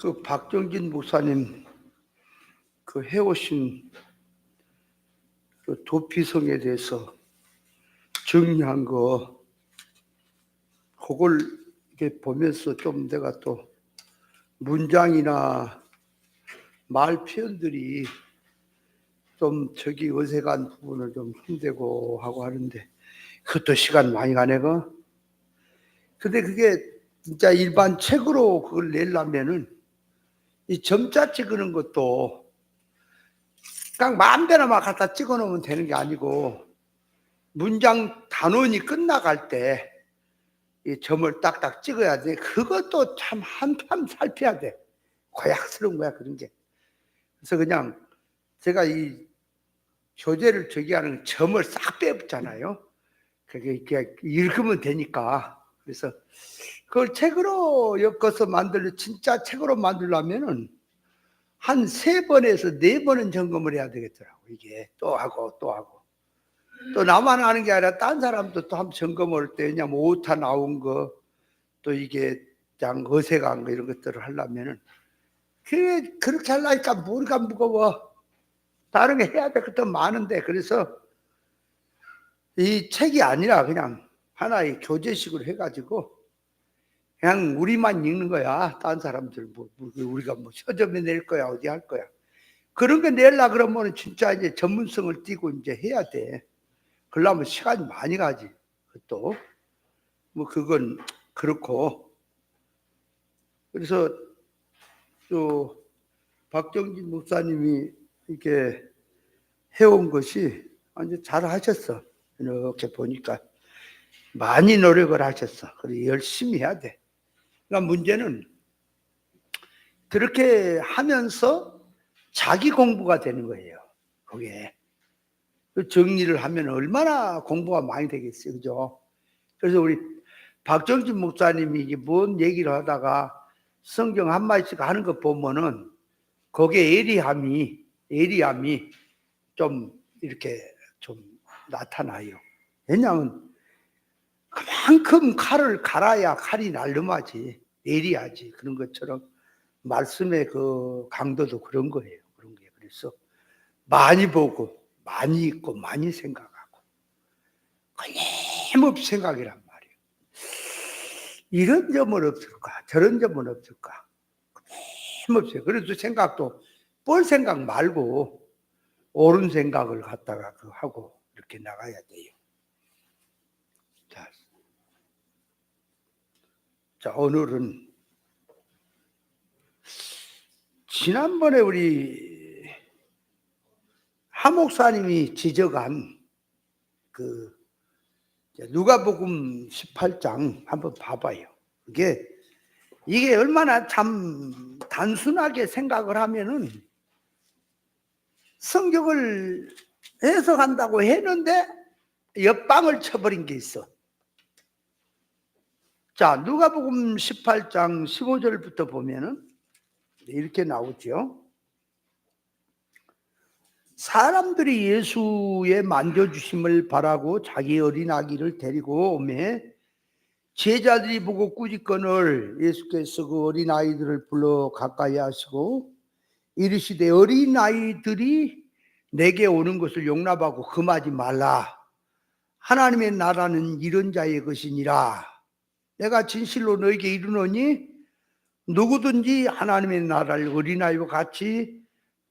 그 박정진 목사님 그 해오신 그 도피성에 대해서 정리한 거, 그걸 이렇게 보면서 좀 내가 또 문장이나 말 표현들이 좀 저기 어색한 부분을 좀 힘대고 하고 하는데, 그것도 시간 많이 가네가. 근데 그게 진짜 일반 책으로 그걸 내려면은 이 점자 찍는 것도 그냥 마음대로 막 갖다 찍어 놓으면 되는 게 아니고, 문장 단원이 끝나갈 때 이 점을 딱딱 찍어야 돼. 그것도 참 한참 살펴야 돼. 고약스러운 거야, 그런 게. 그래서 그냥 제가 이 교재를 저기 하는 점을 싹 빼붙잖아요. 그게 이렇게 읽으면 되니까. 그래서 그걸 책으로 엮어서 진짜 책으로 만들려면은 한 3번에서 4번은 점검을 해야 되겠더라고. 이게 또 하고 또 하고. 또 나만 하는 게 아니라 딴 사람도 또 한번 점검을 할 때, 왜냐면 오타 나온 거, 또 이게 그냥 어색한 거 이런 것들을 하려면은 그렇게 하려니까 머리가 무거워. 다른 게 해야 될 것도 많은데, 그래서 이 책이 아니라 그냥 하나의 교재식으로 해가지고 그냥 우리만 읽는 거야. 딴 사람들 우리가 뭐 서점에 낼 거야, 어디 할 거야. 그런 거 내려 그러면 진짜 이제 전문성을 띠고 이제 해야 돼. 그러려면 시간이 많이 가지. 또 뭐 그건 그렇고. 그래서 또 박정진 목사님이 이렇게 해온 것이 아주 잘 하셨어. 이렇게 보니까 많이 노력을 하셨어. 그리고 열심히 해야 돼. 그러니까 문제는 그렇게 하면서 자기 공부가 되는 거예요. 그게 정리를 하면 얼마나 공부가 많이 되겠어요, 그죠? 그래서 우리 박정진 목사님이 이게 뭔 얘기를 하다가 성경 한 마디씩 하는 거 보면은 거기에 예리함이 좀 이렇게 좀 나타나요. 왜냐하면 그만큼 칼을 갈아야 칼이 날름하지, 예리하지. 그런 것처럼 말씀의 그 강도도 그런 거예요. 그런 게. 그래서 많이 보고 많이 읽고 많이 생각하고 끊임없이 생각이란 말이에요. 이런 점은 없을까, 저런 점은 없을까, 끊임없이. 그래도 생각도 뻘 생각 말고 옳은 생각을 갖다가 하고 이렇게 나가야 돼요. 자, 오늘은 지난번에 우리 하 목사님이 지적한 그 누가복음 18장 한번 봐봐요. 이게 얼마나 참 단순하게 생각을 하면은 성경을 해석한다고 했는데 옆방을 쳐버린 게 있어. 자, 누가복음 18장 15절부터 보면은 이렇게 나오죠. 사람들이 예수의 만져주심을 바라고 자기 어린 아기를 데리고 오매 제자들이 보고 꾸짖거늘 예수께서 그 어린 아이들을 불러 가까이 하시고 이르시되 어린 아이들이 내게 오는 것을 용납하고 금하지 말라. 하나님의 나라는 이런 자의 것이니라. 내가 진실로 너에게 이르노니 누구든지 하나님의 나라를 어린아이와 같이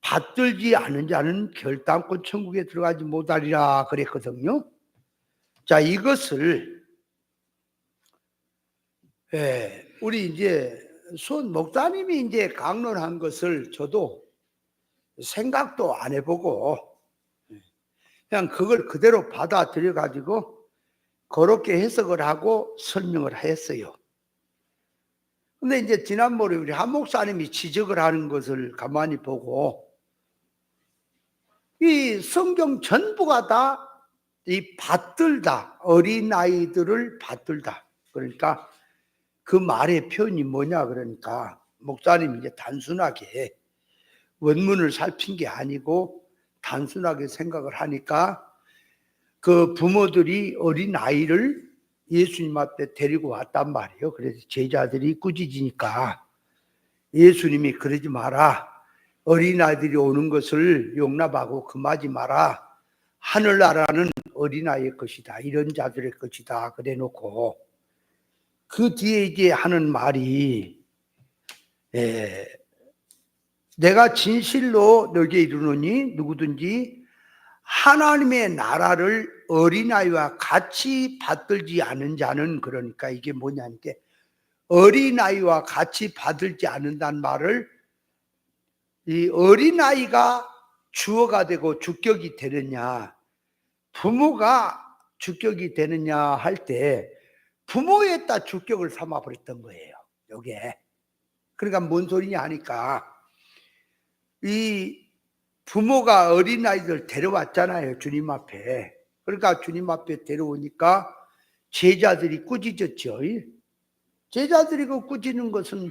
받들지 않은 자는 결단코 천국에 들어가지 못하리라 그랬거든요. 자, 이것을 우리 이제 손 목사님이 이제 강론한 것을 저도 생각도 안 해보고 그냥 그걸 그대로 받아들여 가지고 그렇게 해석을 하고 설명을 했어요. 근데 이제 지난번에 우리 한 목사님이 지적을 하는 것을 가만히 보고 이 성경 전부가 다 이 받들다, 어린아이들을 받들다. 그러니까 그 말의 표현이 뭐냐 그러니까 목사님이 이제 단순하게 원문을 살핀 게 아니고 단순하게 생각을 하니까 그 부모들이 어린아이를 예수님 앞에 데리고 왔단 말이에요. 그래서 제자들이 꾸짖으니까 예수님이 그러지 마라. 어린아이들이 오는 것을 용납하고 금하지 마라. 하늘나라는 어린아이의 것이다. 이런 자들의 것이다. 그래 놓고 그 뒤에 이제 하는 말이 내가 진실로 너에게 이르노니 누구든지 하나님의 나라를 어린아이와 같이 받들지 않은 자는, 그러니까 이게 뭐냐니까 어린아이와 같이 받들지 않는다는 말을, 이 어린아이가 주어가 되고 주격이 되느냐, 부모가 주격이 되느냐 할 때 부모에다 주격을 삼아 버렸던 거예요. 요게. 그러니까 뭔 소리냐 하니까 이 부모가 어린아이들 데려왔잖아요, 주님 앞에. 그러니까 주님 앞에 데려오니까 제자들이 꾸짖었죠. 제자들이 그 꾸짖는 것은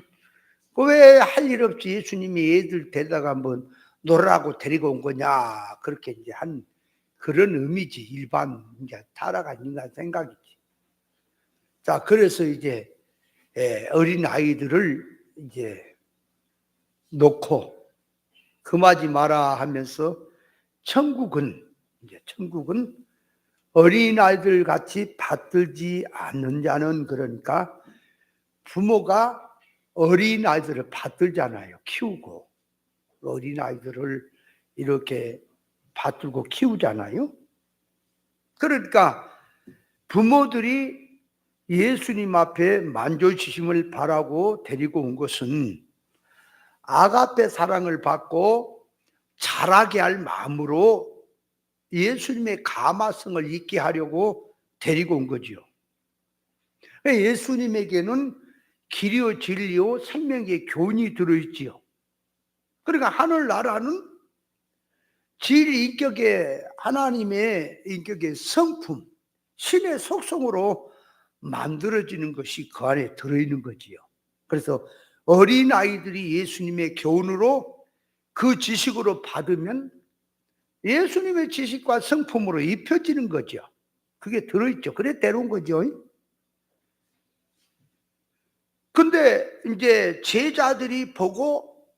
왜 할 일 없이 예수님이 애들 데려다가 한번 놀라고 데리고 온 거냐, 그렇게 이제 한 그런 의미지. 일반 이제 타락한 인간 생각이지. 자, 그래서 이제 어린 아이들을 이제 놓고 금하지 마라 하면서 천국은 어린 아이들 같이 받들지 않는 자는, 그러니까 부모가 어린 아이들을 받들잖아요. 키우고 어린 아이들을 이렇게 받들고 키우잖아요. 그러니까 부모들이 예수님 앞에 만져주심을 바라고 데리고 온 것은 아가페 사랑을 받고 자라게 할 마음으로 예수님의 가마성을 잊게 하려고 데리고 온 거죠. 예수님에게는 길이요 진리요 생명의 교훈이 들어있지요. 그러니까 하늘나라는 진인격의 하나님의 인격의 성품, 신의 속성으로 만들어지는 것이 그 안에 들어있는 거지요. 그래서 어린아이들이 예수님의 교훈으로 그 지식으로 받으면 예수님의 지식과 성품으로 입혀지는 거죠. 그게 들어있죠. 그래 데려온 거죠. 근데 이제 제자들이 보고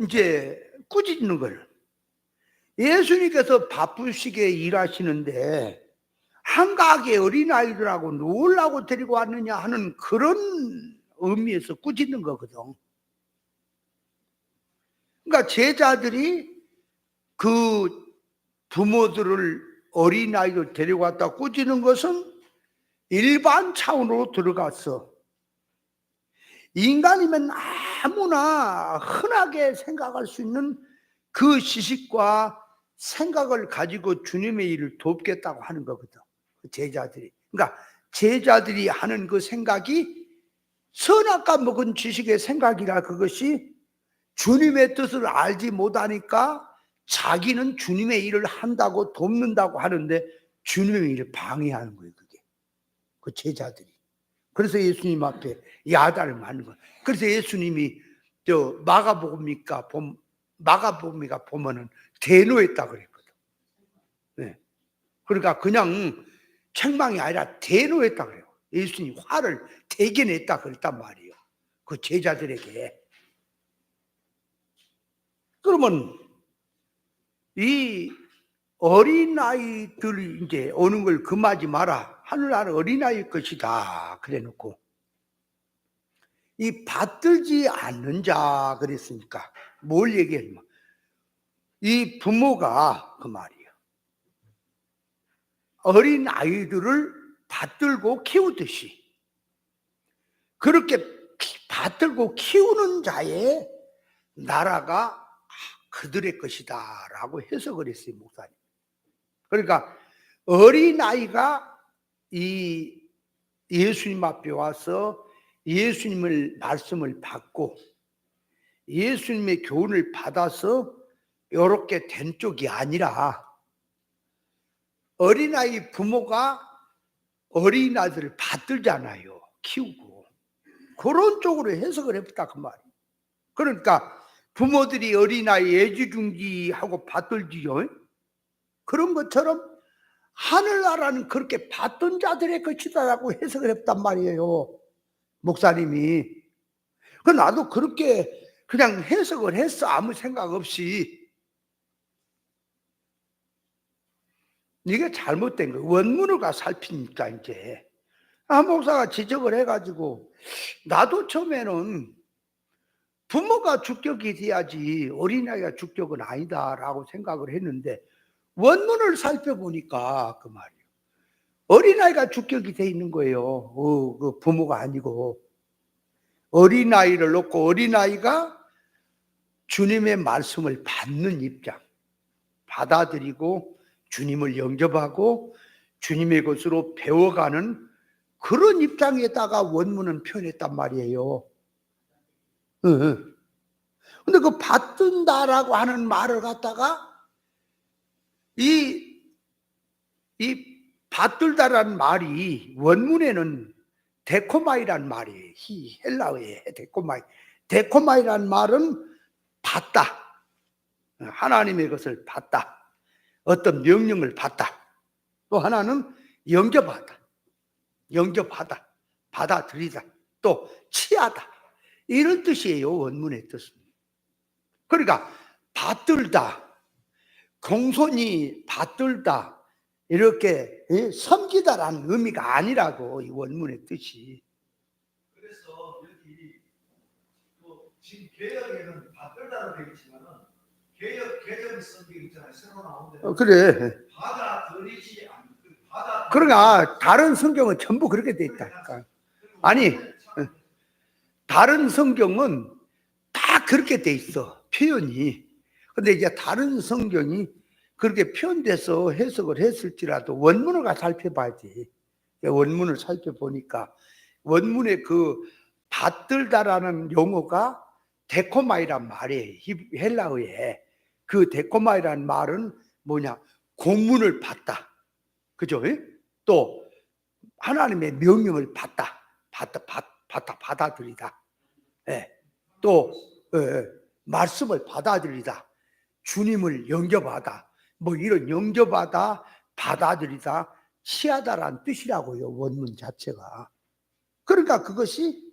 이제 꾸짖는 걸, 예수님께서 바쁘시게 일하시는데 한가하게 어린아이들하고 놀라고 데리고 왔느냐 하는 그런 의미에서 꾸짖는 거거든. 그러니까 제자들이 그 부모들을 어린아이들 데리고 왔다 꾸짖는 것은 일반 차원으로 들어갔어. 인간이면 아무나 흔하게 생각할 수 있는 그 지식과 생각을 가지고 주님의 일을 돕겠다고 하는 거거든, 제자들이. 그러니까 제자들이 하는 그 생각이 선악과 먹은 지식의 생각이라, 그것이 주님의 뜻을 알지 못하니까 자기는 주님의 일을 한다고 돕는다고 하는데 주님의 일을 방해하는 거예요, 그게. 그 제자들이. 그래서 예수님 앞에 야단을 맞는 거예요. 그래서 예수님이 저 마가복음이가 보면은 대노했다 그랬거든. 네. 그러니까 그냥 책망이 아니라 대노했다 그래요. 예수님 화를 되게 냈다 그랬단 말이에요, 그 제자들에게. 그러면 이 어린아이들이 이제 오는 걸 금하지 마라. 하늘나라 어린아이일 것이다. 그래 놓고 이 받들지 않는 자 그랬으니까 뭘 얘기했냐. 이 부모가 그 말이에요. 어린아이들을 받들고 키우듯이 그렇게 받들고 키우는 자의 나라가 그들의 것이다 라고 해석을 했어요, 목사님. 그러니까 어린아이가 이 예수님 앞에 와서 예수님의 말씀을 받고 예수님의 교훈을 받아서 이렇게 된 쪽이 아니라 어린아이 부모가 어린아이들을 받들잖아요, 키우고. 그런 쪽으로 해석을 해봤다 그 말이에요. 그러니까 부모들이 어린아이 애지중지하고 받들지요. 그런 것처럼 하늘나라는 그렇게 받던 자들의 것이다라고 해석을 했단 말이에요, 목사님이. 그 나도 그렇게 그냥 해석을 했어. 아무 생각 없이. 이게 잘못된 거예요. 원문을 가 살피니까 이제. 한 목사가 지적을 해가지고, 나도 처음에는 부모가 주격이 돼야지 어린아이가 주격은 아니다라고 생각을 했는데, 원문을 살펴보니까 그 말이에요. 어린아이가 주격이 돼 있는 거예요. 그 부모가 아니고. 어린아이를 놓고 어린아이가 주님의 말씀을 받는 입장, 받아들이고 주님을 영접하고 주님의 것으로 배워가는 그런 입장에다가 원문은 표현했단 말이에요. 근데 그 받든다라고 하는 말을 갖다가 이 받들다라는 말이 원문에는 데코마이란 말이에요. 헬라어의 데코마이. 데코마이란 말은 받다. 하나님의 것을 받다. 어떤 명령을 받다. 또 하나는 영접하다. 영접하다. 받아들이다. 또 취하다. 이런 뜻이에요. 원문의 뜻은. 그러니까 받들다. 공손히 받들다. 이렇게 섬기다라는 의미가 아니라고, 이 원문의 뜻이. 그래서 여기 지금 개혁에는 받들다로 되어 있지만은 개정 성경 있잖아요. 새로 나온 데. 그래. 받아들이지 않는. 그러니까 다른 성경은 전부 그렇게 돼 있다니까. 아니, 다른 성경은 다 그렇게 돼 있어, 표현이. 근데 이제 다른 성경이 그렇게 표현돼서 해석을 했을지라도 원문을 가 살펴봐야지. 원문을 살펴보니까 원문의 그 받들다라는 용어가 데코마이란 말이에요. 헬라어에. 그 데코마이란 말은 뭐냐? 공문을 받다. 그죠? 또 하나님의 명령을 받아들이다. 또 말씀을 받아들이다. 주님을 영접하다. 뭐 이런 영접하다, 받아들이다, 취하다라는 뜻이라고요. 원문 자체가. 그러니까 그것이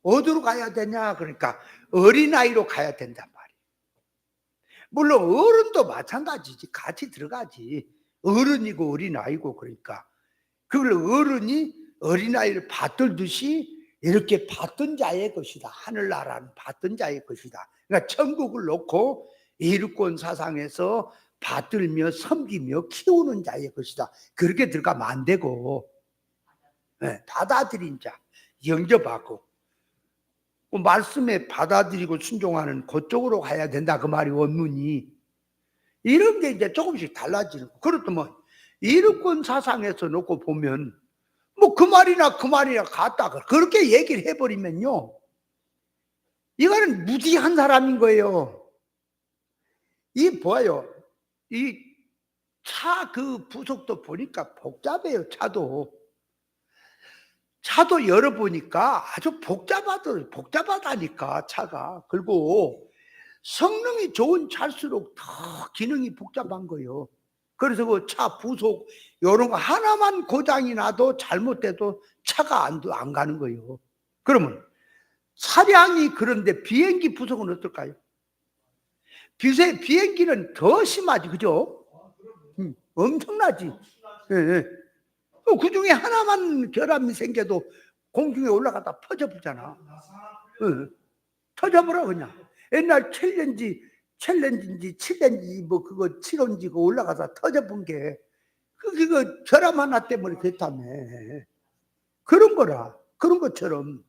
어디로 가야 되냐? 그러니까 어린아이로 가야 된단 말이에요. 물론 어른도 마찬가지지. 같이 들어가지. 어른이고 어린아이고. 그러니까 그걸 어른이 어린아이를 받들듯이 이렇게 받던 자의 것이다. 하늘나라는 받던 자의 것이다. 그러니까 천국을 놓고 이루권 사상에서 받들며 섬기며 키우는 자의 것이다. 그렇게 들어가면 안 되고, 받아들인 자, 영접하고 말씀에 받아들이고 순종하는 그쪽으로 가야 된다. 그 말이 원문이. 이런 게 이제 조금씩 달라지는 거. 그렇다면 이루권 사상에서 놓고 보면 뭐 그 말이나 같다. 그렇게 얘기를 해버리면요, 이거는 무지한 사람인 거예요. 이 보아요. 이 차 그 부속도 보니까 복잡해요. 차도 열어보니까 아주 복잡하다니까 차가. 그리고 성능이 좋은 차일수록 더 기능이 복잡한 거예요. 그래서 그 차 부속 이런 거 하나만 고장이 나도 잘못돼도 차가 안 가는 거예요. 그러면 차량이 그런데 비행기 부속은 어떨까요? 비행기는 더 심하지, 그죠? 엄청나지. 그 중에 하나만 결함이 생겨도 공중에 올라가다 터져버리잖아. 터져버려 그냥. 옛날 챌린지 뭐 그거 7원지가 올라가서 터져본 게 그거 결함 하나 때문에 그렇다며. 그런 거라. 그런 것처럼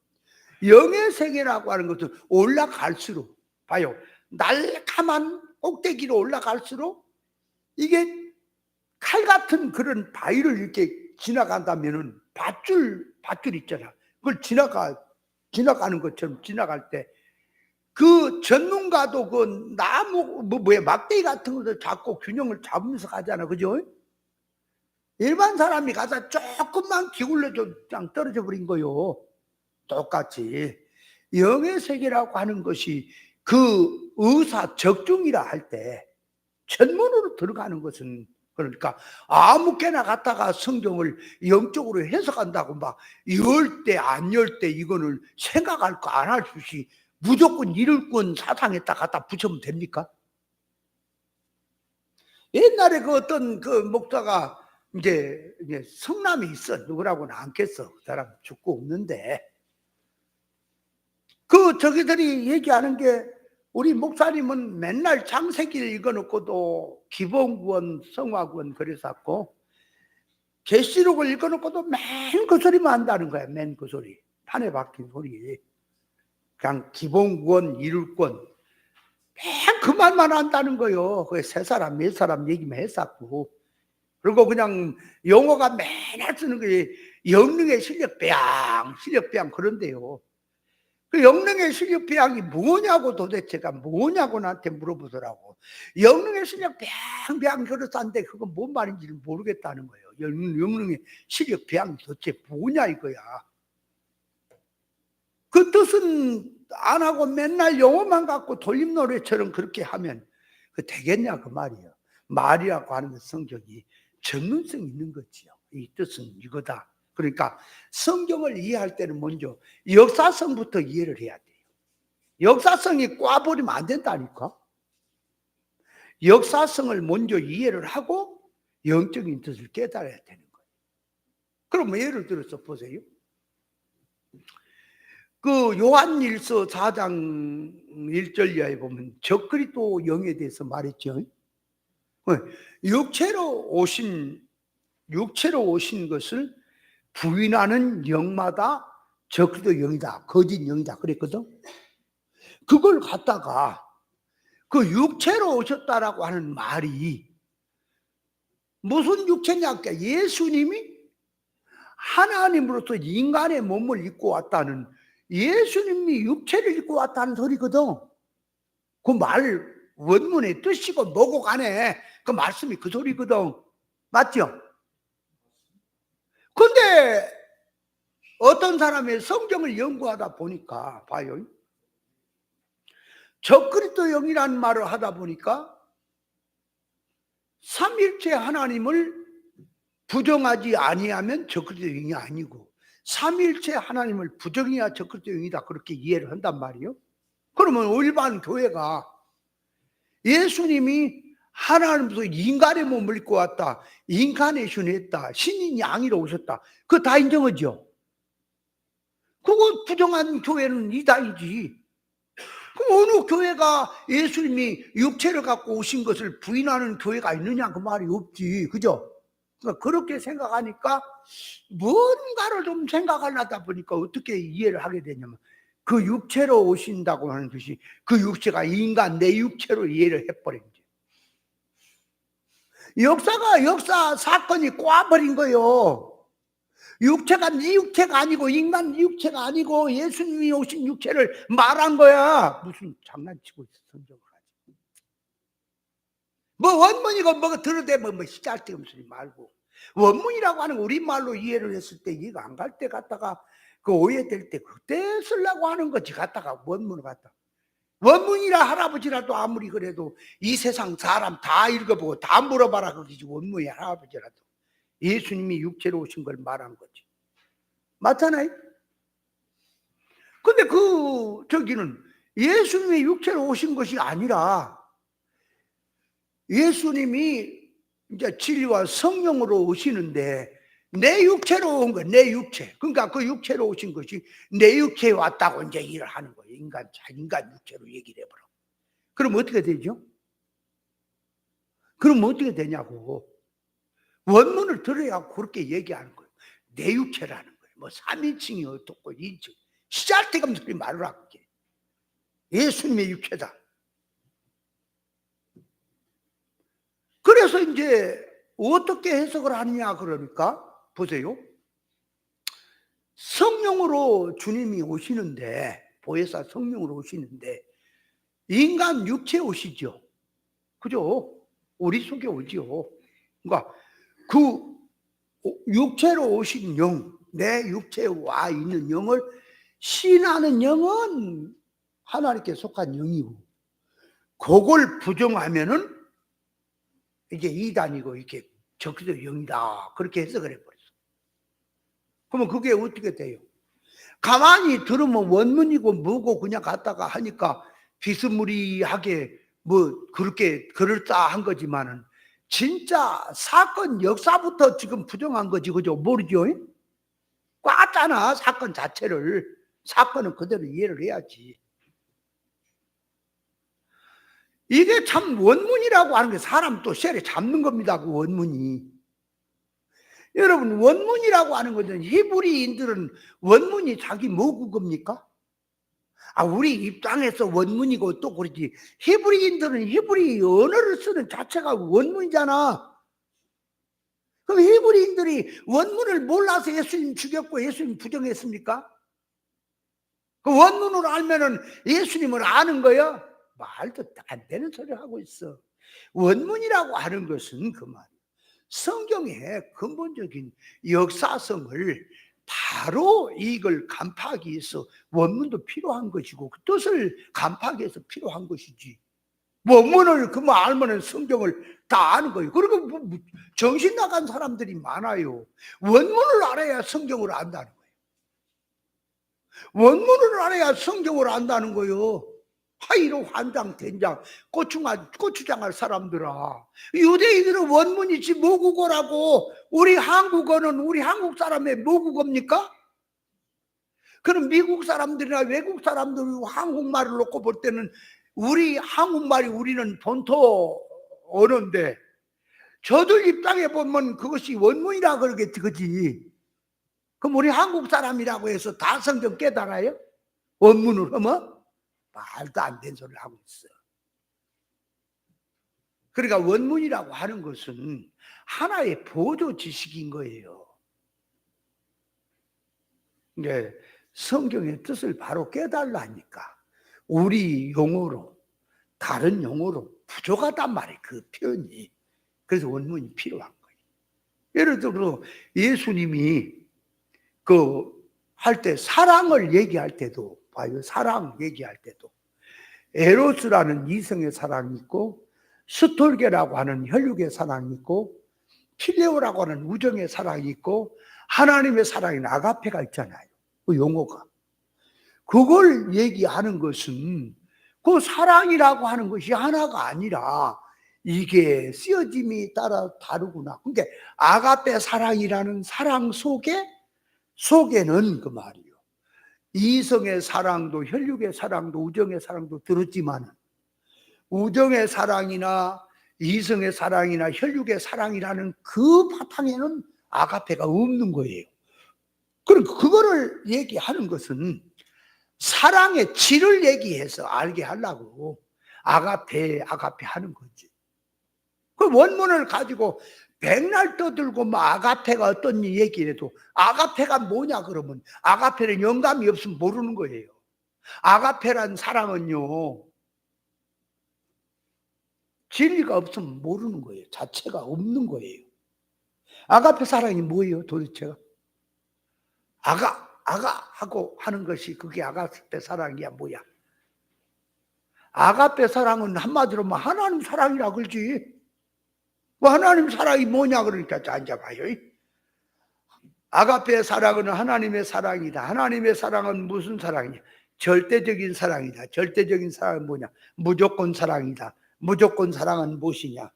영의 세계라고 하는 것은 올라갈수록, 봐요, 날카만 꼭대기로 올라갈수록 이게 칼 같은 그런 바위를 이렇게 지나간다면은 밧줄 있잖아. 그걸 지나가는 것처럼 지나갈 때 그 전문가도 그 나무 막대기 같은 것을 잡고 균형을 잡으면서 가잖아. 그죠? 일반 사람이 가서 조금만 기울여져 그냥 떨어져 버린 거요. 똑같이 영의 세계라고 하는 것이 그 의사적중이라 할 때 전문으로 들어가는 것은, 그러니까 아무개나 갔다가 성경을 영적으로 해석한다고 막 열 때 안 열 때 이거는 생각할 거 안 할 수 있이 무조건 이룰권 사상에다 갖다 붙이면 됩니까? 옛날에 그 어떤 그 목사가 이제 성남에 있어. 누구라고는 않겠어. 그 사람 죽고 없는데. 그 저기들이 얘기하는 게 우리 목사님은 맨날 창세기를 읽어놓고도 기본구원, 성화구원 그랬었고 계시록을 읽어놓고도 맨 그 소리만 한다는 거야. 맨 그 소리. 판에 박힌 소리. 그냥 기본구원, 이룰권 맨 그 말만 한다는 거요. 그게 세 사람, 네 사람 얘기만 했었고 그리고 그냥 용어가 맨날 쓰는 게 영능의 실력배양, 실력배양 그런데요. 그 영능의 실력배양이 뭐냐고 도대체가 뭐냐고 나한테 물어보더라고. 영능의 실력배양 그렇다는데 그건 뭔 말인지를 모르겠다는 거예요. 영능의 실력배양이 도대체 뭐냐 이거야. 그 뜻은 안 하고 맨날 용어만 갖고 돌림노래처럼 그렇게 하면 그 되겠냐 그 말이에요. 말이라고 하는 성격이 전문성이 있는 거지요. 이 뜻은 이거다. 그러니까 성경을 이해할 때는 먼저 역사성부터 이해를 해야 돼요. 역사성이 꽈버리면 안 된다니까. 역사성을 먼저 이해를 하고 영적인 뜻을 깨달아야 되는 거예요. 그럼 예를 들어서 보세요. 그 요한일서 4장 1절 이하에 보면 적그리스도 영에 대해서 말했죠. 육체로 오신 것을 부인하는 영마다 적그리스도 영이다, 거짓 영이다 그랬거든. 그걸 갖다가 그 육체로 오셨다라고 하는 말이 무슨 육체냐? 예수님이 하나님으로서 인간의 몸을 입고 왔다는, 예수님이 육체를 입고 왔다는 소리거든. 그 말 원문의 뜻이고 뭐고 간에 그 말씀이 그 소리거든. 맞죠? 근데 어떤 사람이 성경을 연구하다 보니까 봐요. 적그리스도 영이라는 말을 하다 보니까 삼일체 하나님을 부정하지 아니하면 적그리스도 영이 아니고 삼일체 하나님을 부정해야 적그리스도 영이다 그렇게 이해를 한단 말이에요. 그러면 일반 교회가 예수님이 하나님으로서 인간의 몸을 입고 왔다, 인카네이션 했다, 신인 양이로 오셨다, 그거 다 인정하죠. 그거 부정한 교회는 이다이지. 그럼 어느 교회가 예수님이 육체를 갖고 오신 것을 부인하는 교회가 있느냐 그 말이 없지. 그죠? 그러니까 그렇게 생각하니까 뭔가를 좀 생각하려다 보니까 어떻게 이해를 하게 되냐면 그 육체로 오신다고 하는 것이 그 육체가 인간 내 육체로 이해를 해버린 거예요. 역사 사건이 꽈버린 거예요. 육체가 네 육체가 아니고 인간 네 육체가 아니고 예수님이 오신 육체를 말한 거야. 무슨 장난치고 있어 성경을 가지고. 뭐 원문이고 뭐가 들어대면 뭐 시잘데없는 소리 말고 원문이라고 하는 우리말로 이해를 했을 때 이해가 안 갈 때 갖다가 그 오해될 때 그때 쓰려고 하는 거지 갖다가 원문을 갖다가 원문이라 할아버지라도 아무리 그래도 이 세상 사람 다 읽어보고 다 물어봐라 그러지 원문이 할아버지라도 예수님이 육체로 오신 걸 말한 거지. 맞잖아요? 근데 저기는 예수님이 육체로 오신 것이 아니라 예수님이 이제 진리와 성령으로 오시는데 내 육체로 온 거, 내 육체. 그러니까 그 육체로 오신 것이 내 육체에 왔다고 이제 일을 하는 거예요. 인간 육체로 얘기를 해버려. 그럼 어떻게 되죠? 그럼 어떻게 되냐고. 원문을 들어야 그렇게 얘기하는 거예요. 내 육체라는 거예요. 뭐 3인칭이 어떻고 2인칭. 시잘데없는 소리 말을 할게. 예수님의 육체다. 그래서 이제 어떻게 해석을 하느냐 그러니까 보세요. 성령으로 주님이 오시는데 보혜사 성령으로 오시는데 인간 육체에 오시죠. 그죠? 우리 속에 오죠. 그러니까 그 육체로 오신 영, 내 육체에 와 있는 영을 신하는 영은 하나님께 속한 영이고 그걸 부정하면은 이게 이단이고 이게 적그리스도 영이다 그렇게 해석을 해버렸어. 그러면 그게 어떻게 돼요? 가만히 들으면 원문이고 뭐고 그냥 갖다가 하니까 비스무리하게 뭐 그렇게 그럴싸한 거지만은 진짜 사건 역사부터 지금 부정한 거지, 그죠? 모르죠? 꽈잖아, 사건 자체를. 사건은 그대로 이해를 해야지. 이게 참 원문이라고 하는 게 사람 또 쇠를 잡는 겁니다, 그 원문이. 여러분, 원문이라고 하는 것은 히브리인들은 원문이 자기 모국어입니까? 우리 입장에서 원문이고 또 그러지. 히브리인들은 히브리 언어를 쓰는 자체가 원문이잖아. 그럼 히브리인들이 원문을 몰라서 예수님 죽였고 예수님 부정했습니까? 그 원문으로 알면은 예수님을 아는 거야? 말도 안 되는 소리를 하고 있어. 원문이라고 하는 것은 그 말. 성경의 근본적인 역사성을 바로 이걸 간파하기 위해서 원문도 필요한 것이고 그 뜻을 간파하기 위해서 필요한 것이지. 원문을 그만 알면은 성경을 다 아는 거예요. 그리고 정신 나간 사람들이 많아요. 원문을 알아야 성경을 안다는 거예요. 원문을 알아야 성경을 안다는 거예요. 하이로 환장 된장 고추장할 사람들아, 유대인들은 원문이지 모국어라고. 우리 한국어는 우리 한국 사람의 모국어입니까? 그럼 미국 사람들이나 외국 사람들이 한국말을 놓고 볼 때는 우리 한국말이 우리는 본토 언어인데 저들 입장에 보면 그것이 원문이라 그러겠지, 그지? 그럼 우리 한국 사람이라고 해서 다 성경 깨달아요? 원문을 하면? 말도 안 되는 소리를 하고 있어. 그러니까 원문이라고 하는 것은 하나의 보조 지식인 거예요. 이제 성경의 뜻을 바로 깨달으니까 우리 용어로, 다른 용어로 부족하단 말이에요, 그 표현이. 그래서 원문이 필요한 거예요. 예를 들어 예수님이 할 때 사랑을 얘기할 때도 봐요. 사랑 얘기할 때도 에로스라는 이성의 사랑이 있고 스톨게라고 하는 혈육의 사랑이 있고 필레오라고 하는 우정의 사랑이 있고 하나님의 사랑인 아가페가 있잖아요. 그 용어가. 그걸 얘기하는 것은 그 사랑이라고 하는 것이 하나가 아니라 이게 쓰여짐이 따라 다르구나. 그러니까 아가페 사랑이라는 사랑 속에는 그 말이요. 이성의 사랑도 혈육의 사랑도 우정의 사랑도 들었지만 우정의 사랑이나 이성의 사랑이나 혈육의 사랑이라는 그 바탕에는 아가페가 없는 거예요. 그럼 그거를 얘기하는 것은 사랑의 질을 얘기해서 알게 하려고 아가페 하는 거지. 그 원문을 가지고 백날 떠들고 아가페가 어떤 얘기를 해도 아가페가 뭐냐 그러면 아가페는 영감이 없으면 모르는 거예요. 아가페란 사랑은요, 진리가 없으면 모르는 거예요. 자체가 없는 거예요. 아가페 사랑이 뭐예요 도대체가? 아가하고 하는 것이 그게 아가페 사랑이야 뭐야? 아가페 사랑은 한마디로 하나님 사랑이라 그러지. 하나님 사랑이 뭐냐 그러니까 앉아봐요. 아가페 사랑은 하나님의 사랑이다. 하나님의 사랑은 무슨 사랑이냐? 절대적인 사랑이다. 절대적인 사랑은 뭐냐? 무조건 사랑이다. 무조건 사랑은 무엇이냐?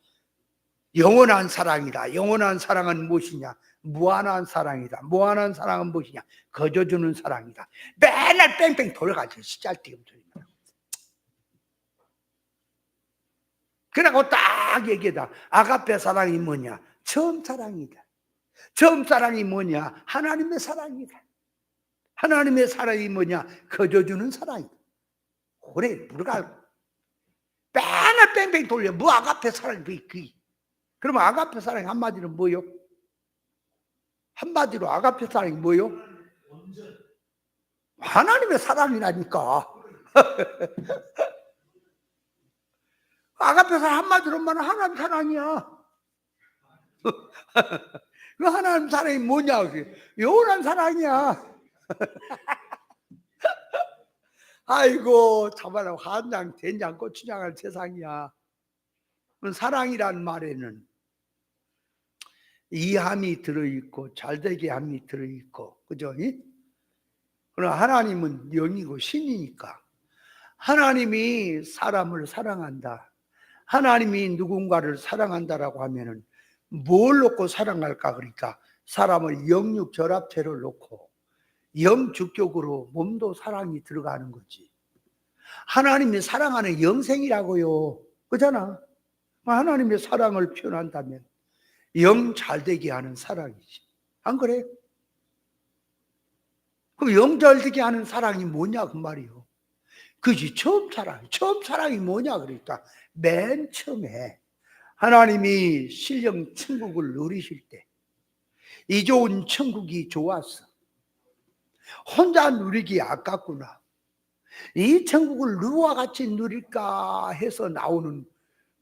영원한 사랑이다. 영원한 사랑은 무엇이냐? 무한한 사랑이다. 무한한 사랑은 무엇이냐? 거저주는 사랑이다. 맨날 뺑뺑 돌아가죠. 시잘데없는 소리만. 그러고 딱 얘기하다. 아가페 사랑이 뭐냐? 처음 사랑이다. 처음 사랑이 뭐냐? 하나님의 사랑이다. 하나님의 사랑이 뭐냐? 거저주는 사랑이다. 오래 물어가 맨날 뺑뺑 돌려. 뭐 아가페 사랑이 그러면 아가페 사랑이 한마디로 뭐요? 한마디로 아가페 사랑이 뭐요? 하나님의 사랑이라니까. 아가페 사랑 한마디로 말하면 하나님 사랑이야. 그 하나님 사랑이 뭐냐? 영원한 사랑이야. 아이고 참말로 한장 된장 고추장할 세상이야. 사랑이란 말에는 이함이 들어있고 잘되게 함이 들어있고, 그죠? 그러나 하나님은 영이고 신이니까 하나님이 사람을 사랑한다. 하나님이 누군가를 사랑한다라고 하면은 뭘 놓고 사랑할까? 그러니까 사람을 영육결합체를 놓고 영주격으로 몸도 사랑이 들어가는 거지. 하나님이 사랑하는 영생이라고요. 그잖아. 하나님의 사랑을 표현한다면 영 잘되게 하는 사랑이지. 안 그래? 그럼 영 잘되게 하는 사랑이 뭐냐 그 말이요. 그지 처음 사랑이 뭐냐 그러니까 맨 처음에 하나님이 신령 천국을 누리실 때 이 좋은 천국이 좋았어. 혼자 누리기 아깝구나. 이 천국을 누구와 같이 누릴까 해서 나오는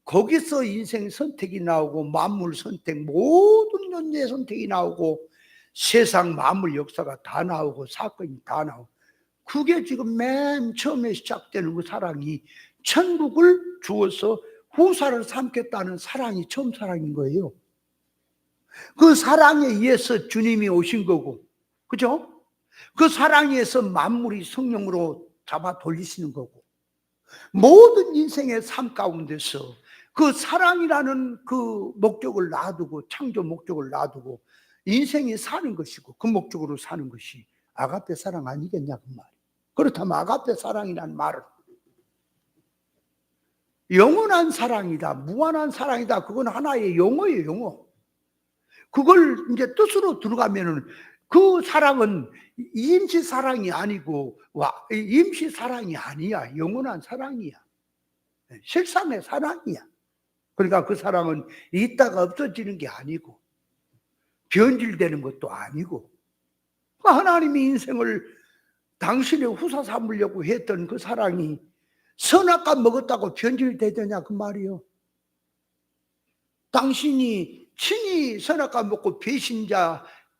거기서 인생 선택이 나오고 만물 선택 모든 존재 선택이 나오고 세상 만물 역사가 다 나오고 사건이 다 나오고 그게 지금 맨 처음에 시작되는 그 사랑이 천국을 주어서 후사를 삼겠다는 사랑이 처음 사랑인 거예요. 그 사랑에 의해서 주님이 오신 거고, 그죠? 그 사랑에 의해서 만물이 성령으로 잡아 돌리시는 거고, 모든 인생의 삶 가운데서 그 사랑이라는 그 목적을 놔두고, 창조 목적을 놔두고 인생이 사는 것이고 그 목적으로 사는 것이 아가페 사랑 아니겠냐 그 말. 그렇다면 아가페 사랑이라는 말은 영원한 사랑이다, 무한한 사랑이다. 그건 하나의 용어예요, 용어. 그걸 이제 뜻으로 들어가면은 그 사랑은 임시 사랑이 아니고 임시 사랑이 아니야. 영원한 사랑이야. 실상의 사랑이야. 그러니까 그 사랑은 있다가 없어지는 게 아니고 변질되는 것도 아니고 하나님이 인생을 당신의 후사 삼으려고 했던 그 사랑이 선악과 먹었다고 변질되더냐 그 말이요. 당신이 친히 선악과 먹고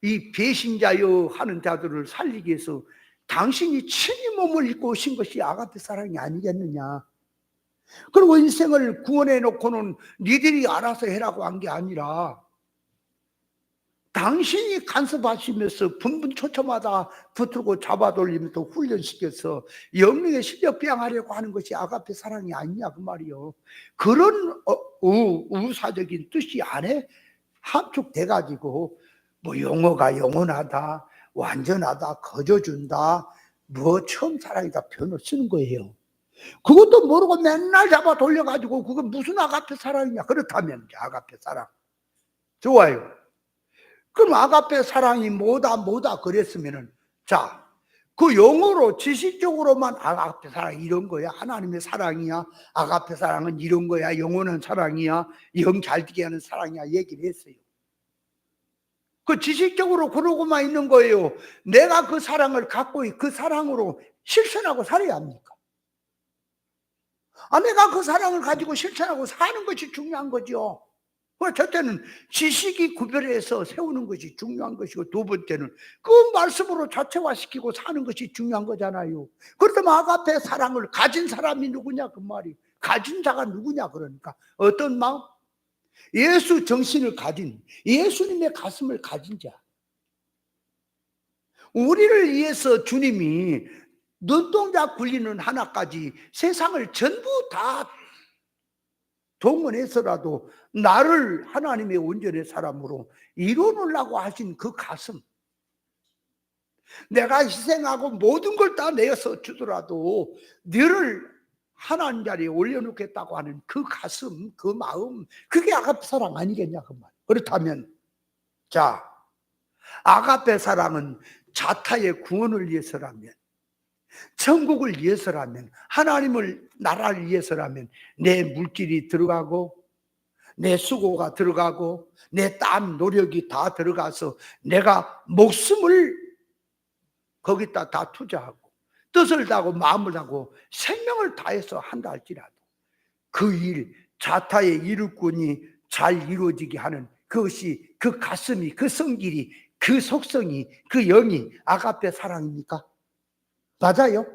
이 배신자여 하는 자들을 살리기 위해서 당신이 친히 몸을 입고 오신 것이 아가페 사랑이 아니겠느냐. 그리고 인생을 구원해 놓고는 니들이 알아서 해라고 한 게 아니라 당신이 간섭하시면서 분분초초마다 붙들고 잡아돌리면서 훈련시켜서 영능의 실력 배양하려고 하는 것이 아가페 사랑이 아니냐 그 말이요. 그런 우사적인 뜻이 안에 함축돼 가지고 뭐 용어가 영원하다, 완전하다, 거저준다, 뭐 처음 사랑이다 표현을 쓰는 거예요. 그것도 모르고 맨날 잡아 돌려가지고 그건 무슨 아가페 사랑이냐. 그렇다면 아가페 사랑 좋아요. 그럼 아가페 사랑이 뭐다 그랬으면은 자, 그 용어로 지식적으로만 아가페 사랑 이런 거야. 하나님의 사랑이야. 아가페 사랑은 이런 거야. 영원한 사랑이야. 영 잘되게 하는 사랑이야. 얘기를 했어요. 그 지식적으로 그러고만 있는 거예요. 내가 그 사랑을 갖고 그 사랑으로 실천하고 살아야 합니까? 내가 그 사랑을 가지고 실천하고 사는 것이 중요한 거죠. 첫째는 지식이 구별해서 세우는 것이 중요한 것이고 두 번째는 그 말씀으로 자체화시키고 사는 것이 중요한 거잖아요. 그렇다면 아가페 사랑을 가진 사람이 누구냐 그 말이. 가진 자가 누구냐 그러니까 어떤 마음? 예수 정신을 가진, 예수님의 가슴을 가진 자. 우리를 위해서 주님이 눈동자 굴리는 하나까지 세상을 전부 다 동원해서라도 나를 하나님의 온전의 사람으로 이루어놓으려고 하신 그 가슴. 내가 희생하고 모든 걸 다 내어서 주더라도 너를 하나님 자리에 올려놓겠다고 하는 그 가슴, 그 마음, 그게 아가페 사랑 아니겠냐 그 말. 그렇다면 자, 아가페 사랑은 자타의 구원을 위해서라면, 천국을 위해서라면, 하나님을 나라를 위해서라면 내 물질이 들어가고 내 수고가 들어가고 내 땀 노력이 다 들어가서 내가 목숨을 거기다 다 투자하고 뜻을 다하고 마음을 다하고 생명을 다해서 한다 할지라도 그 일 자타의 이루권이 잘 이루어지게 하는 그것이 그 가슴이 그 성질이 그 속성이 그 영이 아가페 사랑입니까? 맞아요.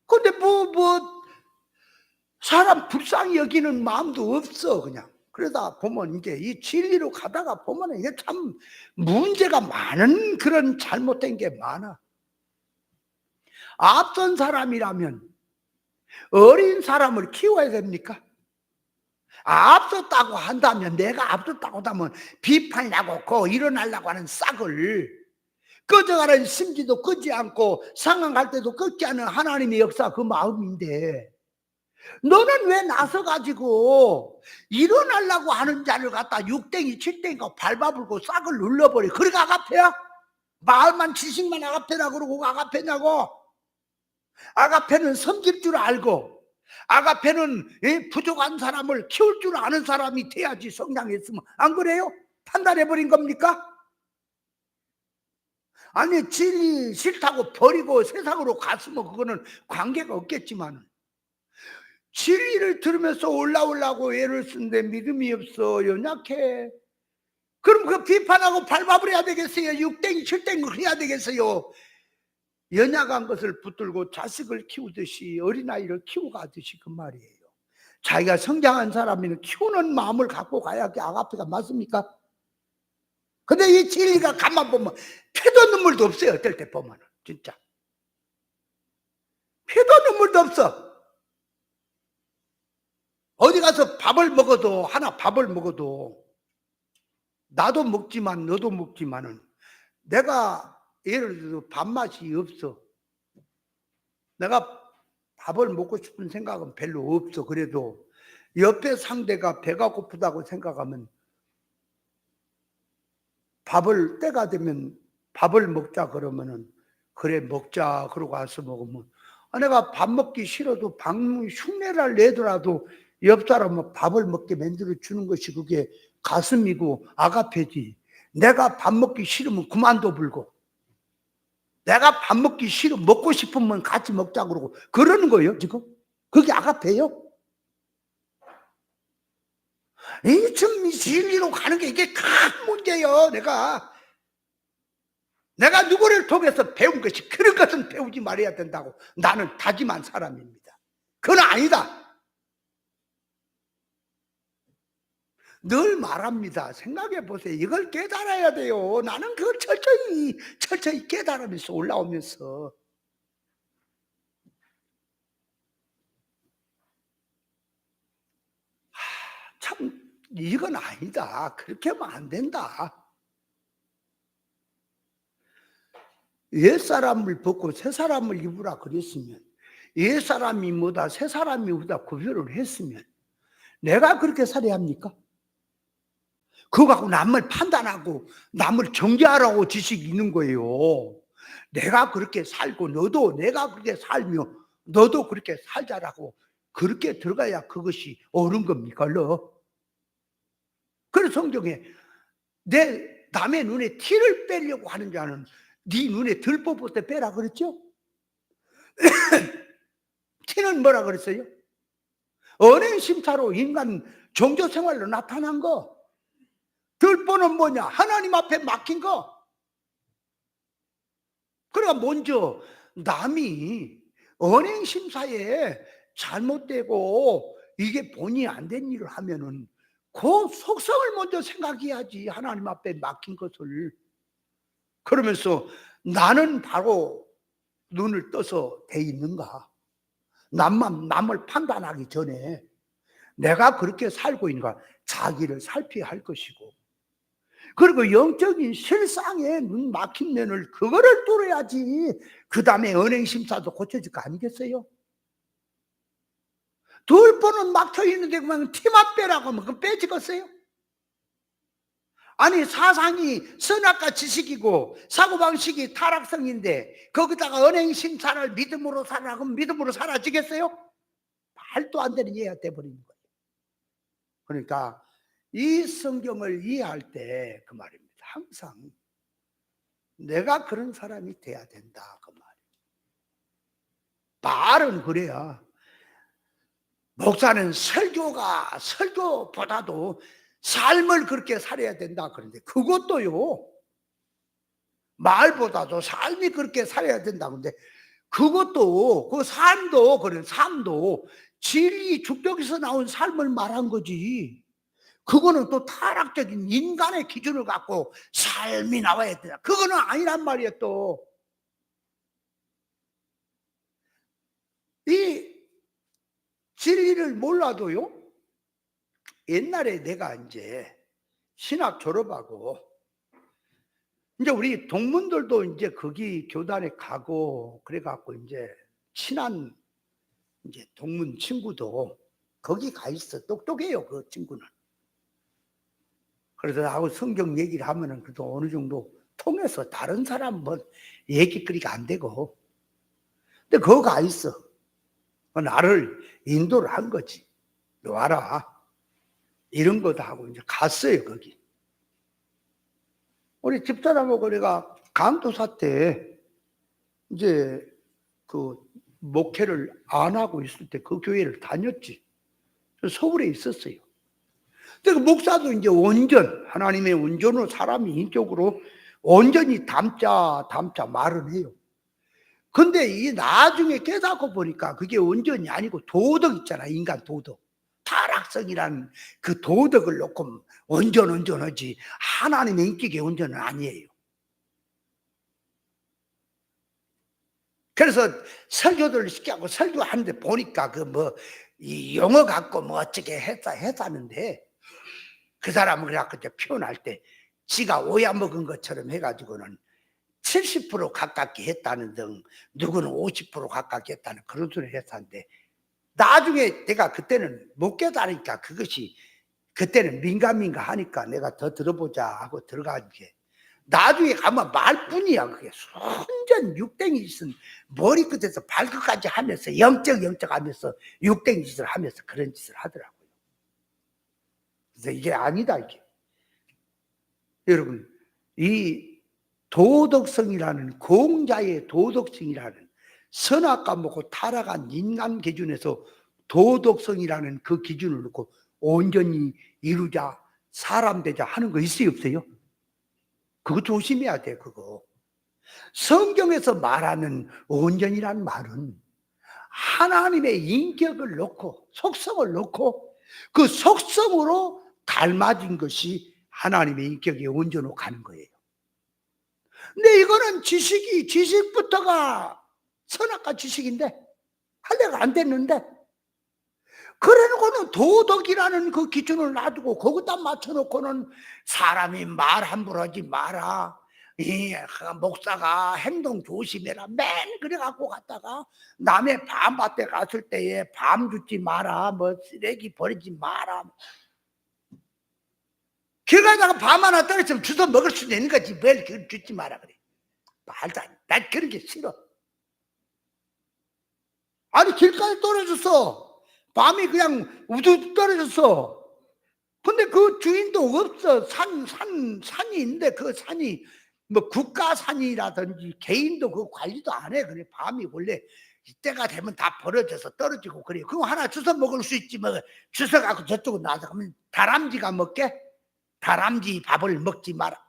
근데 사람 불쌍히 여기는 마음도 없어. 그냥 그러다 보면 이제 이 진리로 가다가 보면 이게 참 문제가 많은 그런 잘못된 게 많아. 앞선 사람이라면 어린 사람을 키워야 됩니까? 앞섰다고 한다면, 내가 앞섰다고 하면 비판하고 그 일어나려고 하는 싹을 꺼져가는 심지도 끄지 않고 상황할 때도 끄지 않은 하나님의 역사, 그 마음인데 너는 왜 나서가지고 일어나려고 하는 자를 갖다 6댕이 7댕이가 밟아불고 싹을 눌러버려. 그러니까 아가페야? 마을만 지식만 아가페라 그러고 아가페냐고. 아가페는 섬길 줄 알고, 아가페는 부족한 사람을 키울 줄 아는 사람이 돼야지 성장했으면. 안 그래요? 판단해버린 겁니까? 아니, 진리 싫다고 버리고 세상으로 갔으면 그거는 관계가 없겠지만, 진리를 들으면서 올라오려고 애를 쓰는데 믿음이 없어, 연약해. 그럼 그 비판하고 밟아버려야 되겠어요? 6댕이 7댕이 해야 되겠어요? 연약한 것을 붙들고 자식을 키우듯이 어린아이를 키워가듯이 그 말이에요. 자기가 성장한 사람이면 키우는 마음을 갖고 가야 그 아가페가 맞습니까? 근데 이 진리가 가만 보면 피도 눈물도 없어요. 어떨 때 보면 진짜 피도 눈물도 없어. 어디 가서 밥을 먹어도, 하나 밥을 먹어도 나도 먹지만 너도 먹지만은 내가 예를 들어서 밥맛이 없어. 내가 밥을 먹고 싶은 생각은 별로 없어. 그래도 옆에 상대가 배가 고프다고 생각하면 밥을 때가 되면 밥을 먹자 그러면은 그래 먹자 그러고 와서 먹으면, 내가 밥 먹기 싫어도 흉내를 내더라도 옆 사람은 밥을 먹게 만들어 주는 것이 그게 가슴이고 아가페지. 내가 밥 먹기 싫으면 그만둬 불고, 내가 밥 먹기 싫어 먹고 싶으면 같이 먹자 그러고 그러는 거예요 지금. 그게 아가페예요. 이 참 진리로 가는 게 이게 큰 문제예요. 내가 누구를 통해서 배운 것이 그런 것은 배우지 말아야 된다고 나는 다짐한 사람입니다. 그건 아니다. 늘 말합니다. 생각해 보세요. 이걸 깨달아야 돼요. 나는 그걸 철저히 깨달으면서 올라오면서. 참 이건 아니다. 그렇게 하면 안 된다. 옛사람을 벗고 새사람을 입으라 그랬으면, 옛사람이 뭐다 새사람이 뭐다 구별을 했으면 내가 그렇게 살아야 합니까? 그거 갖고 남을 판단하고 남을 정죄하라고 지식이 있는 거예요. 내가 그렇게 살고 너도 내가 그렇게 살며 너도 그렇게 살자라고 그렇게 들어가야 그것이 옳은 겁니까? 그래서 성경에 내 남의 눈에 티를 빼려고 하는 자는 네 눈에 들보부터 빼라 그랬죠? 티는 뭐라 그랬어요? 언행심사로 인간 종교생활로 나타난 거. 들보는 뭐냐? 하나님 앞에 막힌 거. 그러니까 먼저 남이 언행심사에 잘못되고 이게 본의 안 된 일을 하면은 그 속성을 먼저 생각해야지. 하나님 앞에 막힌 것을. 그러면서 나는 바로 눈을 떠서 돼 있는가? 남을 판단하기 전에 내가 그렇게 살고 있는가? 자기를 살펴야 할 것이고, 그리고 영적인 실상에 눈 막힌 면을 그거를 뚫어야지 그 다음에 언행심사도 고쳐질 거 아니겠어요? 들보는 막혀 있는데 그만 티만 빼라고 하면 그거 빼지겠어요? 아니, 사상이 선악과 지식이고 사고방식이 타락성인데 거기다가 언행심사를 믿음으로 살아라 그러면 믿음으로 사라지겠어요? 말도 안 되는 이해가 돼버리는 거예요. 그러니까 이 성경을 이해할 때 그 말입니다. 항상 내가 그런 사람이 돼야 된다 그 말이에요. 말은 그래야. 목사는 설교보다도 삶을 그렇게 살아야 된다 그런데 그것도요, 말보다도 삶이 그렇게 살아야 된다 그런데 그것도 그 삶도 그런 삶도 진리 축적에서 나온 삶을 말한 거지. 그거는 또 타락적인 인간의 기준을 갖고 삶이 나와야 돼. 그거는 아니란 말이에요. 또 이 진리를 몰라도요, 옛날에 내가 이제 신학 졸업하고 이제 우리 동문들도 이제 거기 교단에 가고 그래갖고 이제 친한 이제 동문 친구도 거기 가 있어. 똑똑해요, 그 친구는. 그래서 나하고 성경 얘기를 하면은 그래도 어느 정도 통해서 다른 사람 뭐 얘기거리가 안 되고. 근데 거기 가 있어. 나를 인도를 한 거지. 너 와라. 이런 거도 하고 이제 갔어요, 거기. 우리 집사람하고 내가 강도사 때 이제 그 목회를 안 하고 있을 때 그 교회를 다녔지. 서울에 있었어요. 근데 그 목사도 이제 온전, 하나님의 온전으로 사람이 인격으로 온전히 담자 말은 해요. 근데 이 나중에 깨닫고 보니까 그게 온전이 아니고 도덕 있잖아, 인간 도덕. 타락성이라는 그 도덕을 놓고 온전하지 하나님의 인격의 온전은 아니에요. 그래서 설교들을 쉽게 하고 설교하는데 보니까 그 뭐 이 용어 갖고 뭐 어떻게 했다는데 그 사람은 그래갖고 이제 표현할 때 지가 오야 먹은 것처럼 해가지고는 70% 가깝게 했다는 등 누구는 50% 가깝게 했다는 그런 소리를 했었는데 나중에 내가 그때는 못 깨달으니까 그것이 그때는 민감하니까 내가 더 들어보자 하고 들어간 게 나중에 가면 말뿐이야. 그게 완전 육댕이 짓은 머리끝에서 발끝까지 하면서 영적 하면서 육댕이 짓을 하면서 그런 짓을 하더라고요. 그래서 이게 아니다 이게. 여러분 이 도덕성이라는 공자의 도덕성이라는 선악과 먹고 타락한 인간 기준에서 도덕성이라는 그 기준을 놓고 온전히 이루자 사람 되자 하는 거 있어요 없어요? 그거 조심해야 돼. 그거 성경에서 말하는 온전이라는 말은 하나님의 인격을 놓고 속성을 놓고 그 속성으로 닮아진 것이 하나님의 인격의 온전으로 가는 거예요. 근데 이거는 지식부터가 선악과 지식인데 할래가 안 됐는데 그래놓고는 도덕이라는 그 기준을 놔두고 거기다 맞춰놓고는 사람이 말 함부로 하지 마라. 이 목사가 행동 조심해라. 맨 그래 갖고 갔다가 남의 밤밭에 갔을 때에 밤 줍지 마라. 뭐 쓰레기 버리지 마라. 길 가다가 밤 하나 떨어지면 주워 먹을 수도 있는 거지. 뭘 그걸 줍지 마라 그래. 말도 안 돼. 난 그런 게 싫어. 아니 길가에 떨어졌어. 밤이 그냥 우두둑 떨어졌어. 근데 그 주인도 없어. 산이 있는데 그 산이 뭐 국가산이라든지 개인도 그 관리도 안 해. 그래 밤이 원래 이때가 되면 다 벌어져서 떨어지고 그래. 그거 하나 주워 먹을 수 있지 뭐 주워 갖고 저쪽으로 나서 그러면 다람쥐가 먹게? 다람쥐 밥을 먹지 마라.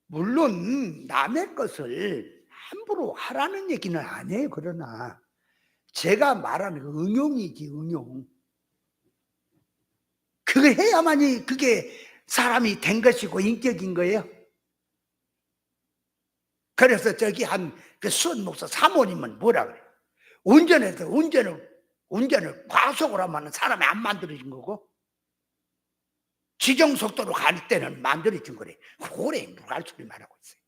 물론 남의 것을 함부로 하라는 얘기는 아니에요. 그러나 제가 말하는 그 응용이지 응용. 그거 해야만이 그게 사람이 된 것이고 인격인 거예요. 그래서 저기 한 그 수원 목사 사모님은 뭐라 그래요? 운전을 과속으로 하면 사람이 안 만들어진 거고 지정속도로 갈 때는 만들어진 거래. 그래 누가 할 소리 말하고 있어요.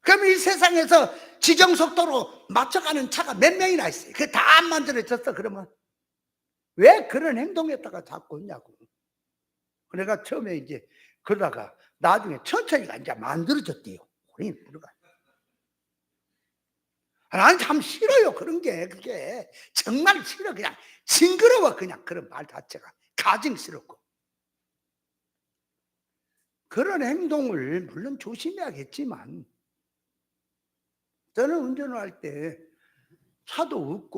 그럼 이 세상에서 지정속도로 맞춰가는 차가 몇 명이나 있어요. 그게 다 안 만들어졌어. 그러면 왜 그런 행동했다가 자꾸 있냐고. 그래가 처음에 이제 그러다가 나중에 천천히가 이제 만들어졌대요. 우리는 들어가. 난 참 싫어요. 그런 게 그게 정말 싫어. 그냥 징그러워. 그냥 그런 말 자체가 가증스럽고 그런 행동을 물론 조심해야겠지만 저는 운전을 할 때 차도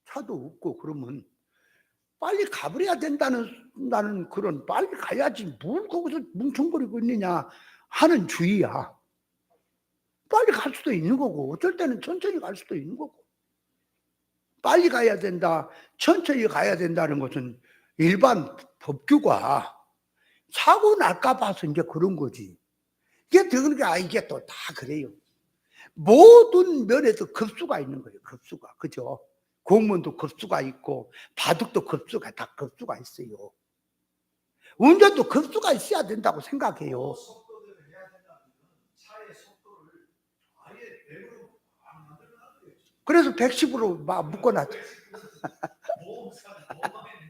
없고 그러면 빨리 가버려야 된다는 그런 빨리 가야지 뭘 거기서 뭉청거리고 있느냐 하는 주의야. 빨리 갈 수도 있는 거고 어쩔 때는 천천히 갈 수도 있는 거고 빨리 가야 된다, 천천히 가야 된다는 것은 일반 법규가 사고 날까 봐서 이제 그런 거지. 이게 그러니까 이게 또 다 그래요. 모든 면에서 급수가 있는 거예요. 급수가. 그죠? 공무원도 급수가 있고 바둑도 급수가 다 급수가 있어요. 운전도 급수가 있어야 된다고 생각해요. 속도를 해야 된다면 차의 속도를 아예 100으로 안 만들어놔도 돼요. 그래서 110으로 막 묶어놨죠. 보험사 보험에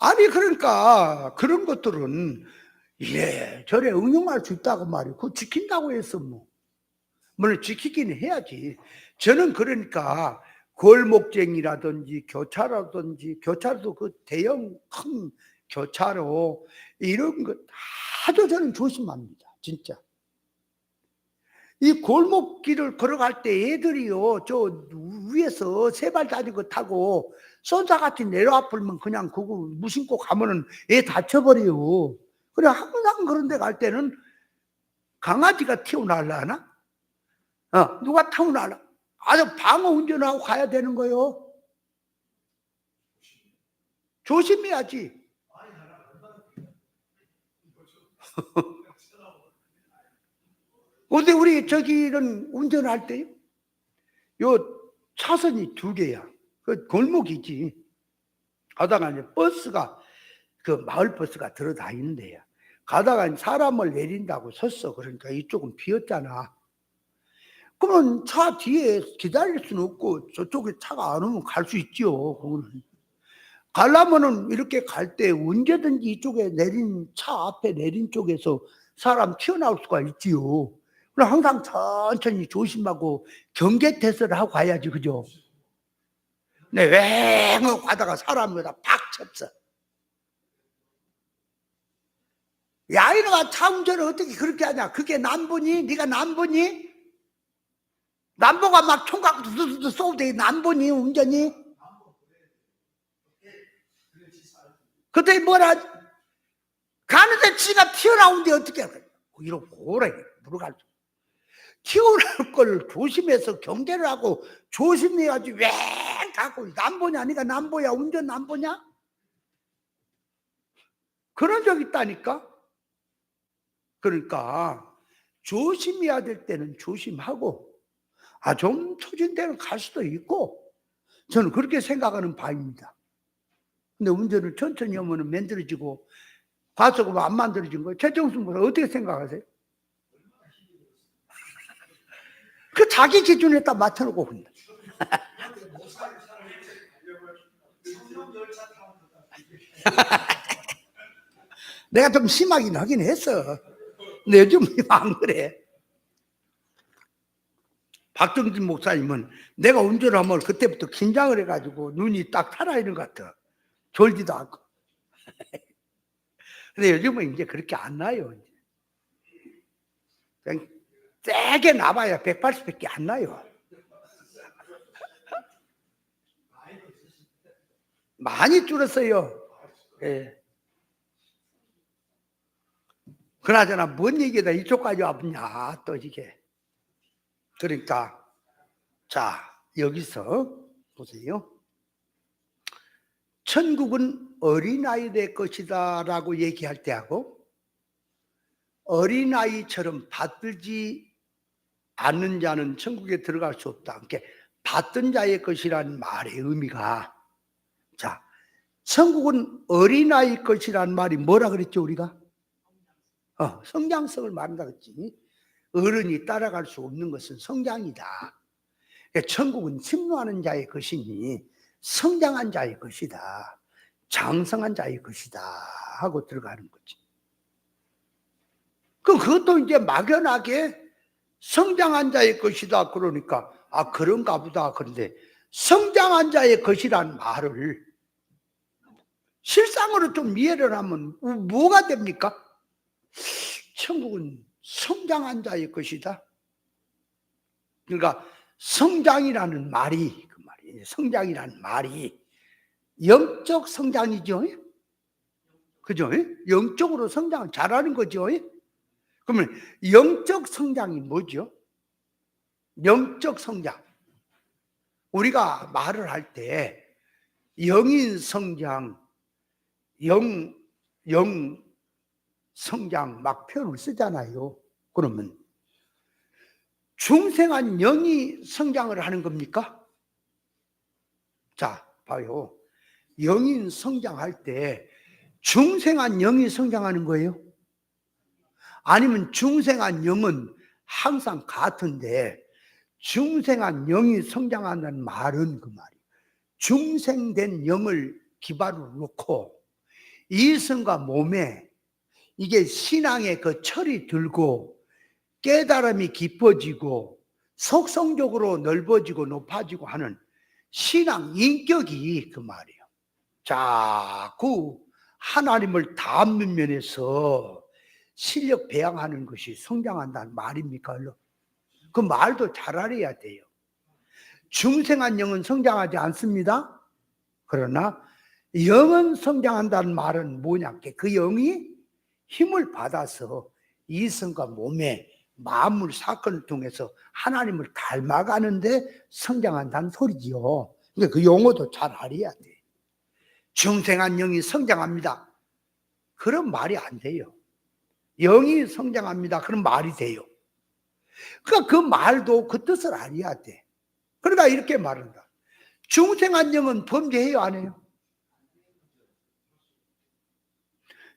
아니 그러니까 그런 것들은 저래 응용할 수 있다고 말이에요. 그거 지킨다고 해서 물론 지키기는 해야지. 저는 그러니까 골목쟁이라든지 교차로도 그 대형 큰 교차로 이런 거 아주 저는 조심합니다. 진짜. 이 골목길을 걸어갈 때 애들이요, 저 위에서 세발 자전거 타고 손자같이 내려와 버리면 그냥 그거 무심코 가면은 애 다쳐버려요. 그래, 항상 그런 데 갈 때는 강아지가 튀어나올라나? 누가 타고나라? 아주 방어 운전하고 가야 되는 거요. 조심해야지. 근데 우리 저기는 운전할 때요, 요 차선이 2개야. 그 골목이지. 가다가 이제 버스가, 그 마을 버스가 들어다니는데요. 가다가 사람을 내린다고 섰어. 그러니까 이쪽은 비었잖아. 그러면 차 뒤에 기다릴 수는 없고 저쪽에 차가 안 오면 갈 수 있죠. 그거는. 가려면은 이렇게 갈 때 언제든지 이쪽에 내린 차 앞에 내린 쪽에서 사람 튀어나올 수가 있지요. 그럼 항상 천천히 조심하고 경계태세를 하고 가야지, 그죠? 근데 왱 하고 가다가 사람에다 팍 쳤어. 야, 이놈아, 차 운전을 어떻게 그렇게 하냐? 그게 남보니? 네가 남보니? 남보가 막 총 갖고 두두두 쏘고 되게 남보니 운전이? 그때 뭐라 가는데 지가 튀어나오는데 어떻게 할까? 이러고 오래 물어갈 수. 튀어나올 걸 조심해서 경계를 하고 조심해야지. 왜 갖고 남보냐? 네가 남보야? 운전 남보냐? 그런 적 있다니까. 그러니까 조심해야 될 때는 조심하고, 좀 초진 데는 갈 수도 있고, 저는 그렇게 생각하는 바입니다. 근데 운전을 천천히 하면 만들어지고 과속으로 안 만들어진 거예요. 최정순 보다 어떻게 생각하세요? 그 자기 기준에 딱 맞춰놓고 그런다. 내가 좀 심하긴 하긴 했어. 근데 요즘 안 그래. 박정진 목사님은 내가 운전을 하면 그때부터 긴장을 해가지고 눈이 딱 살아있는 것 같아. 졸지도 않고. 근데 요즘은 이제 그렇게 안 나요. 그냥 세게 나봐야 180밖에 안 나요. 많이 줄었어요. 예. 그나저나 뭔 얘기다 이쪽까지 와보냐 또 이게. 그러니까 자, 여기서 보세요. 천국은 어린아이의 것이다 라고 얘기할 때하고 어린아이처럼 받들지 않는 자는 천국에 들어갈 수 없다. 그러니까 받던 자의 것이라는 말의 의미가, 자, 천국은 어린아이 것이라는 말이 뭐라 그랬죠 우리가? 성장성을 말한다 그랬지. 어른이 따라갈 수 없는 것은 성장이다. 그러니까 천국은 침노하는 자의 것이니 성장한 자의 것이다, 장성한 자의 것이다 하고 들어가는 거지. 그럼 그것도 이제 막연하게 성장한 자의 것이다 그러니까 그런가 보다. 그런데 성장한 자의 것이란 말을 실상으로 좀 이해를 하면 뭐가 됩니까? 천국은 성장한 자의 것이다. 그러니까 성장이라는 말이, 그 말이, 성장이라는 말이 영적 성장이죠. 그죠? 영적으로 성장을 잘하는 거죠. 그러면 영적 성장이 뭐죠? 영적 성장. 우리가 말을 할 때 영인 성장, 영 성장 막 표현을 쓰잖아요. 그러면 중생한 영이 성장을 하는 겁니까? 자, 봐요. 영인 성장할 때 중생한 영이 성장하는 거예요? 아니면 중생한 영은 항상 같은데 중생한 영이 성장한다는 말은 그 말이에요. 중생된 영을 기반으로 놓고 이성과 몸에 이게 신앙의 그 철이 들고 깨달음이 깊어지고 속성적으로 넓어지고 높아지고 하는 신앙 인격이 그 말이에요. 자꾸 하나님을 닮는 면에서 실력 배양하는 것이 성장한다는 말입니까? 그 말도 잘 알아야 돼요. 중생한 영은 성장하지 않습니다. 그러나 영은 성장한다는 말은 뭐냐? 그 영이 힘을 받아서 이성과 몸에 마음을 사건을 통해서 하나님을 닮아가는데 성장한다는 소리지요. 그러니까 그 용어도 잘 알아야 돼. 중생한 영이 성장합니다. 그런 말이 안 돼요. 영이 성장합니다. 그런 말이 돼요. 그러니까 그 말도 그 뜻을 알아야 돼. 그러다 이렇게 말한다. 중생한 영은 범죄해요, 안 해요?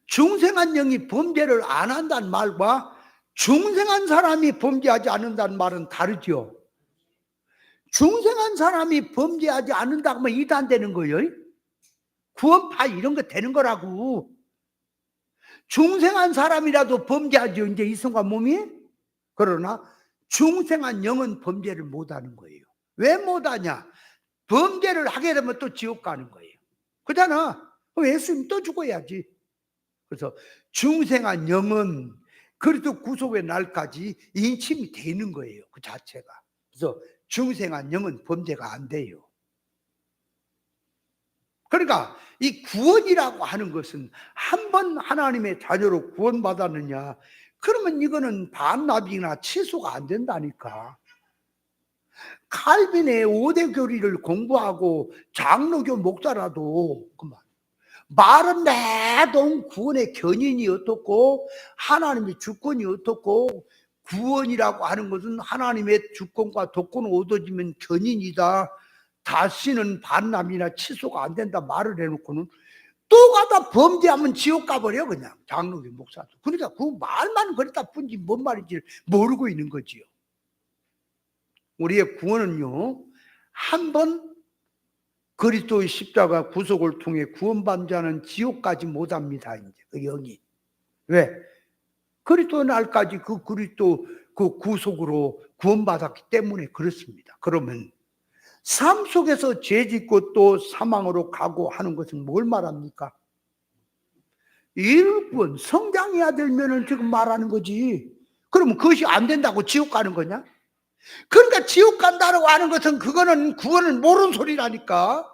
중생한 영이 범죄를 안 한다는 말과 중생한 사람이 범죄하지 않는다는 말은 다르죠. 중생한 사람이 범죄하지 않는다 하면 이단되는 거예요. 구원파 이런 거 되는 거라고. 중생한 사람이라도 범죄하죠, 이제 이성과 몸이. 그러나 중생한 영은 범죄를 못하는 거예요. 왜 못하냐? 범죄를 하게 되면 또 지옥 가는 거예요. 그렇잖아. 그럼 예수님 또 죽어야지. 그래서 중생한 영은 그리스도 구속의 날까지 인침이 되는 거예요. 그 자체가. 그래서 중생한 영은 범죄가 안 돼요. 그러니까 이 구원이라고 하는 것은 한 번 하나님의 자녀로 구원받았느냐, 그러면 이거는 반납이나 취소가 안 된다니까. 칼빈의 5대 교리를 공부하고 장로교 목사라도 그만 말은 내동 구원의 견인이 어떻고 하나님의 주권이 어떻고, 구원이라고 하는 것은 하나님의 주권과 도권을 얻어지면 견인이다, 다시는 반납이나 취소가 안 된다 말을 해놓고는 또 가다 범죄하면 지옥 가버려 그냥 장로교 목사도. 그러니까 그 말만 그랬다 뿐이지 뭔 말인지 모르고 있는 거지요. 우리의 구원은요, 한 번 그리스도의 십자가 구속을 통해 구원받은 자는 지옥까지 못합니다. 이제 그 영이. 왜? 그리스도 날까지 그 그리스도 그 구속으로 구원받았기 때문에 그렇습니다. 그러면 삶 속에서 죄짓고 또 사망으로 가고 하는 것은 뭘 말합니까? 일꾼 성장해야 될 면을 지금 말하는 거지. 그러면 그것이 안 된다고 지옥 가는 거냐? 그러니까 지옥 간다고 하는 것은 그거는 구원을 모르는 소리라니까.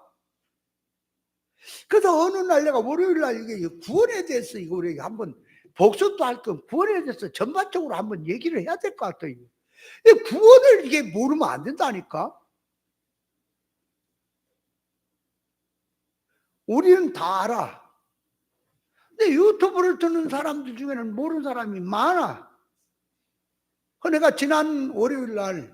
그래서 어느 날 내가 월요일 날 이게 구원에 대해서 이거 우리 한번 복습도 할 거 구원에 대해서 전반적으로 한번 얘기를 해야 될 것 같아요. 구원을 이게 모르면 안 된다니까. 우리는 다 알아. 근데 유튜브를 듣는 사람들 중에는 모르는 사람이 많아. 내가 지난 월요일 날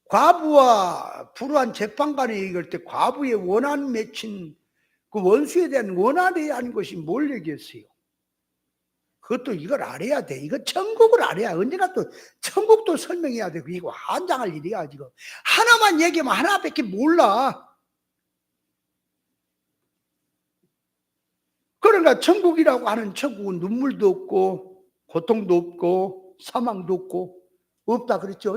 과부와 불우한 재판관이 얘기할 때 과부의 원한 맺힌 그 원수에 대한 원한에 대한 것이 뭘 얘기했어요? 그것도 이걸 알아야 돼. 이거 천국을 알아야. 언제나 또 천국도 설명해야 되고 이거 환장할 일이야 지금. 하나만 얘기하면 하나밖에 몰라. 그러니까 천국이라고 하는 천국은 눈물도 없고 고통도 없고 사망도 없고 없다 그랬죠?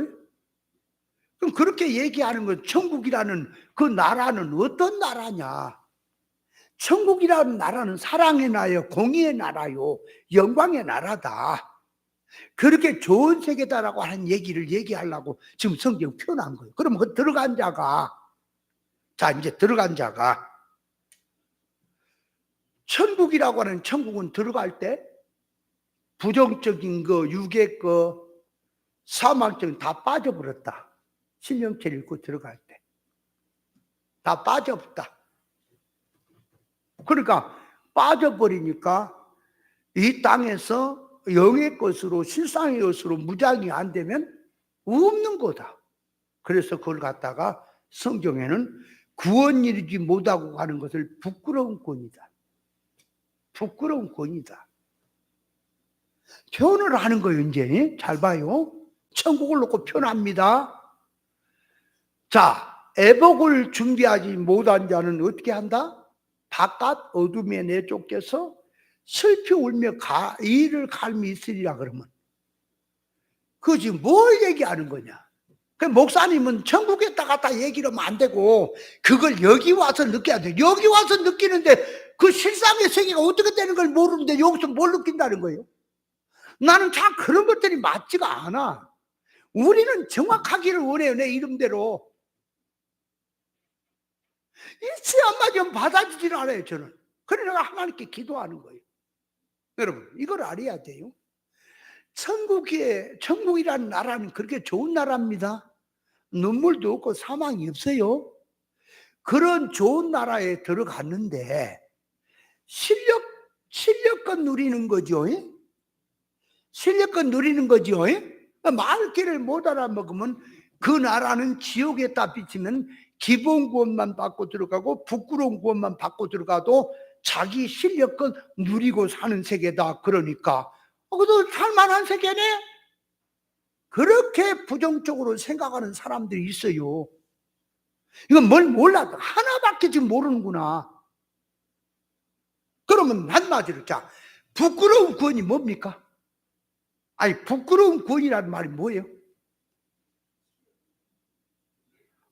그럼 그렇게 얘기하는 건 천국이라는 그 나라는 어떤 나라냐? 천국이라는 나라는 사랑의 나라요, 공의의 나라요, 영광의 나라다. 그렇게 좋은 세계다라고 하는 얘기를 얘기하려고 지금 성경 표현한 거예요. 그럼 그 들어간 자가, 자 이제 들어간 자가 천국이라고 하는 천국은 들어갈 때 부정적인 거, 육의 거, 사망증 다 빠져버렸다. 신명체를 읽고 들어갈 때. 다 빠져버렸다. 그러니까 빠져버리니까 이 땅에서 영의 것으로 실상의 것으로 무장이 안 되면 없는 거다. 그래서 그걸 갖다가 성경에는 구원 이루지 못하고 가는 것을 부끄러운 권이다. 부끄러운 권이다. 표현을 하는 거예요. 이제 잘 봐요. 천국을 놓고 표현합니다. 자, 애복을 준비하지 못한 자는 어떻게 한다? 바깥 어둠에 내쫓겨서 슬피 울며 이를 갈미 있으리라. 그러면 그 지금 뭘 얘기하는 거냐? 그 목사님은 천국에 갔다 얘기를 하면 안 되고 그걸 여기 와서 느껴야 돼. 여기 와서 느끼는데 그 실상의 세계가 어떻게 되는 걸 모르는데 여기서 뭘 느낀다는 거예요? 나는 참 그런 것들이 맞지가 않아. 우리는 정확하기를 원해요. 내 이름대로. 일치 안 맞으면 받아주질 않아요. 저는. 그래서 내가 하나님께 기도하는 거예요. 여러분 이걸 알아야 돼요. 천국이라는 나라는 그렇게 좋은 나라입니다. 눈물도 없고 사망이 없어요. 그런 좋은 나라에 들어갔는데 실력껏 누리는 거죠. 실력껏 누리는 거죠. 말귀를 못 알아먹으면 그 나라는 지옥에다 비치면 기본 구원만 받고 들어가고 부끄러운 구원만 받고 들어가도 자기 실력껏 누리고 사는 세계다. 그러니까 그것도 살만한 세계네. 그렇게 부정적으로 생각하는 사람들이 있어요. 이건 뭘 몰라도 하나밖에 지금 모르는구나. 그러면 한마디로 자, 부끄러운 구원이 뭡니까? 아니 부끄러운 구원이라는 말이 뭐예요?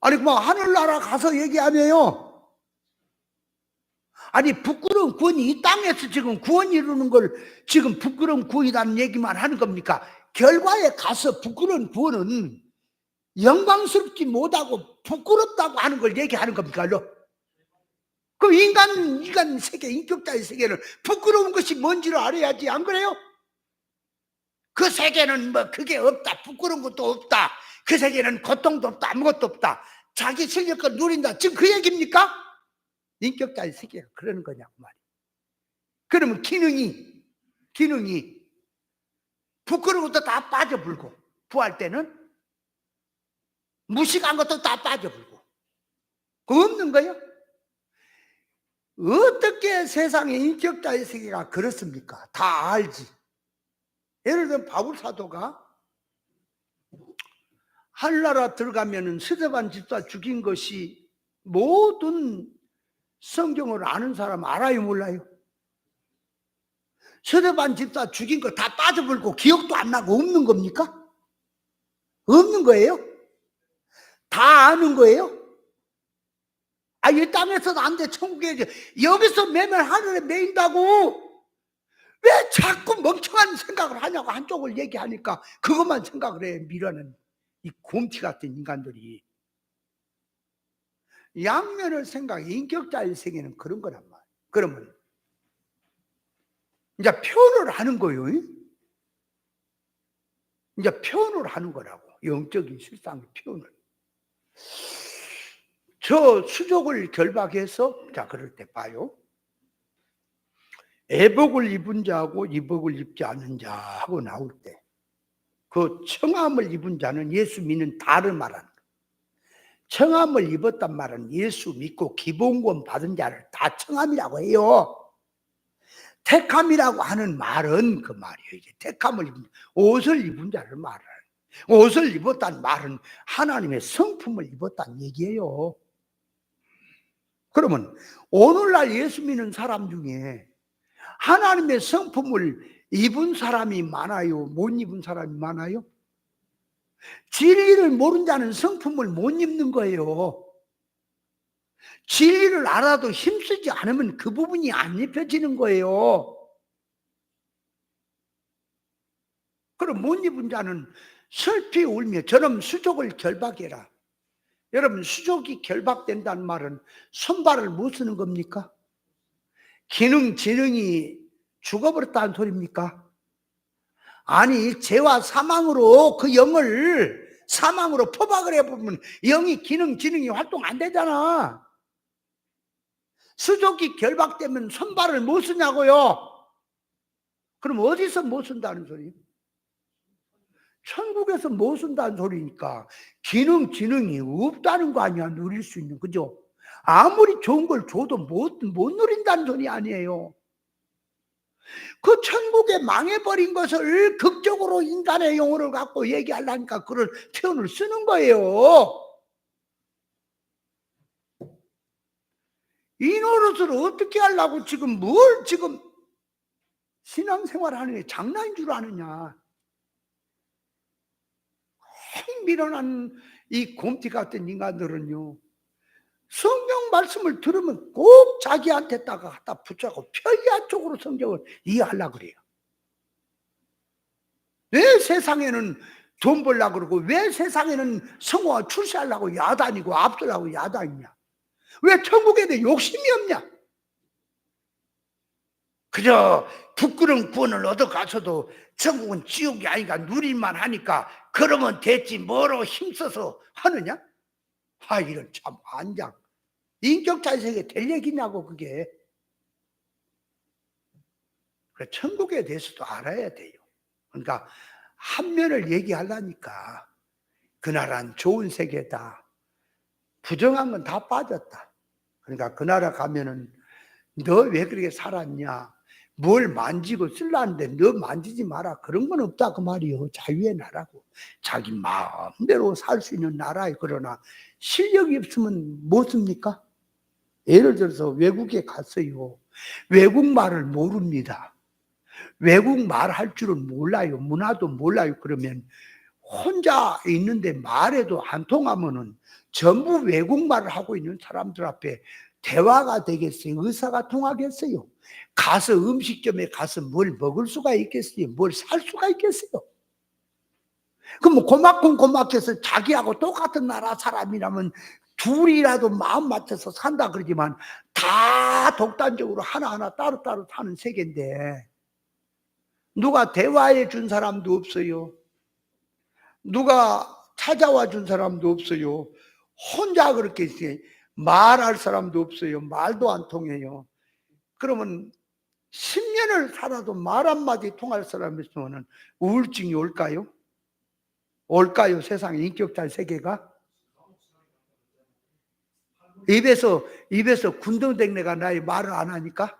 아니 뭐 하늘나라 가서 얘기하면요, 아니 부끄러운 구원이 이 땅에서 지금 구원 이루는 걸 지금 부끄러운 구원이라는 얘기만 하는 겁니까? 결과에 가서 부끄러운 구원은 영광스럽지 못하고 부끄럽다고 하는 걸 얘기하는 겁니까? 그 인간 세계, 인격자의 세계는 부끄러운 것이 뭔지를 알아야지. 안 그래요? 그 세계는 뭐 그게 없다, 부끄러운 것도 없다, 그 세계는 고통도 없다, 아무것도 없다, 자기 실력껏 누린다, 지금 그 얘기입니까? 인격자의 세계가 그러는 거냐고 말이에요. 그러면 기능이 부끄러운 것도 다 빠져불고, 부활 때는 무식한 것도 다 빠져불고, 그거 없는 거예요? 어떻게 세상의 인격자의 세계가 그렇습니까? 다 알지. 예를 들면 바울 사도가 하늘나라 들어가면은 스데반 집사 죽인 것이 모든 성경을 아는 사람 알아요, 몰라요? 스데반 집사 죽인 거 다 빠져버리고 기억도 안 나고 없는 겁니까? 없는 거예요? 다 아는 거예요? 아, 이 땅에서도 안 돼, 천국에. 여기서 매면 하늘에 매인다고. 왜 자꾸 멍청한 생각을 하냐고. 한쪽을 얘기하니까 그것만 생각을 해. 밀어는 이 곰치 같은 인간들이. 양면을 생각해. 인격자의 세계는 그런 거란 말이야. 그러면 이제 표현을 하는 거예요. 이제 표현을 하는 거라고. 영적인 실상의 표현을. 저 수족을 결박해서, 자, 그럴 때 봐요. 애복을 입은 자하고 이복을 입지 않은 자하고 나올 때, 그 청함을 입은 자는 예수 믿는 다를 말하는 거예요. 청함을 입었단 말은 예수 믿고 기본권 받은 자를 다 청함이라고 해요. 택함이라고 하는 말은 그 말이에요. 이제 택함을 입은, 옷을 입은 자를 말하는, 옷을 입었다는 말은 하나님의 성품을 입었다는 얘기예요. 그러면 오늘날 예수 믿는 사람 중에 하나님의 성품을 입은 사람이 많아요? 못 입은 사람이 많아요? 진리를 모른 자는 성품을 못 입는 거예요. 진리를 알아도 힘쓰지 않으면 그 부분이 안 입혀지는 거예요. 그럼 못 입은 자는 슬피 울며 저놈 수족을 결박해라. 여러분, 수족이 결박된다는 말은 손발을 못 쓰는 겁니까? 지능이 죽어버렸다는 소리입니까? 아니 죄와 사망으로 그 영을 사망으로 포박을 해보면 영이 기능이 활동 안 되잖아. 수족이 결박되면 손발을 못 쓰냐고요. 그럼 어디서 못 쓴다는 소리? 천국에서 못 쓴다는 소리니까 기능이 없다는 거 아니야. 누릴 수 있는. 그죠? 아무리 좋은 걸 줘도 못 누린다는 소리 아니에요. 그 천국에 망해버린 것을 극적으로 인간의 용어를 갖고 얘기하려니까 그런 표현을 쓰는 거예요. 이 노릇을 어떻게 하려고 지금 신앙생활 하는 게 장난인 줄 아느냐. 확 밀어난 이 곰티 같은 인간들은요, 성경 말씀을 들으면 꼭 자기한테다가 갖다 붙잡고 편리한 쪽으로 성경을 이해하려고 그래요. 왜 세상에는 돈 벌려고 그러고, 왜 세상에는 성공을 출세하려고 야단이고 앞서려고 야단이냐? 왜 천국에 대해 욕심이 없냐? 그저 부끄러운 구원을 얻어가서도 천국은 지옥이 아니까 누릴만 하니까 그러면 됐지 뭐로 힘써서 하느냐? 이런 참 안장. 인격자의 세계 될 얘기냐고 그게. 그래, 천국에 대해서도 알아야 돼요. 그러니까 한 면을 얘기하려니까 그 나라는 좋은 세계다. 부정한 건 다 빠졌다. 그러니까 그 나라 가면은 너 왜 그렇게 살았냐? 뭘 만지고 쓸라는데 너 만지지 마라. 그런 건 없다 그 말이요. 자유의 나라고. 자기 마음대로 살 수 있는 나라에. 그러나 실력이 없으면 못 씁니까? 예를 들어서 외국에 갔어요. 외국 말을 모릅니다. 외국 말 할 줄은 몰라요. 문화도 몰라요. 그러면 혼자 있는데 말해도 안 통하면은 전부 외국말을 하고 있는 사람들 앞에 대화가 되겠어요? 의사가 통하겠어요? 가서 음식점에 가서 뭘 먹을 수가 있겠어요? 뭘 살 수가 있겠어요? 그럼 고맙해서 자기하고 똑같은 나라 사람이라면 둘이라도 마음 맞춰서 산다 그러지만 다 독단적으로 하나하나 따로따로 사는 세계인데 누가 대화해 준 사람도 없어요. 누가 찾아와 준 사람도 없어요. 혼자 그렇게 말할 사람도 없어요. 말도 안 통해요. 그러면 10년을 살아도 말 한마디 통할 사람이 있으면 우울증이 올까요? 올까요? 세상에 인격자의 세계가? 입에서 군더댕내가 나의 말을 안 하니까?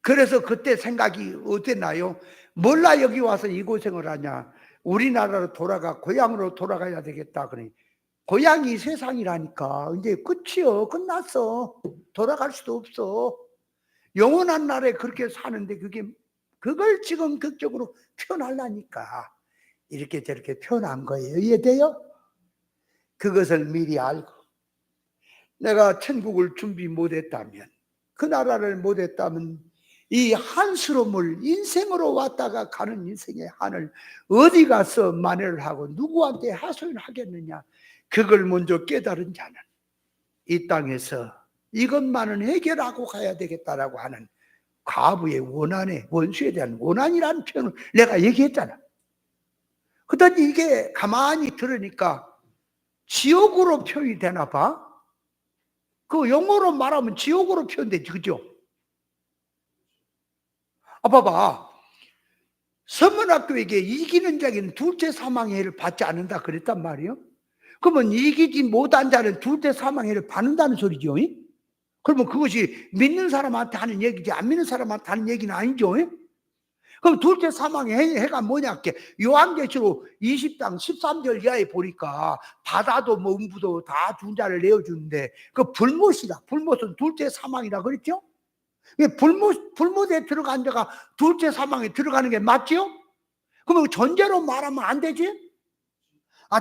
그래서 그때 생각이 어땠나요? 몰라 여기 와서 이 고생을 하냐? 우리나라로 고향으로 돌아가야 되겠다. 그러니 고향이 세상이라니까. 이제 끝이요. 끝났어. 돌아갈 수도 없어. 영원한 나라에 그렇게 사는데 그걸 지금 극적으로 표현하려니까 이렇게 저렇게 표현한 거예요. 이해돼요? 그것을 미리 알고 내가 천국을 준비 못했다면, 그 나라를 못했다면 이 한스러움을 인생으로 왔다가 가는 인생의 한을 어디 가서 만회를 하고 누구한테 하소연을 하겠느냐? 그걸 먼저 깨달은 자는 이 땅에서 이것만은 해결하고 가야 되겠다라고 하는 과부의 원한에, 원수에 대한 원한이라는 표현을 내가 얘기했잖아. 그랬더니 이게 가만히 들으니까 지옥으로 표현이 되나 봐. 그 영어로 말하면 지옥으로 표현되지, 그죠? 봐봐. 서문학교에게 이기는 자에게는 둘째 사망의 해를 받지 않는다 그랬단 말이에요. 그러면 이기지 못한 자는 둘째 사망의 해를 받는다는 소리죠. 그러면 그것이 믿는 사람한테 하는 얘기지 안 믿는 사람한테 하는 얘기는 아니죠. 그럼 둘째 사망의 해가 뭐냐? 요한계시록 20장 13절 이하에 보니까 바다도 뭐 음부도 다 중자를 내어주는데 그 불못이다. 불못은 둘째 사망이라 그랬죠? 불못에 들어간 자가 둘째 사망에 들어가는 게 맞죠? 그러면 전제로 말하면 안 되지?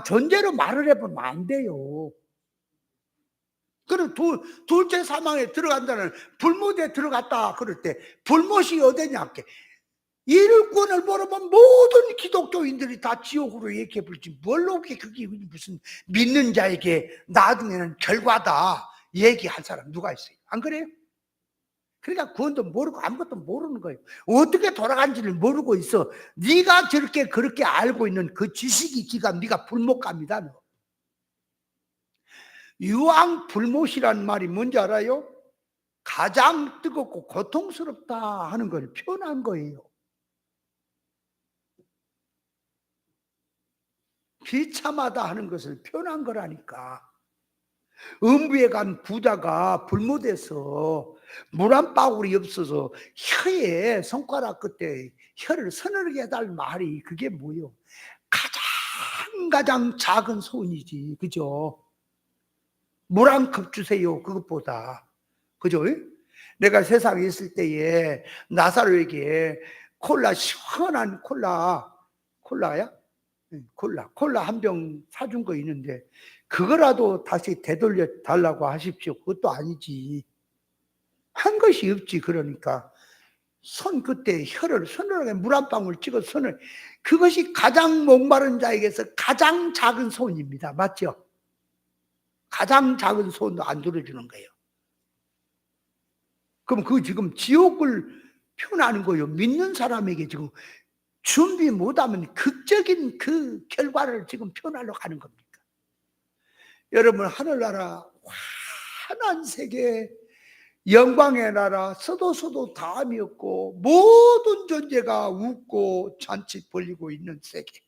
전제로 말을 해보면 안 돼요. 그럼 둘째 사망에 들어간다는 불못에 들어갔다 그럴 때 불못이 어디냐? 일꾼을 모르면 모든 기독교인들이 다 지옥으로 얘기해 볼지 뭘로 그게 무슨 믿는 자에게 나중에는 결과다 얘기할 사람 누가 있어요? 안 그래요? 그러니까 구원도 모르고 아무것도 모르는 거예요. 어떻게 돌아간지를 모르고 있어. 네가 저렇게 그렇게 알고 있는 그 지식이 기가 네가 불못갑니다. 너. 유황불못이란 말이 뭔지 알아요? 가장 뜨겁고 고통스럽다 하는 걸 표현한 거예요. 비참하다 하는 것을 표현한 거라니까. 음부에 간 부자가 불못에서 물 한 방울이 없어서 혀에 손가락 끝에 혀를 서늘하게 해달 말이 그게 뭐요? 가장 작은 소원이지. 그죠? 물 한 컵 주세요. 그것보다. 그죠? 내가 세상에 있을 때에 나사로에게 콜라, 시원한 콜라야? 콜라 한 병 사준 거 있는데 그거라도 다시 되돌려 달라고 하십시오. 그것도 아니지. 한 것이 없지. 그러니까 손 끝에 혀를 서늘하게 물 한 방울 찍어 손을, 그것이 가장 목마른 자에게서 가장 작은 소원입니다. 맞죠? 가장 작은 소원도 안 들어주는 거예요. 그럼 그 지금 지옥을 표현하는 거예요. 믿는 사람에게 지금 준비 못하면 극적인 그 결과를 지금 표현하려고 하는 겁니까? 여러분, 하늘나라 환한 세계, 영광의 나라, 서도 다함이 없고 모든 존재가 웃고 잔치 벌리고 있는 세계,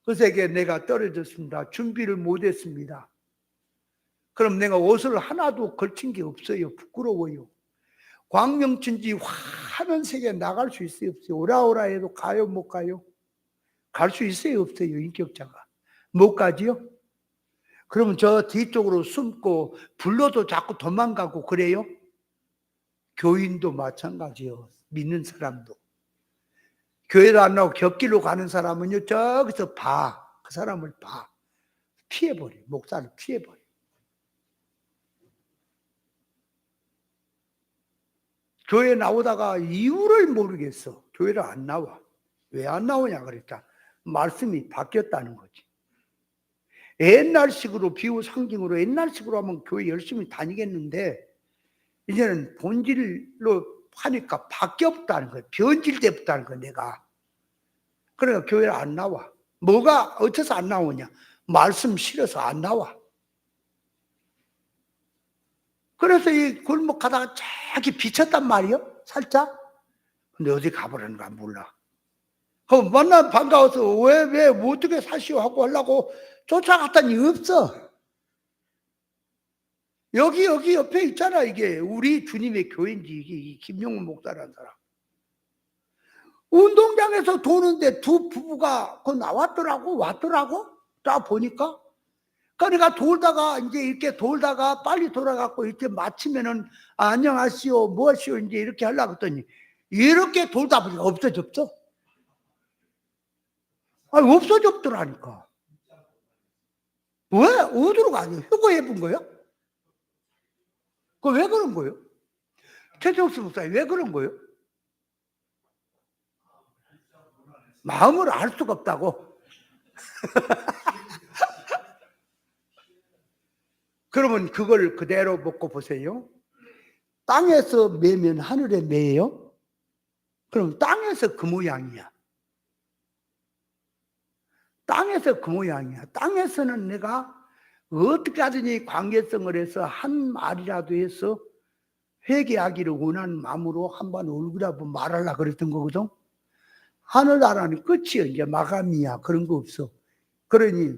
그 세계에 내가 떨어졌습니다. 준비를 못했습니다. 그럼 내가 옷을 하나도 걸친 게 없어요. 부끄러워요. 광명천지 환한 세계에 나갈 수 있어요? 없어요? 오라오라 해도 가요? 못 가요? 갈 수 있어요? 없어요? 인격자가 못 가지요? 그러면 저 뒤쪽으로 숨고 불러도 자꾸 도망가고 그래요? 교인도 마찬가지요. 믿는 사람도. 교회도 안 나오고 곁길로 가는 사람은요, 저기서 봐. 그 사람을 봐. 피해버려. 목사를 피해버려. 교회 나오다가 이유를 모르겠어. 교회를 안 나와. 왜 안 나오냐 그랬다. 말씀이 바뀌었다는 거지. 옛날식으로 비유상징으로 옛날식으로 하면 교회 열심히 다니겠는데 이제는 본질로 하니까 바뀌었다는 거예요. 변질됐다는 거예요. 내가. 그러니까 교회를 안 나와. 뭐가 어째서 안 나오냐? 말씀 싫어서 안 나와. 그래서 이 골목 가다가 저기 비쳤단 말이요. 살짝. 근데 어디 가버리는가 몰라. 그럼 만나 반가워서 왜 어떻게 사시오 하고 하려고 쫓아갔더니 없어. 여기 옆에 있잖아. 이게 우리 주님의 교회인지, 이게 김용훈 목사라는 사람. 운동장에서 도는데 두 부부가 왔더라고. 딱 보니까. 그러니까 돌다가 이제 이렇게 돌다가 빨리 돌아가고 이렇게 마치면은 안녕하시오 무엇이오 이제 이렇게 하려고 했더니 이렇게 돌다 보니까 없어졌어. 아니 없어졌더라니까. 왜? 어디로 가냐? 휴거해 본 거야? 그 왜 그런 거예요? 최정수 목사님 왜 그런 거예요? 마음을 알 수가 없다고. 그러면 그걸 그대로 먹고 보세요. 땅에서 매면 하늘에 매요? 그럼 땅에서 그 모양이야. 땅에서 그 모양이야. 땅에서는 내가 어떻게 하든지 관계성을 해서 한 말이라도 해서 회개하기를 원하는 마음으로 한번 얼굴 한번 말하려고 그랬던 거거든. 하늘나라는 끝이야. 이제 마감이야. 그런 거 없어. 그러니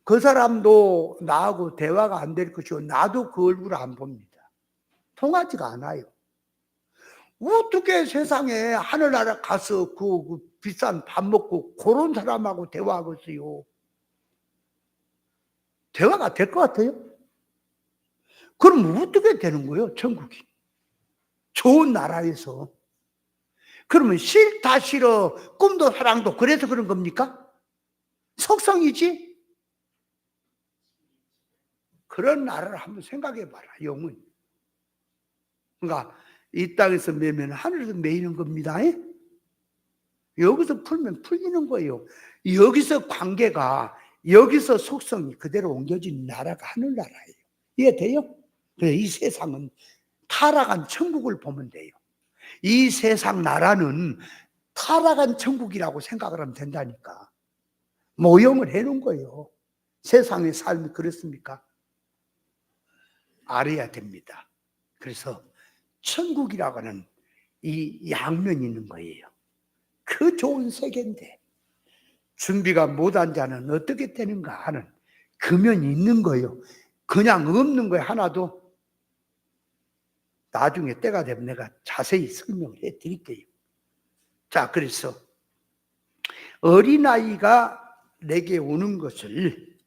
그 사람도 나하고 대화가 안 될 것이고 나도 그 얼굴을 안 봅니다. 통하지가 않아요. 어떻게 세상에 하늘나라 가서 그 비싼 밥 먹고 그런 사람하고 대화하겠어요? 대화가 될 것 같아요? 그럼 어떻게 되는 거예요? 천국이. 좋은 나라에서. 그러면 싫다 싫어 꿈도 사랑도 그래서 그런 겁니까? 속성이지? 그런 나라를 한번 생각해 봐라. 영은. 그러니까 이 땅에서 매면 하늘에서 매이는 겁니다. 여기서 풀면 풀리는 거예요. 여기서 관계가, 여기서 속성이 그대로 옮겨진 나라가 하늘나라예요. 이해돼요? 그래서 이 세상은 타락한 천국을 보면 돼요. 이 세상 나라는 타락한 천국이라고 생각을 하면 된다니까. 모형을 해놓은 거예요. 세상의 삶이 그렇습니까? 알아야 됩니다. 그래서 천국이라고 하는 이 양면이 있는 거예요. 그 좋은 세계인데 준비가 못한 자는 어떻게 되는가 하는 그 면이 있는 거예요. 그냥 없는 거에 하나도 나중에 때가 되면 내가 자세히 설명을 해 드릴게요. 자, 그래서 어린아이가 내게 오는 것을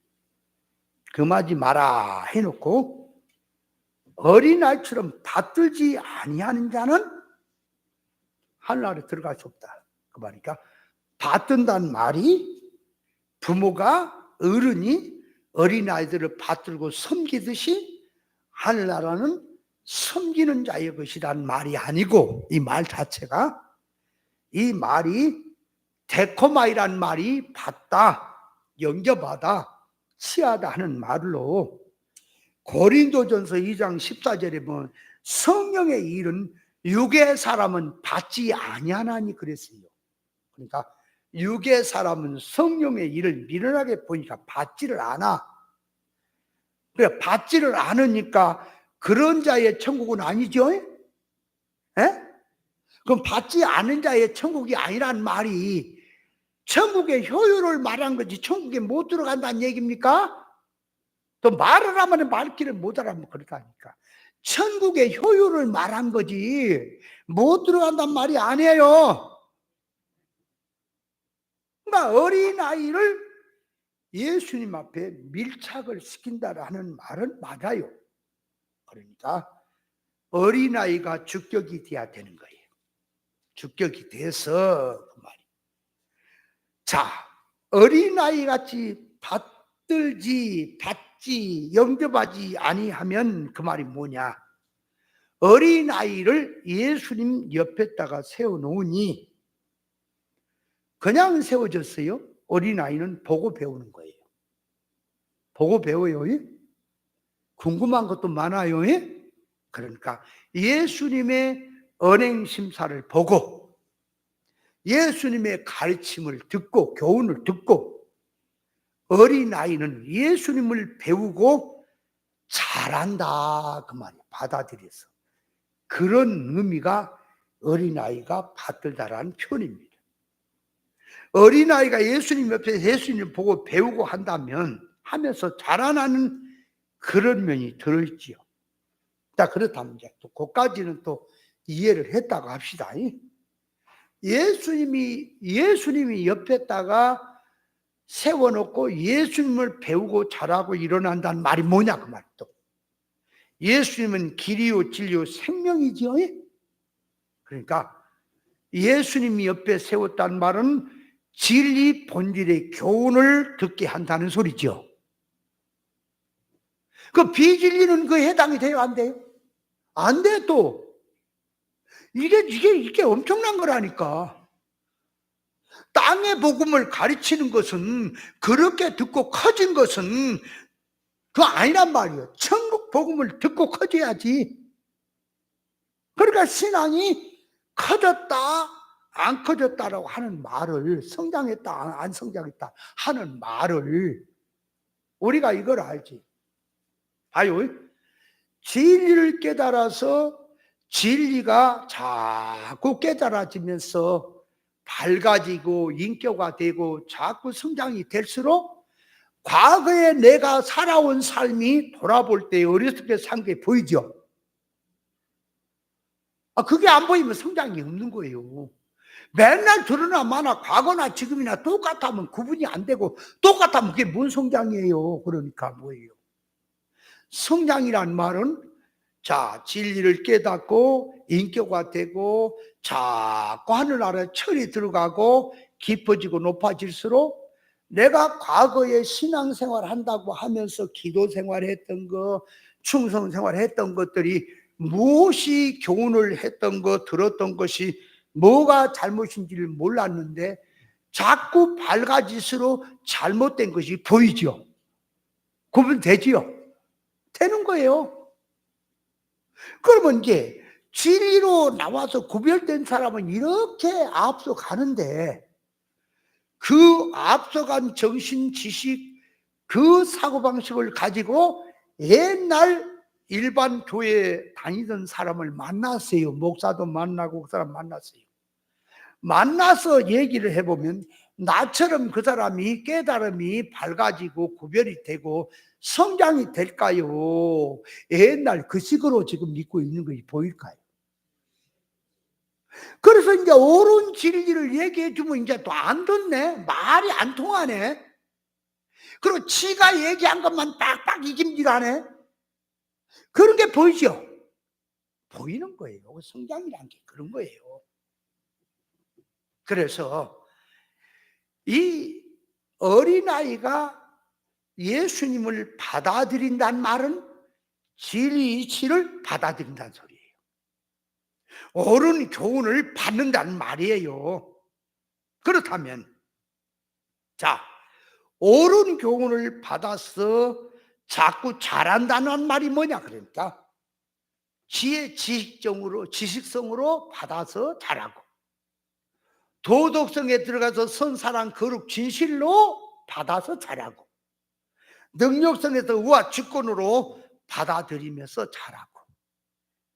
금하지 마라 해놓고 어린아이처럼 받들지 아니하는 자는 하늘나라에 들어갈 수 없다. 그 말이니까 받든다는 말이 부모가 어른이 어린아이들을 받들고 섬기듯이 하늘나라는 섬기는 자의 것이라는 말이 아니고, 이 말 자체가, 이 말이 데코마이라는 말이 받다, 영접하다, 취하다 하는 말로 고린도전서 2장 14절에 보면 성령의 일은 육의 사람은 받지 아니하나니 그랬어요. 그러니까 육의 사람은 성령의 일을 미련하게 보니까 받지를 않아. 그래, 받지를 않으니까 그런 자의 천국은 아니죠? 에? 그럼 받지 않은 자의 천국이 아니란 말이 천국의 효율을 말한 거지 천국에 못 들어간다는 얘기입니까? 또 말을 하면 말귀를 못 알아면 그렇다니까. 천국의 효율을 말한 거지 못 들어간단 말이 아니에요. 그러니까 어린아이를 예수님 앞에 밀착을 시킨다라는 말은 맞아요. 그러니까 어린아이가 주격이 돼야 되는 거예요. 주격이 돼서 그 말이. 자, 어린아이 같이 받들지 받지 영접하지 아니하면 그 말이 뭐냐? 어린아이를 예수님 옆에다가 세워놓으니 그냥 세워졌어요. 어린아이는 보고 배우는 거예요. 보고 배워요. 궁금한 것도 많아요. 그러니까 예수님의 언행심사를 보고 예수님의 가르침을 듣고 교훈을 듣고 어린아이는 예수님을 배우고 잘한다 그 말이에요. 받아들여서. 그런 의미가 어린아이가 받들다라는 표현입니다. 어린아이가 예수님 옆에 예수님을 보고 배우고 한다면 하면서 자라나는 그런 면이 들어있지요. 자, 그렇다면 이제 또 그까지는 또 이해를 했다고 합시다. 예수님이 옆에다가 세워놓고 예수님을 배우고 자라고 일어난다는 말이 뭐냐 그 말도. 예수님은 길이요 진리요 생명이지요. 그러니까 예수님이 옆에 세웠다는 말은 진리 본질의 교훈을 듣게 한다는 소리죠. 그 비진리는 그 해당이 돼요, 안 돼요? 안 돼, 또. 이게 엄청난 거라니까. 땅의 복음을 가르치는 것은 그렇게 듣고 커진 것은 그거 아니란 말이에요. 천국 복음을 듣고 커져야지. 그러니까 신앙이 커졌다, 안 커졌다라고 하는 말을 성장했다, 안 성장했다 하는 말을 우리가 이걸 알지. 봐요. 진리를 깨달아서 진리가 자꾸 깨달아지면서 밝아지고 인격화되고 자꾸 성장이 될수록 과거에 내가 살아온 삶이 돌아볼 때 어렸을 때 산 게 보이죠. 그게 안 보이면 성장이 없는 거예요. 맨날 들으나 마나 과거나 지금이나 똑같으면 구분이 안 되고 똑같으면 그게 뭔 성장이에요. 그러니까 뭐예요? 성장이란 말은 자, 진리를 깨닫고 인격화되고 자꾸 하늘나라에 철이 들어가고 깊어지고 높아질수록 내가 과거에 신앙생활 한다고 하면서 기도생활 했던 거, 충성생활 했던 것들이 무엇이 교훈을 했던 거, 들었던 것이 뭐가 잘못인지를 몰랐는데 자꾸 밝아질수록 잘못된 것이 보이죠. 구분되지요? 되는 거예요. 그러면 이제 진리로 나와서 구별된 사람은 이렇게 앞서가는데, 그 앞서간 정신, 지식, 그 사고방식을 가지고 옛날 일반 교회에 다니던 사람을 만났어요. 목사도 만나고 그 사람 만났어요. 만나서 얘기를 해보면 나처럼 그 사람이 깨달음이 밝아지고 구별이 되고 성장이 될까요? 옛날 그 식으로 지금 믿고 있는 것이 보일까요? 그래서 이제 옳은 진리를 얘기해 주면 이제 또 안 듣네. 말이 안 통하네. 그리고 지가 얘기한 것만 빡빡 이김질하네. 그런 게 보이죠? 보이는 거예요. 성장이란 게 그런 거예요. 그래서 이 어린아이가 예수님을 받아들인다는 말은 진리 이치를 받아들인다는 소리예요. 옳은 교훈을 받는다는 말이에요. 그렇다면 자, 옳은 교훈을 받아서 자꾸 잘한다는 말이 뭐냐? 그러니까 지식성으로 받아서 잘하고, 도덕성에 들어가서 선사랑 거룩 진실로 받아서 잘하고, 능력성에서 우와 주권으로 받아들이면서 잘하고.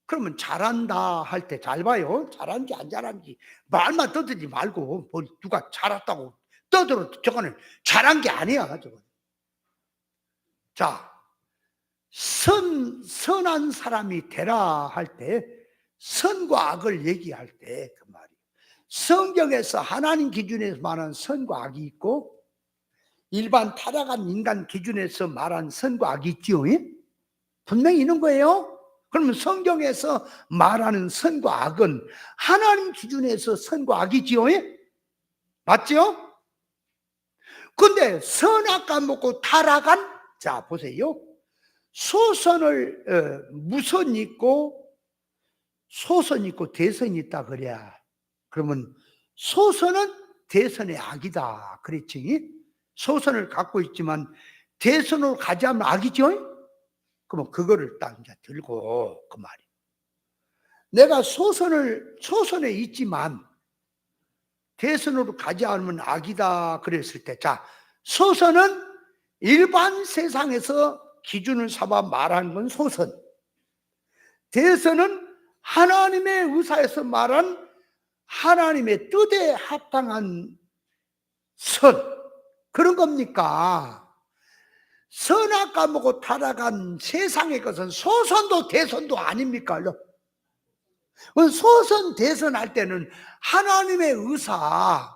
그러면 잘한다 할 때 잘 봐요. 잘한지 안 잘한지 말만 떠들지 말고, 뭐 누가 잘했다고 떠들어도 저거는 잘한 게 아니야. 저건. 자, 선한 사람이 되라 할 때, 선과 악을 얘기할 때 그 말이에요. 성경에서 하나님 기준에서 말하는 선과 악이 있고, 일반 타락한 인간 기준에서 말하는 선과 악이 있지요. 분명히 있는 거예요. 그러면 성경에서 말하는 선과 악은 하나님 기준에서 선과 악이지요. 맞죠? 근데 선악 까먹고 타락한, 자 보세요. 소선을 무선 있고 소선 있고 대선이 있다 그래야. 그러면 소선은 대선의 악이다 그랬지. 소선을 갖고 있지만 대선으로 가지 않으면 악이죠. 그러면 그거를 딱 이제 들고 그 말이. 내가 소선에 있지만 대선으로 가지 않으면 악이다 그랬을 때, 자, 소선은 일반 세상에서 기준을 삼아 말하는 건 소선. 대선은 하나님의 의사에서 말한 하나님의 뜻에 합당한 선, 그런 겁니까? 선악 까먹고 타락한 세상의 것은 소선도 대선도 아닙니까? 소선 대선 할 때는 하나님의 의사,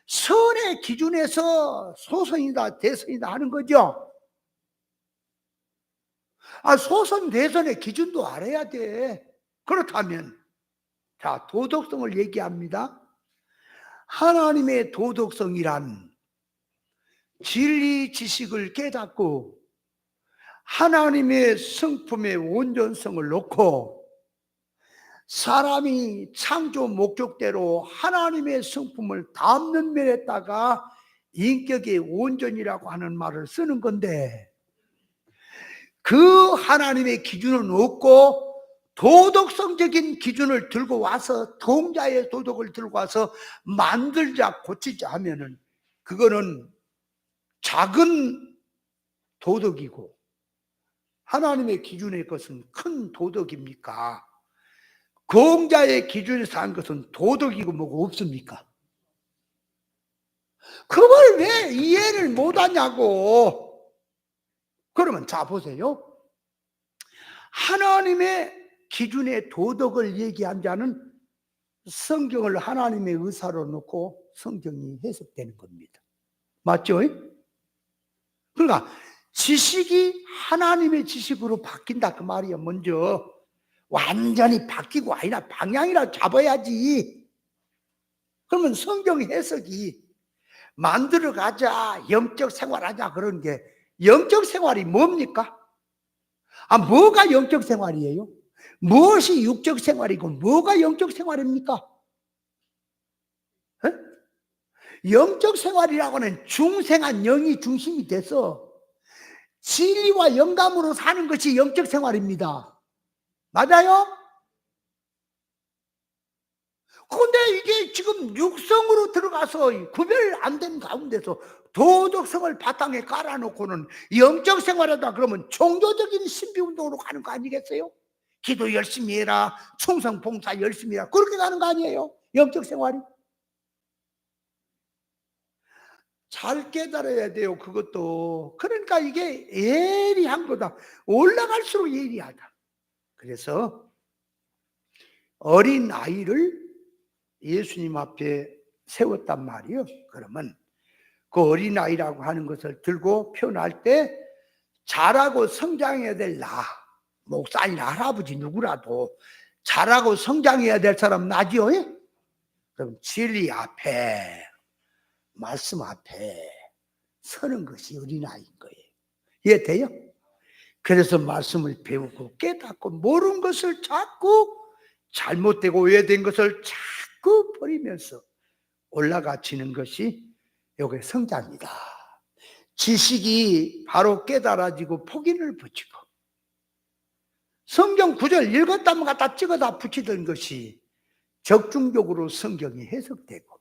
선의 기준에서 소선이다 대선이다 하는 거죠. 소선 대선의 기준도 알아야 돼. 그렇다면 자, 도덕성을 얘기합니다. 하나님의 도덕성이란 진리 지식을 깨닫고 하나님의 성품의 온전성을 놓고 사람이 창조 목적대로 하나님의 성품을 담는 면에다가 인격의 온전이라고 하는 말을 쓰는 건데, 그 하나님의 기준은 없고 도덕성적인 기준을 들고 와서, 동자의 도덕을 들고 와서 만들자 고치자 하면은 그거는 작은 도덕이고, 하나님의 기준의 것은 큰 도덕입니까? 공자의 기준에서 한 것은 도덕이고 뭐고 없습니까? 그걸 왜 이해를 못하냐고. 그러면 자 보세요. 하나님의 기준의 도덕을 얘기한 자는 성경을 하나님의 의사로 놓고 성경이 해석되는 겁니다. 맞죠? 그러니까 지식이 하나님의 지식으로 바뀐다 그 말이에요. 먼저 완전히 바뀌고 아니라 방향이라도 잡아야지. 그러면 성경 해석이 만들어가자, 영적 생활하자 그런 게, 영적 생활이 뭡니까? 뭐가 영적 생활이에요? 무엇이 육적 생활이고 뭐가 영적 생활입니까? 영적 생활이라고는 중생한 영이 중심이 돼서 진리와 영감으로 사는 것이 영적 생활입니다. 맞아요? 근데 이게 지금 육성으로 들어가서 구별 안 된 가운데서 도덕성을 바탕에 깔아놓고는 영적 생활하다 그러면 종교적인 신비운동으로 가는 거 아니겠어요? 기도 열심히 해라, 충성 봉사 열심히 해라, 그렇게 가는 거 아니에요? 영적 생활이. 잘 깨달아야 돼요, 그것도. 그러니까 이게 예리한 거다. 올라갈수록 예리하다. 그래서 어린 아이를 예수님 앞에 세웠단 말이요. 그러면 그 어린 아이라고 하는 것을 들고 표현할 때 자라고 성장해야 될 나, 목사님, 할아버지 누구라도 자라고 성장해야 될 사람 나지요. 그럼 진리 앞에, 말씀 앞에 서는 것이 어린아이인 거예요. 이해돼요? 그래서 말씀을 배우고 깨닫고 모르는 것을 자꾸 잘못되고 오해된 것을 자꾸 버리면서 올라가지는 것이 요게 성장이다. 지식이 바로 깨달아지고 폭인을 붙이고 성경 구절 읽었다면 갖다 찍어다 붙이던 것이 적중적으로 성경이 해석되고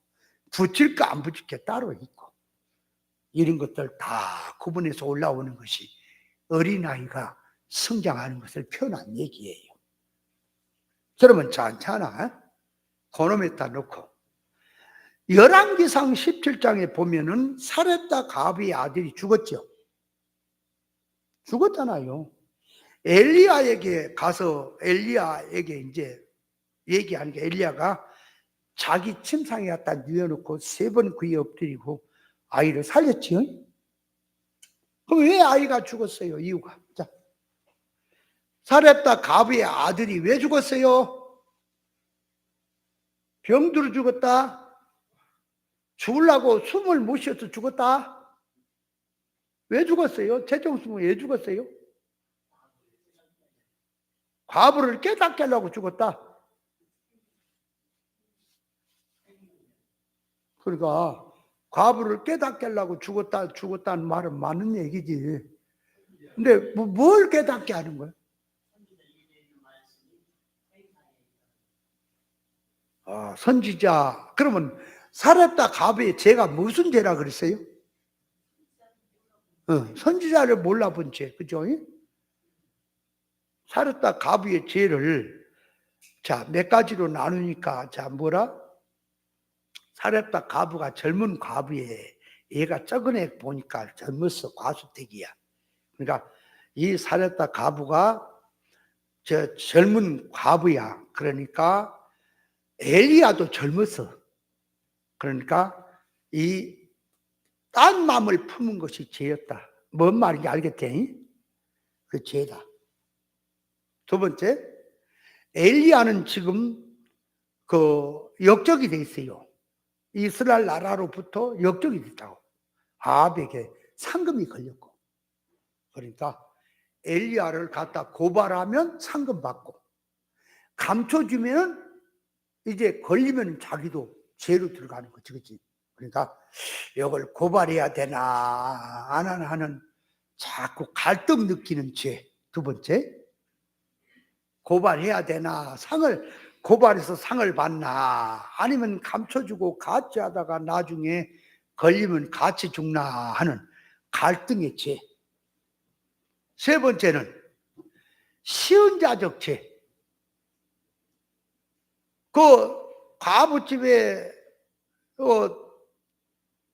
붙일까 안 붙일까 따로 있고 이런 것들 다 구분해서 올라오는 것이 어린아이가 성장하는 것을 표현한 얘기예요. 그러면 괜찮아. 그놈에다 놓고 열왕기상 17장에 보면은 사렙다 가브의 아들이 죽었죠. 죽었잖아요. 엘리야에게 가서 엘리야에게 이제 얘기하는 게 엘리야가 자기 침상에 갖다 뉘어놓고 3번 그에 엎드리고 아이를 살렸지요. 그럼 왜 아이가 죽었어요? 이유가. 자, 사렙다 가브의 아들이 왜 죽었어요? 병들어 죽었다? 죽으려고 숨을 못 쉬어서 죽었다? 왜 죽었어요? 최종수는 왜 죽었어요? 과부를 깨닫게 하려고 죽었다. 그러니까 과부를 깨닫게 하려고 죽었다는 말은 맞는 얘기지. 근데 뭘 깨닫게 하는 거야? 선지자. 그러면 사렙다 가브의 죄가 무슨 죄라 그랬어요? 선지자를 몰라본 죄, 그죠? 사렙다 가브의 죄를 자, 몇 가지로 나누니까 자, 뭐라? 사렙다 가부가 젊은 과부에 얘가 적은 애 보니까 젊었어. 과수택이야. 그러니까 이 사렙다 가부가 저 젊은 과부야. 그러니까 엘리야도 젊었어. 그러니까 이 딴 마음을 품은 것이 죄였다. 뭔 말인지 알겠지? 그 죄다. 두 번째, 엘리야는 지금 그 역적이 돼 있어요. 이스라엘 나라로부터 역적이 됐다고. 아합에게 상금이 걸렸고. 그러니까 엘리야를 갖다 고발하면 상금 받고 감춰주면 이제 걸리면 자기도 죄로 들어가는 거지, 그렇지? 그러니까 이걸 고발해야 되나 안 하는 자꾸 갈등 느끼는 죄. 두 번째, 고발해야 되나, 고발해서 상을 받나, 아니면 감춰주고 같이 하다가 나중에 걸리면 같이 죽나 하는 갈등의 죄. 세 번째는 시은자적 죄. 그 과부집에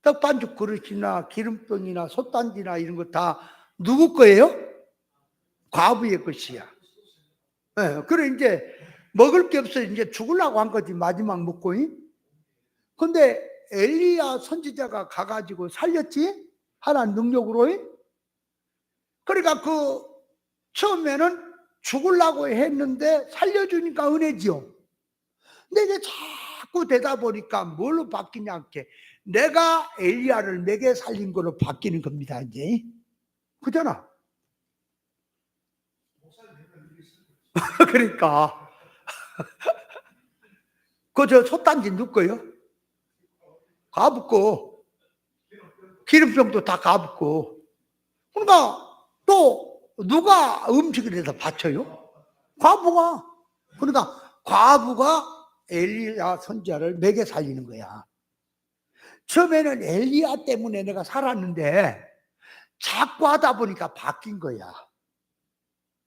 떡반죽 그릇이나 기름병이나 솥단지나 이런 거 다 누구 거예요? 과부의 것이야. 네, 그래 이제 먹을 게 없어 이제 죽으려고 한 거지 마지막 먹고. 근데 엘리야 선지자가 가가지고 살렸지 하나님 능력으로. 그러니까 그 처음에는 죽으려고 했는데 살려주니까 은혜지요. 근데 이제 자꾸 되다 보니까 뭘로 바뀌냐 할게. 내가 엘리야를 먹여 살린 걸로 바뀌는 겁니다 이제. 그잖아. 그러니까 그 저 솥단지 누구 거요? 가붙고 기름병도 다 가붙고. 그러니까 또 누가 음식을 해서 바쳐요? 과부가. 그러니까 과부가 엘리야 선지자를 먹여 살리는 거야. 처음에는 엘리야 때문에 내가 살았는데 자꾸 하다 보니까 바뀐 거야.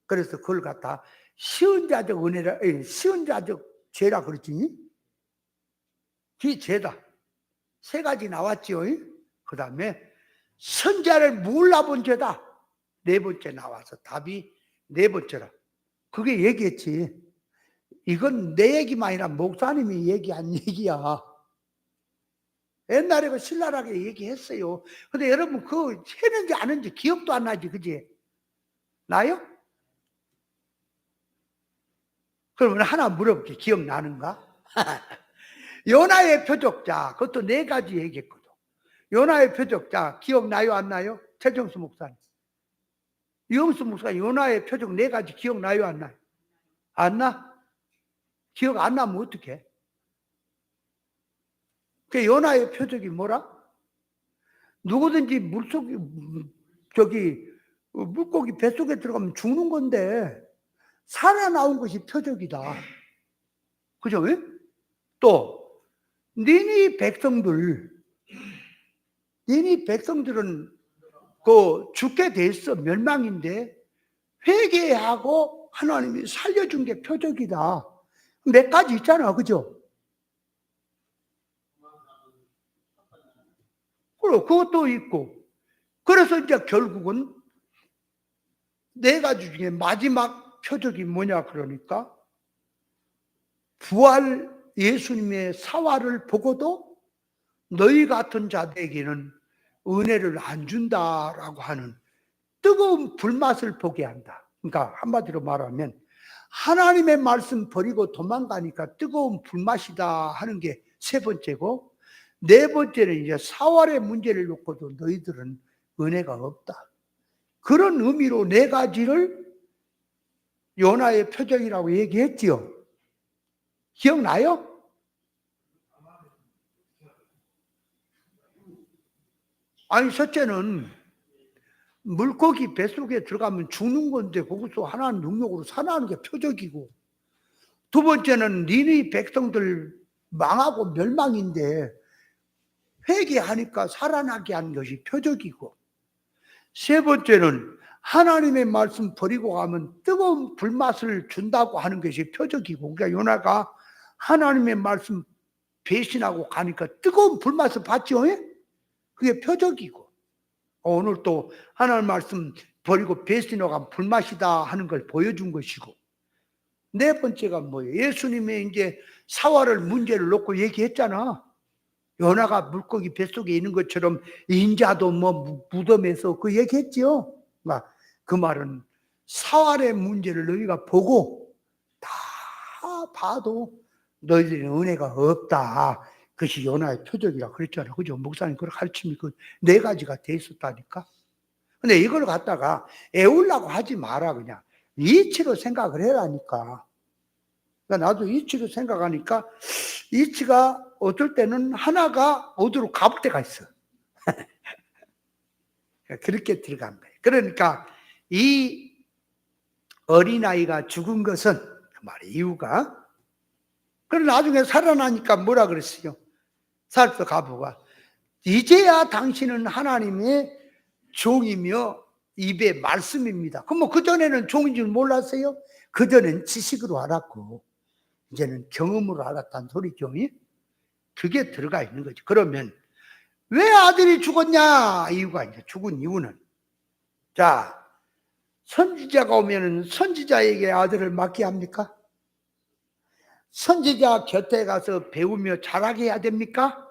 그래서 그걸 갖다 쉬운 자적 은혜라, 쉬운 자적 죄라 그랬지. 그게 죄다. 세 가지 나왔지요. 그 다음에 선자를 몰라본 죄다. 네 번째 나와서 답이 네 번째라. 그게 얘기했지. 이건 내 얘기만 아니라 목사님이 얘기한 얘기야. 옛날에 그 신랄하게 얘기했어요. 근데 여러분 그거 했는지 안 했는지 기억도 안 나지, 그지? 나요? 그러면 하나 물어볼게. 기억나는가? 요나의 표적자, 그것도 네 가지 얘기했거든. 요나의 표적자 기억나요, 안 나요? 최정수 목사님. 유영수 목사님, 요나의 표적 네 가지 기억나요, 안 나요? 안 나? 기억 안 나면 어떡해? 그 요나의 표적이 뭐라? 누구든지 물속에, 물고기 뱃속에 들어가면 죽는 건데 살아나온 것이 표적이다. 그죠? 또 니네 백성들은 그 죽게 돼 있어. 멸망인데 회개하고 하나님이 살려준 게 표적이다. 몇 가지 있잖아, 그죠? 그리고 그것도 있고. 그래서 이제 결국은 네 가지 중에 마지막 표적이 뭐냐 그러니까 부활 예수님의 사활을 보고도 너희 같은 자들에게는 은혜를 안 준다라고 하는 뜨거운 불맛을 보게 한다. 그러니까 한마디로 말하면 하나님의 말씀 버리고 도망가니까 뜨거운 불맛이다 하는 게 세 번째고, 네 번째는 이제 사활의 문제를 놓고도 너희들은 은혜가 없다. 그런 의미로 네 가지를 요나의 표적이라고 얘기했지요. 기억나요? 아니, 첫째는 물고기 뱃속에 들어가면 죽는 건데 거기서 하나님 능력으로 살아나는 게 표적이고, 두 번째는 니네 백성들 망하고 멸망인데 회개하니까 살아나게 하는 것이 표적이고, 세 번째는 하나님의 말씀 버리고 가면 뜨거운 불맛을 준다고 하는 것이 표적이고, 그러니까 요나가 하나님의 말씀 배신하고 가니까 뜨거운 불맛을 받죠. 그게 표적이고, 오늘 또 하나님 말씀 버리고 배신하고 가면 불맛이다 하는 걸 보여준 것이고, 네 번째가 뭐예요? 예수님의 이제 사활을 문제를 놓고 얘기했잖아. 요나가 물고기 뱃속에 있는 것처럼 인자도 뭐 무덤에서 그 얘기했지요. 그 말은 사활의 문제를 너희가 보고 다 봐도 너희들의 은혜가 없다. 그것이 요나의 표적이라 그랬잖아요. 그죠? 목사님 그걸 가르침이 그 네 가지가 돼 있었다니까. 근데 이걸 갖다가 애우려고 하지 마라. 그냥 이치로 생각을 해라니까. 그러니까 나도 이치로 생각하니까 이치가 어떨 때는 하나가 어디로 가볼 때가 있어. 그렇게 들어간 거예요. 그러니까 이 어린아이가 죽은 것은 그 말의 이유가, 그럼 나중에 살아나니까 뭐라 그랬어요? 살펴 가보가 이제야 당신은 하나님의 종이며 입의 말씀입니다. 그럼 뭐 그전에는 종인 줄 몰랐어요? 그전엔 지식으로 알았고 이제는 경험으로 알았다는 소리죠. 그게 들어가 있는 거죠. 그러면 왜 아들이 죽었냐? 이유가 이제 죽은 이유는, 자, 선지자가 오면은 선지자에게 아들을 맡게 합니까? 선지자 곁에 가서 배우며 자라게 해야 됩니까?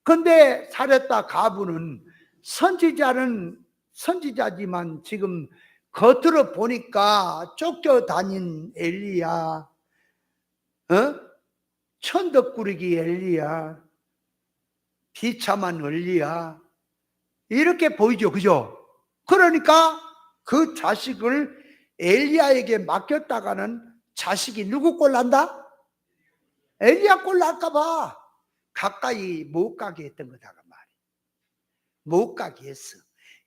근데 사렙다 가부는 선지자는 선지자지만 지금 겉으로 보니까 쫓겨다닌 엘리야, 천덕꾸러기 엘리야, 비참한 엘리야, 이렇게 보이죠. 그죠? 그러니까 그 자식을 엘리야에게 맡겼다가는 자식이 누구 꼴 난다? 엘리야 꼴 날까봐 가까이 못 가게 했던 거다 그 말이야. 못 가게 했어.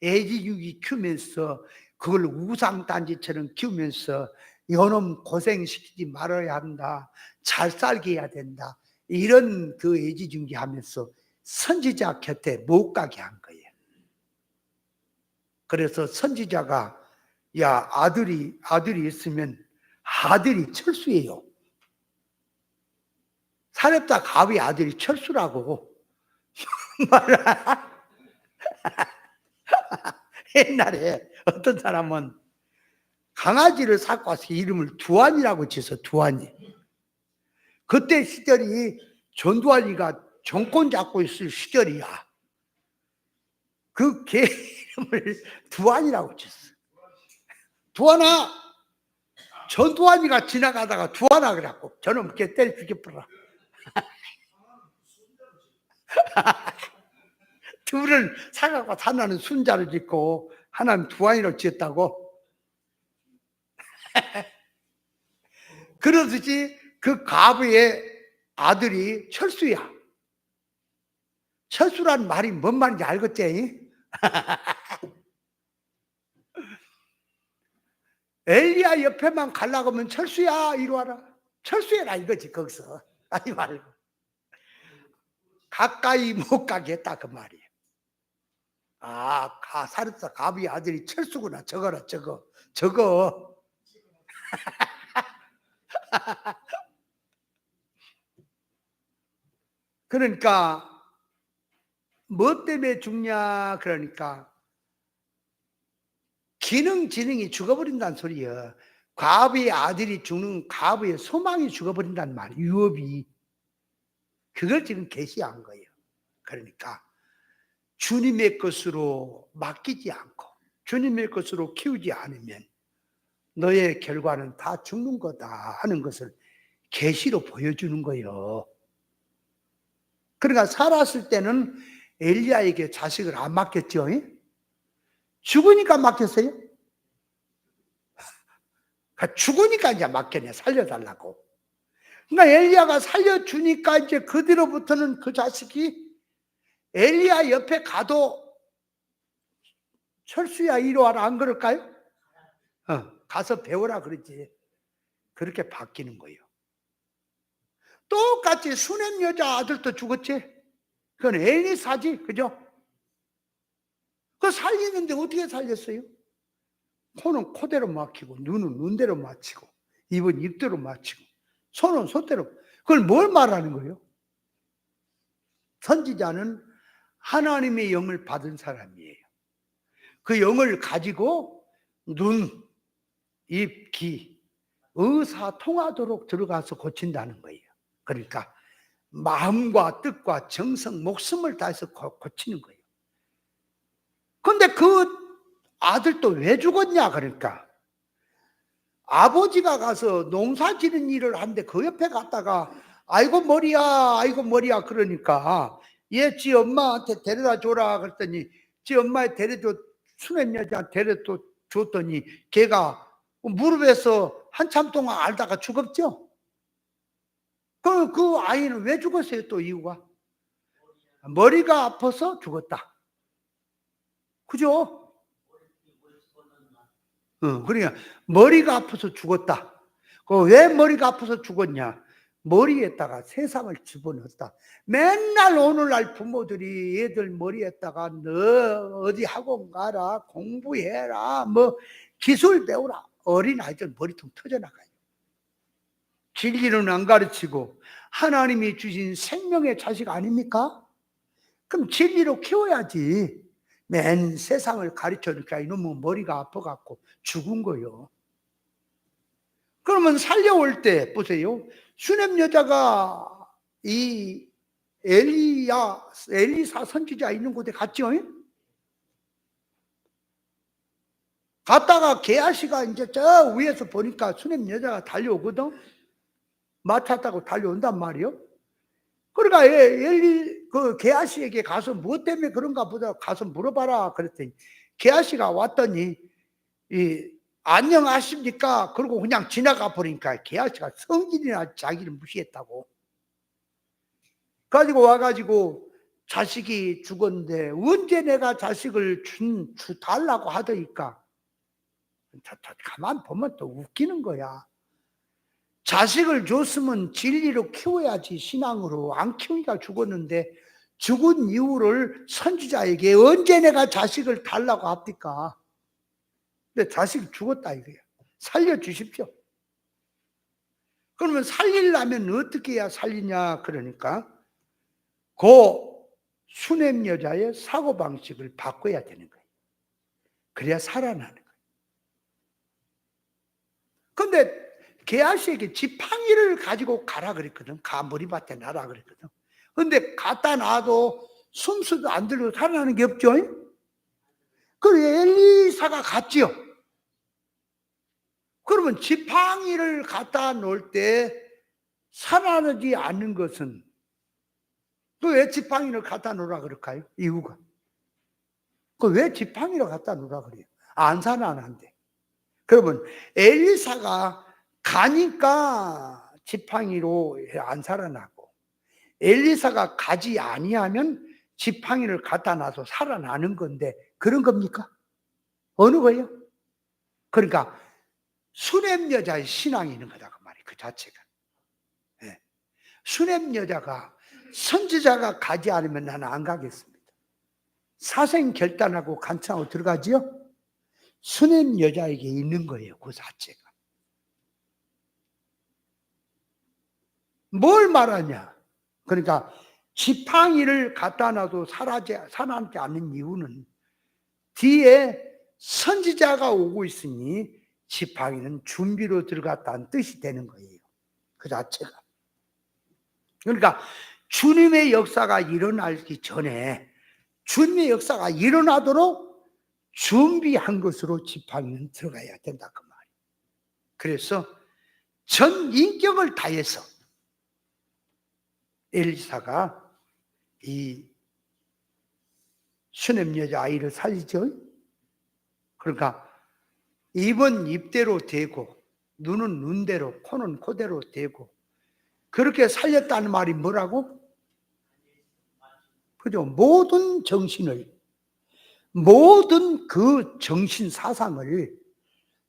애기육이 키우면서 그걸 우상단지처럼 키우면서 요놈 고생시키지 말아야 한다. 잘 살게 해야 된다. 이런 그 애지중지하면서 선지자 곁에 못 가게 한 거예요. 그래서 선지자가 야 아들이 있으면 아들이 철수예요. 사렙다 가위 아들이 철수라고. 옛날에 어떤 사람은 강아지를 사고 와서 이름을 두한이라고 지어서 두한이. 그때 시절이 전두환이가 정권 잡고 있을 시절이야. 그 개 이름을 두한이라고 지었어. 두한아, 전두환이가 지나가다가 두한아 그래갖고 저놈 개 때려 죽여버려. 둘을 사갖고 하나는 순자를 짓고 하나는 두한이라고 지었다고. 그러듯이 그 가부의 아들이 철수야. 철수란 말이 뭔 말인지 알겠지? 엘리야 옆에만 가려고 하면 철수야 이리 와라. 철수해라 이거지 거기서. 아니 말고 가까이 못 가게 했다 그 말이에요. 사르사 가부의 아들이 철수구나. 저거라 저거. 그러니까 뭐 때문에 죽냐 그러니까 지능이 죽어버린다는 소리야. 가부의 아들이 죽는 가부의 소망이 죽어버린다는 말이야. 유업이. 그걸 지금 계시한 거예요. 그러니까 주님의 것으로 맡기지 않고 주님의 것으로 키우지 않으면 너의 결과는 다 죽는 거다 하는 것을 계시로 보여주는 거예요. 그러니까 살았을 때는 엘리야에게 자식을 안 맡겼죠. 죽으니까 맡겼어요. 죽으니까 이제 맡겼네. 살려달라고. 그러니까 엘리야가 살려주니까 이제 그 뒤로부터는 그 자식이 엘리야 옆에 가도 철수야 이리 와라 안 그럴까요? 가서 배우라 그러지. 그렇게 바뀌는 거예요. 똑같이 수냄 여자 아들도 죽었지. 그건 엘리사지, 그죠? 그 살리는데 어떻게 살렸어요? 코는 코대로 막히고 눈은 눈대로 맞히고 입은 입대로 맞히고 손은 손대로. 그걸 뭘 말하는 거예요? 선지자는 하나님의 영을 받은 사람이에요. 그 영을 가지고 눈, 입, 귀, 의사 통하도록 들어가서 고친다는 거예요. 그러니까 마음과 뜻과 정성, 목숨을 다해서 고치는 거예요. 근데 그 아들도 왜 죽었냐 그러니까 아버지가 가서 농사 지는 일을 하는데 그 옆에 갔다가 아이고 머리야 그러니까 얘 지 엄마한테 데려다 줘라 그랬더니 지 엄마에 데려줘 수냄 여자 데려다 줬더니 걔가 무릎에서 한참 동안 알다가 죽었죠. 그 아이는 왜 죽었어요? 또 이유가 머리가 아파서 죽었다. 그죠? 그러니까 머리가 아파서 죽었다. 왜 머리가 아파서 죽었냐? 머리에다가 세상을 집어넣었다. 맨날 오늘날 부모들이 애들 머리에다가 너 어디 학원 가라, 공부해라, 뭐 기술 배우라. 어린아이들 머리통 터져나가요. 진리는 안 가르치고 하나님이 주신 생명의 자식 아닙니까? 그럼 진리로 키워야지. 맨 세상을 가르쳐니까 이놈은 머리가 아파갖고 죽은 거요. 그러면 살려올 때 보세요. 수냄 여자가 이 엘리사 선지자 있는 곳에 갔죠. 갔다가 게하시가 이제 저 위에서 보니까 수냄 여자가 달려오거든. 마차 타고 달려온단 말이요. 그러니까 그 게하시에게 가서 무엇 때문에 그런가 보다 가서 물어봐라 그랬더니 게하시가 왔더니 안녕하십니까? 그러고 그냥 지나가 버리니까 게하시가 성질이나 자기를 무시했다고. 가지고 와가지고 자식이 죽었는데 언제 내가 자식을 달라고 하더니까 가만 보면 또 웃기는 거야. 자식을 줬으면 진리로 키워야지 신앙으로. 안 키우니까 죽었는데 죽은 이유를 선지자에게 언제 내가 자식을 달라고 합니까? 근데 자식이 죽었다 이거야. 살려주십시오. 그러면 살리려면 어떻게 해야 살리냐? 그러니까 그 수냄 여자의 사고방식을 바꿔야 되는 거예요. 그래야 살아나는 거예요. 근데 게하시에게 지팡이를 가지고 가라 그랬거든. 머리밭에 놔라 그랬거든. 근데 갖다 놔도 숨소도 안 들고 살아나는 게 없죠. 그래 엘리사가 갔지요. 그러면 지팡이를 갖다 놓을 때 살아나지 않는 것은 또 왜 지팡이를 갖다 놓으라 그럴까요? 이유가. 왜 지팡이를 갖다 놓으라 그래요? 안 살아난대. 그러면 엘리사가 가니까 지팡이로 안 살아나고 엘리사가 가지 아니하면 지팡이를 갖다 놔서 살아나는 건데 그런 겁니까? 어느 거예요? 그러니까 수냄 여자의 신앙이 있는 거다 그 말이에요. 그 자체가. 네. 수냄 여자가 선지자가 가지 않으면 나는 안 가겠습니다. 사생 결단하고 간청하고 들어가지요. 수냄 여자에게 있는 거예요. 그 자체가. 뭘 말하냐? 그러니까 지팡이를 갖다 놔도 살아남지 않는 이유는 뒤에 선지자가 오고 있으니 지팡이는 준비로 들어갔다는 뜻이 되는 거예요. 그 자체가. 그러니까 주님의 역사가 일어나기 전에 주님의 역사가 일어나도록 준비한 것으로 지팡이는 들어가야 된다 그 말이에요. 그래서 전 인격을 다해서 엘리사가 이 수냄 여자 아이를 살리죠. 그러니까 입은 입대로 되고 눈은 눈대로 코는 코대로 되고 그렇게 살렸다는 말이 뭐라고? 그죠? 모든 정신을 모든 그 정신 사상을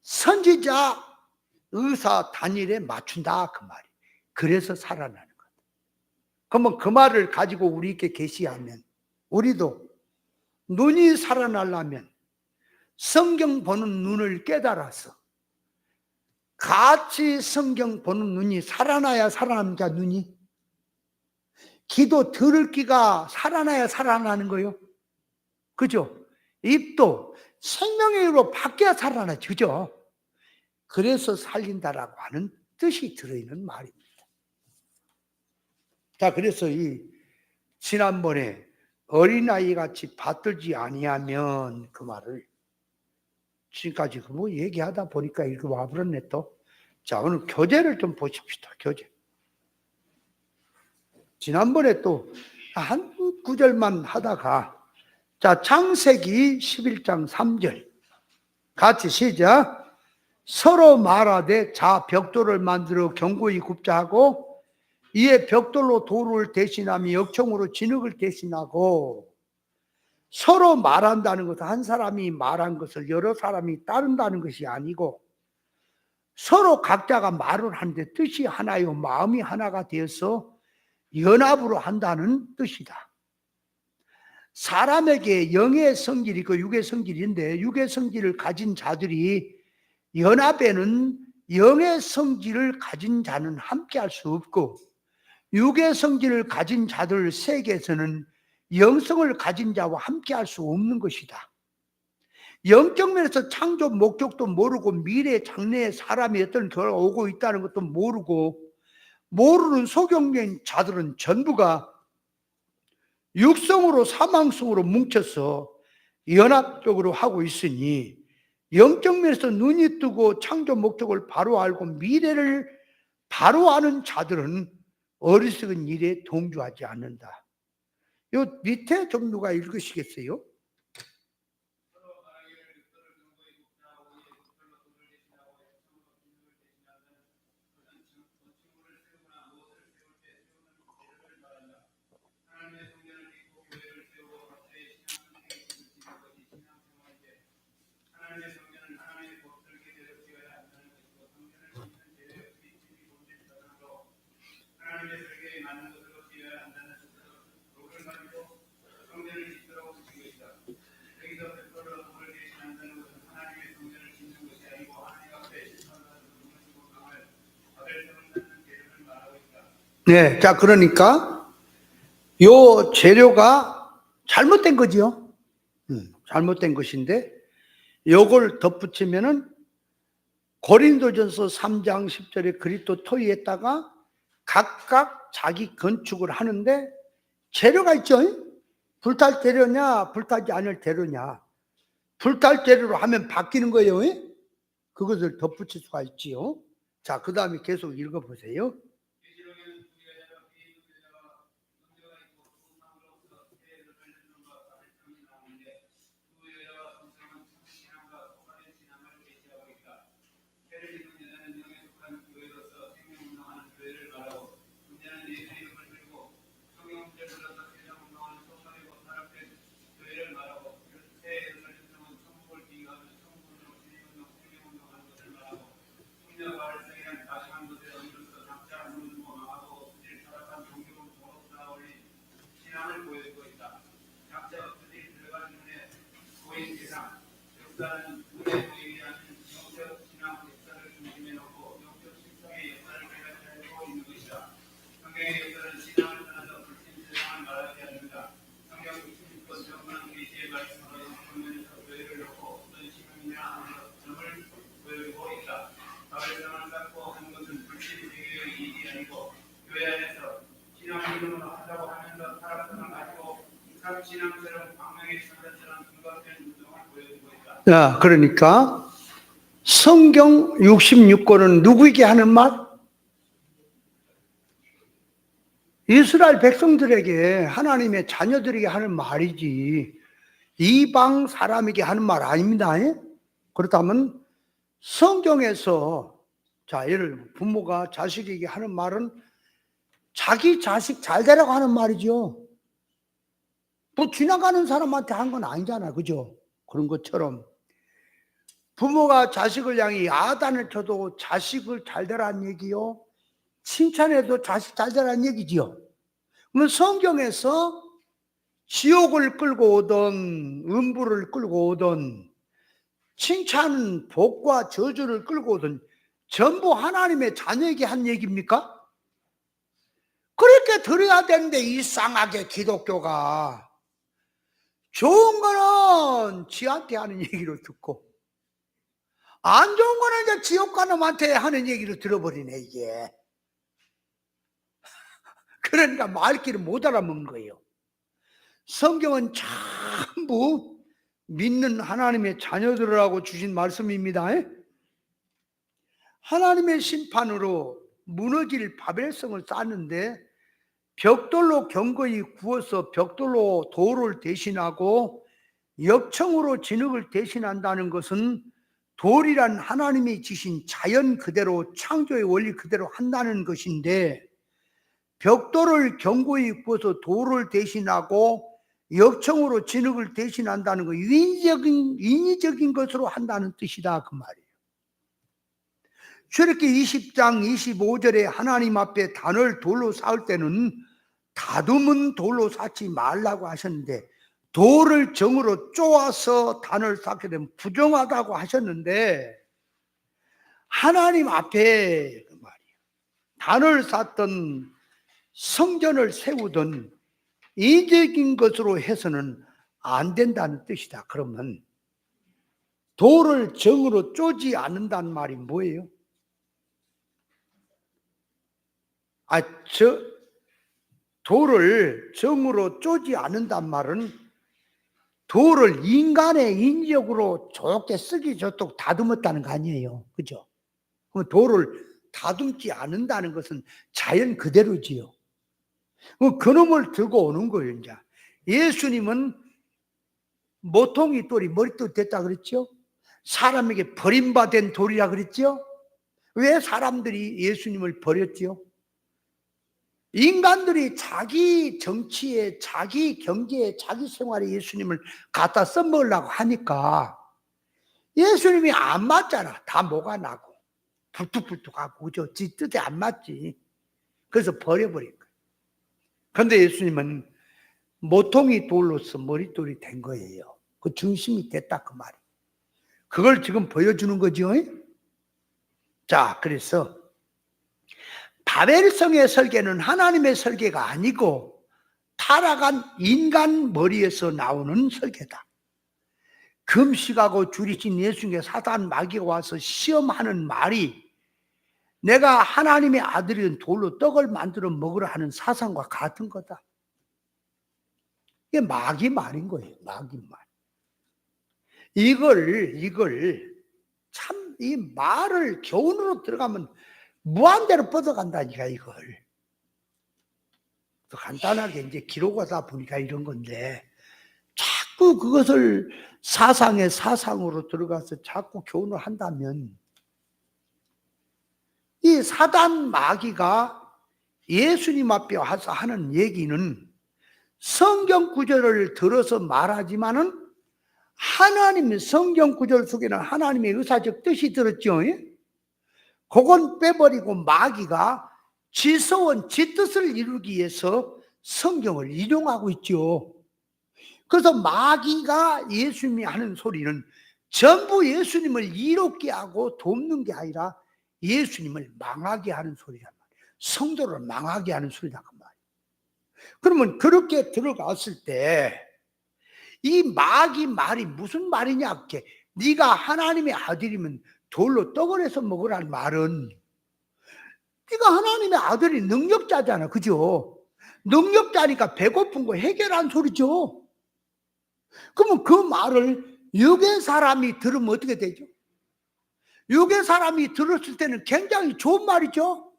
선지자 의사 단일에 맞춘다 그 말이. 그래서 살아나는 거다. 그러면 그 말을 가지고 우리에게 계시하면 우리도 눈이 살아나려면 성경 보는 눈을 깨달아서 같이 성경 보는 눈이 살아나야 살아납니까? 눈이 귀도 들을 귀가 살아나야 살아나는 거예요. 그죠? 입도 생명의 입으로 바뀌어야 살아나지. 그죠? 그래서 살린다라고 하는 뜻이 들어있는 말입니다. 자, 그래서 지난번에 어린아이 같이 받들지 아니하면 그 말을 지금까지 얘기하다 보니까 이렇게 와버렸네 또. 자, 오늘 교재를 좀 보십시다. 교재. 지난번에 또 한 구절만 하다가 자, 창세기 11장 3절 같이 시작. 서로 말하되 자 벽돌을 만들어 견고히 굽자 하고 이에 벽돌로 돌을 대신하며 역청으로 진흙을 대신하고. 서로 말한다는 것은 한 사람이 말한 것을 여러 사람이 따른다는 것이 아니고 서로 각자가 말을 하는데 뜻이 하나요 마음이 하나가 되어서 연합으로 한다는 뜻이다. 사람에게 영의 성질이 있고 육의 성질인데 육의 성질을 가진 자들이 연합에는 영의 성질을 가진 자는 함께할 수 없고 육의 성질을 가진 자들 세계에서는 영성을 가진 자와 함께할 수 없는 것이다. 영적 면에서 창조 목적도 모르고 미래 장래에 사람이 어떤 결과가 오고 있다는 것도 모르는 소경적인 자들은 전부가 육성으로 사망성으로 뭉쳐서 연합적으로 하고 있으니 영적 면에서 눈이 뜨고 창조 목적을 바로 알고 미래를 바로 아는 자들은 어리석은 일에 동조하지 않는다. 요 밑에 좀 누가 읽으시겠어요? 네, 자, 그러니까 요 재료가 잘못된 거지요. 잘못된 것인데 요걸 덧붙이면은 고린도전서 3장 10절에 그리스도 토의에다가 각각 자기 건축을 하는데 재료가 있죠. 불탈 재료냐 불타지 않을 재료냐. 불탈 재료로 하면 바뀌는 거예요. 그것을 덧붙일 수가 있지요. 자, 그 다음에 계속 읽어보세요. 자, 그러니까 성경 66권은 누구에게 하는 말? 이스라엘 백성들에게, 하나님의 자녀들에게 하는 말이지 이방 사람에게 하는 말 아닙니다. 그렇다면 성경에서, 자, 예를 들어 부모가 자식에게 하는 말은 자기 자식 잘 되라고 하는 말이죠. 뭐 지나가는 사람한테 한 건 아니잖아, 그죠? 그런 것처럼 부모가 자식을 향해 야단을 쳐도 자식을 잘 되라는 얘기요, 칭찬해도 자식 잘 되라는 얘기지요. 그러면 성경에서 지옥을 끌고 오던 음부를 끌고 오던 칭찬, 복과 저주를 끌고 오던 전부 하나님의 자녀에게 한 얘기입니까? 그렇게 들어야 되는데 이상하게 기독교가 좋은 거는 지한테 하는 얘기로 듣고 안 좋은 거는 이제 지옥 가는 놈한테 하는 얘기로 들어버리네, 이게. 그러니까 말귀를 못 알아먹는 거예요. 성경은 전부 믿는 하나님의 자녀들하고 주신 말씀입니다. 하나님의 심판으로 무너질 바벨성을 쌓는데 벽돌로 견고히 구워서 벽돌로 돌을 대신하고 역청으로 진흙을 대신한다는 것은 돌이란 하나님이 지신 자연 그대로, 창조의 원리 그대로 한다는 것인데, 벽돌을 견고히 구워서 돌을 대신하고 역청으로 진흙을 대신한다는 거, 인위적인 것으로 한다는 뜻이다, 그 말이에요. 저렇게 20장 25절에 하나님 앞에 단을 돌로 쌓을 때는 다듬은 돌로 쌓지 말라고 하셨는데, 돌을 정으로 쪼아서 단을 쌓게 되면 부정하다고 하셨는데, 하나님 앞에 그 말이에요, 단을 쌓던 성전을 세우던 이적인 것으로 해서는 안 된다는 뜻이다. 그러면 돌을 정으로 쪼지 않는다는 말이 뭐예요? 돌을 정으로 쪼지 않는단 말은 돌을 인간의 인력으로 좋게 쓰기 좋도록 다듬었다는 거 아니에요, 그죠? 그럼 돌을 다듬지 않는다는 것은 자연 그대로지요. 그놈을 들고 오는 거예요. 이제 예수님은 모퉁이 돌이 머릿돌 됐다 그랬죠? 사람에게 버림받은 돌이라 그랬죠? 왜 사람들이 예수님을 버렸지요? 인간들이 자기 정치에, 자기 경제에, 자기 생활에 예수님을 갖다 써먹으려고 하니까 예수님이 안 맞잖아. 다 뭐가 나고 불뚝불뚝하고, 그죠? 지 뜻에 안 맞지. 그래서 버려버린 거예요. 그런데 예수님은 모퉁이 돌로서 머릿돌이 된 거예요. 그 중심이 됐다, 그 말이에요. 그걸 지금 보여주는 거죠. 자, 그래서 바벨성의 설계는 하나님의 설계가 아니고 타락한 인간 머리에서 나오는 설계다. 금식하고 줄이신 예수님께 사단 마귀가 와서 시험하는 말이 내가 하나님의 아들인 돌로 떡을 만들어 먹으라 하는 사상과 같은 거다. 이게 마귀 말인 거예요. 마귀 말. 이걸 참 이 말을 교훈으로 들어가면 무한대로 뻗어간다니까 이걸. 또 간단하게 이제 기록하다 보니까 이런 건데 자꾸 그것을 사상의 사상으로 들어가서 자꾸 교훈을 한다면 이 사단 마귀가 예수님 앞에 와서 하는 얘기는 성경 구절을 들어서 말하지만은 하나님의 성경 구절 속에는 하나님의 의사적 뜻이 들었죠. 그건 빼버리고 마귀가 지서원 지 뜻을 이루기 위해서 성경을 인용하고 있죠. 그래서 마귀가 예수님이 하는 소리는 전부 예수님을 이롭게 하고 돕는 게 아니라 예수님을 망하게 하는 소리란 말이에요. 성도를 망하게 하는 소리란 말이에요. 그러면 그렇게 들어갔을 때 이 마귀 말이 무슨 말이냐? 네가 하나님의 아들이면 돌로 떡을 해서 먹으라는 말은 네가 하나님의 아들이 능력자잖아. 그죠? 능력자니까 배고픈 거 해결한 소리죠. 그러면 그 말을 육의 사람이 들으면 어떻게 되죠? 육의 사람이 들었을 때는 굉장히 좋은 말이죠.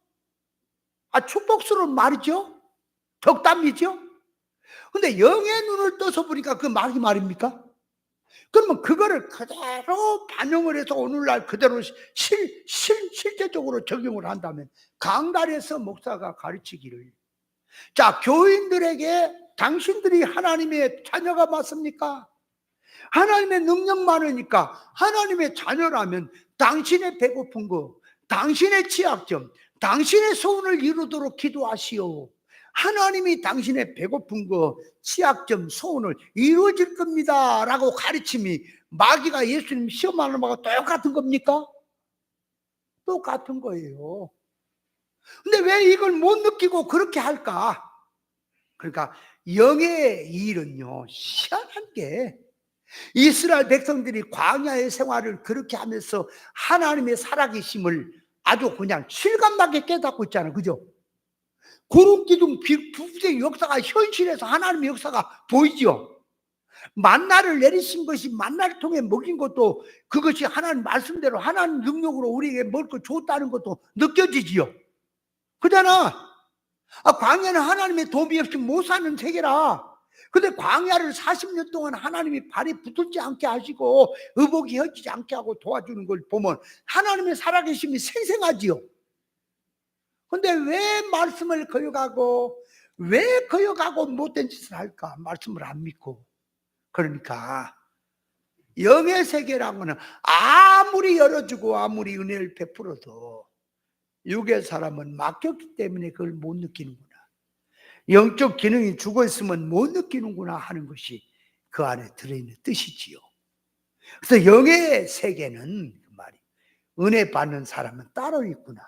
축복스러운 말이죠. 덕담이죠. 근데 영의 눈을 떠서 보니까 그 마귀 말입니까? 그러면 그거를 그대로 반영을 해서 오늘날 그대로 실제적으로 적용을 한다면 강단에서 목사가 가르치기를 자, 교인들에게 당신들이 하나님의 자녀가 맞습니까? 하나님의 능력 많으니까 하나님의 자녀라면 당신의 배고픈 거, 당신의 취약점, 당신의 소원을 이루도록 기도하시오. 하나님이 당신의 배고픈 거, 취약점, 소원을 이루어질 겁니다 라고 가르침이 마귀가 예수님 시험하는 바가 똑같은 겁니까? 똑같은 거예요. 근데 왜 이걸 못 느끼고 그렇게 할까? 그러니까 영의 일은요, 희한한 게 이스라엘 백성들이 광야의 생활을 그렇게 하면서 하나님의 살아계심을 아주 그냥 실감나게 깨닫고 있잖아요. 그죠? 구름 기둥 부부의 역사가 현실에서 하나님의 역사가 보이죠. 만나를 내리신 것이 만나를 통해 먹인 것도 그것이 하나님 말씀대로 하나님 능력으로 우리에게 먹을 걸 줬다는 것도 느껴지지요. 그잖아. 광야는 하나님의 도움이 없이 못 사는 세계라. 근데 광야를 40년 동안 하나님이 발이 붙지 않게 하시고 의복이 혀지지 않게 하고 도와주는 걸 보면 하나님의 살아계심이 생생하지요. 근데 왜 말씀을 거역하고 왜 거역하고 못된 짓을 할까? 말씀을 안 믿고. 그러니까 영의 세계라고는 아무리 열어주고 아무리 은혜를 베풀어도 육의 사람은 막혔기 때문에 그걸 못 느끼는구나. 영적 기능이 죽어있으면 못 느끼는구나 하는 것이 그 안에 들어있는 뜻이지요. 그래서 영의 세계는 그 말이 은혜 받는 사람은 따로 있구나.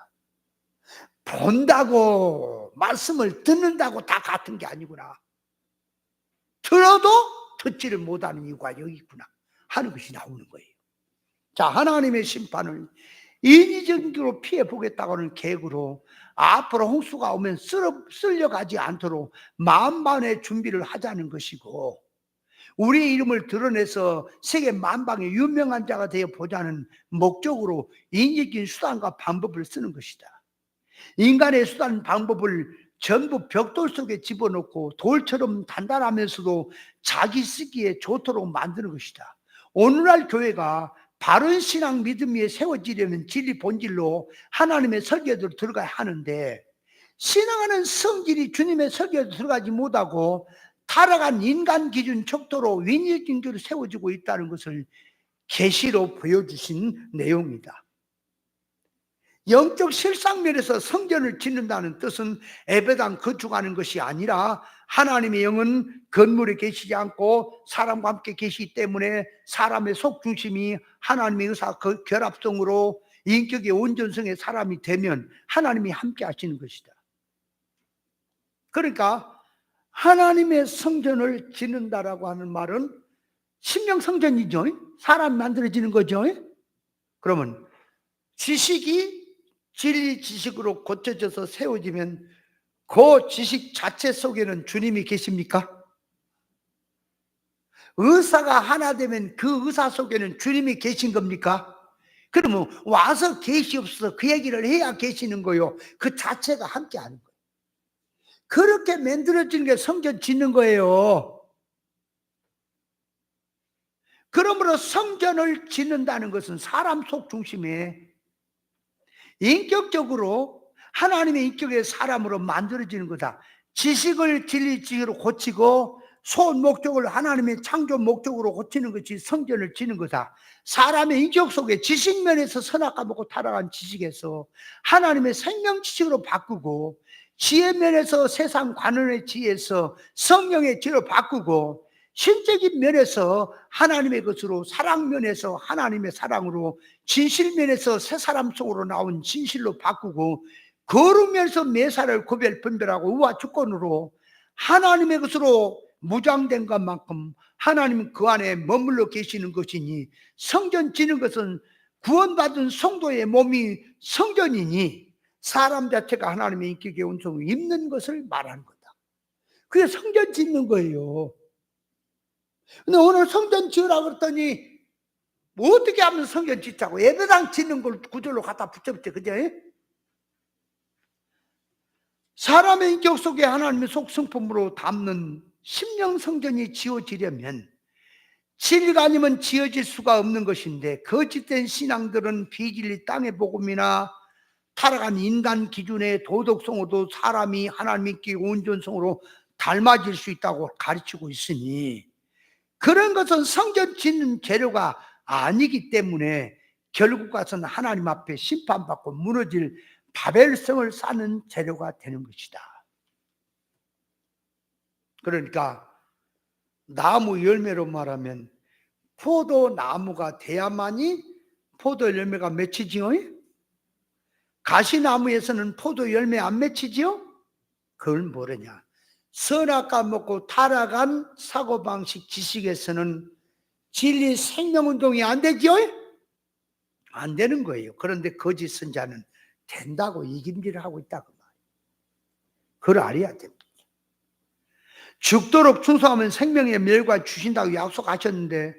본다고 말씀을 듣는다고 다 같은 게 아니구나. 들어도 듣지를 못하는 이유가 여기 있구나 하는 것이 나오는 거예요. 자, 하나님의 심판을 인위적으로 피해 보겠다고는 계획으로 앞으로 홍수가 오면 쓸려가지 않도록 만반의 준비를 하자는 것이고, 우리의 이름을 드러내서 세계 만방의 유명한 자가 되어 보자는 목적으로 인위적인 수단과 방법을 쓰는 것이다. 인간의 수단 방법을 전부 벽돌 속에 집어넣고 돌처럼 단단하면서도 자기 쓰기에 좋도록 만드는 것이다. 오늘날 교회가 바른 신앙 믿음 위에 세워지려면 진리 본질로 하나님의 설계대로 들어가야 하는데, 신앙하는 성질이 주님의 설계대로 들어가지 못하고 타락한 인간 기준 척도로 윈일적인 교로 세워지고 있다는 것을 계시로 보여주신 내용이다. 영적 실상면에서 성전을 짓는다는 뜻은 예배당 건축하는 것이 아니라 하나님의 영은 건물에 계시지 않고 사람과 함께 계시기 때문에 사람의 속중심이 하나님의 의사 결합성으로 인격의 온전성의 사람이 되면 하나님이 함께 하시는 것이다. 그러니까 하나님의 성전을 짓는다라고 하는 말은 심령 성전이죠. 사람이 만들어지는 거죠. 그러면 지식이 진리 지식으로 고쳐져서 세워지면 그 지식 자체 속에는 주님이 계십니까? 의사가 하나 되면 그 의사 속에는 주님이 계신 겁니까? 그러면 와서 계시옵소서 그 얘기를 해야 계시는 거요. 그 자체가 함께 하는 거예요. 그렇게 만들어지는 게 성전 짓는 거예요. 그러므로 성전을 짓는다는 것은 사람 속 중심에 인격적으로 하나님의 인격의 사람으로 만들어지는 거다. 지식을 진리 지식으로 고치고 소원 목적을 하나님의 창조 목적으로 고치는 것이 성전을 짓는 거다. 사람의 인격 속에 지식면에서 선악과 먹고 타락한 지식에서 하나님의 생명 지식으로 바꾸고 지혜면에서 세상 관원의 지혜에서 성령의 지혜로 바꾸고 신적인 면에서 하나님의 것으로 사랑면에서 하나님의 사랑으로 진실면에서 새 사람 속으로 나온 진실로 바꾸고 거룩면에서 매사를 구별 분별하고 의와 주권으로 하나님의 것으로 무장된 것만큼 하나님은 그 안에 머물러 계시는 것이니 성전 지는 것은 구원받은 성도의 몸이 성전이니 사람 자체가 하나님의 인격의 온성을 입는 것을 말하는 거다. 그게 성전 짓는 거예요. 근데 오늘 성전 지으라고 그랬더니 뭐 어떻게 하면 성전 짓자고 예배당 짓는 걸 구절로 갖다 붙여붙여. 그죠? 사람의 인격 속에 하나님의 속성품으로 담는 심령 성전이 지어지려면 진리가 아니면 지어질 수가 없는 것인데 거짓된 신앙들은 비진리 땅의 복음이나 타락한 인간 기준의 도덕성으로도 사람이 하나님 인격의 온전성으로 닮아질 수 있다고 가르치고 있으니 그런 것은 성전 짓는 재료가 아니기 때문에 결국 가서는 하나님 앞에 심판받고 무너질 바벨성을 쌓는 재료가 되는 것이다. 그러니까 나무 열매로 말하면 포도나무가 돼야만이 포도 열매가 맺히지요. 가시나무에서는 포도 열매 안 맺히지요. 그걸 뭐라냐, 선악과 먹고 타락한 사고방식 지식에서는 진리 생명운동이 안 되죠. 안 되는 거예요. 그런데 거짓 선자는 된다고 이김질을 하고 있다고 말이에요. 그걸 알아야 됩니다. 죽도록 충성하면 생명의 멸관 주신다고 약속하셨는데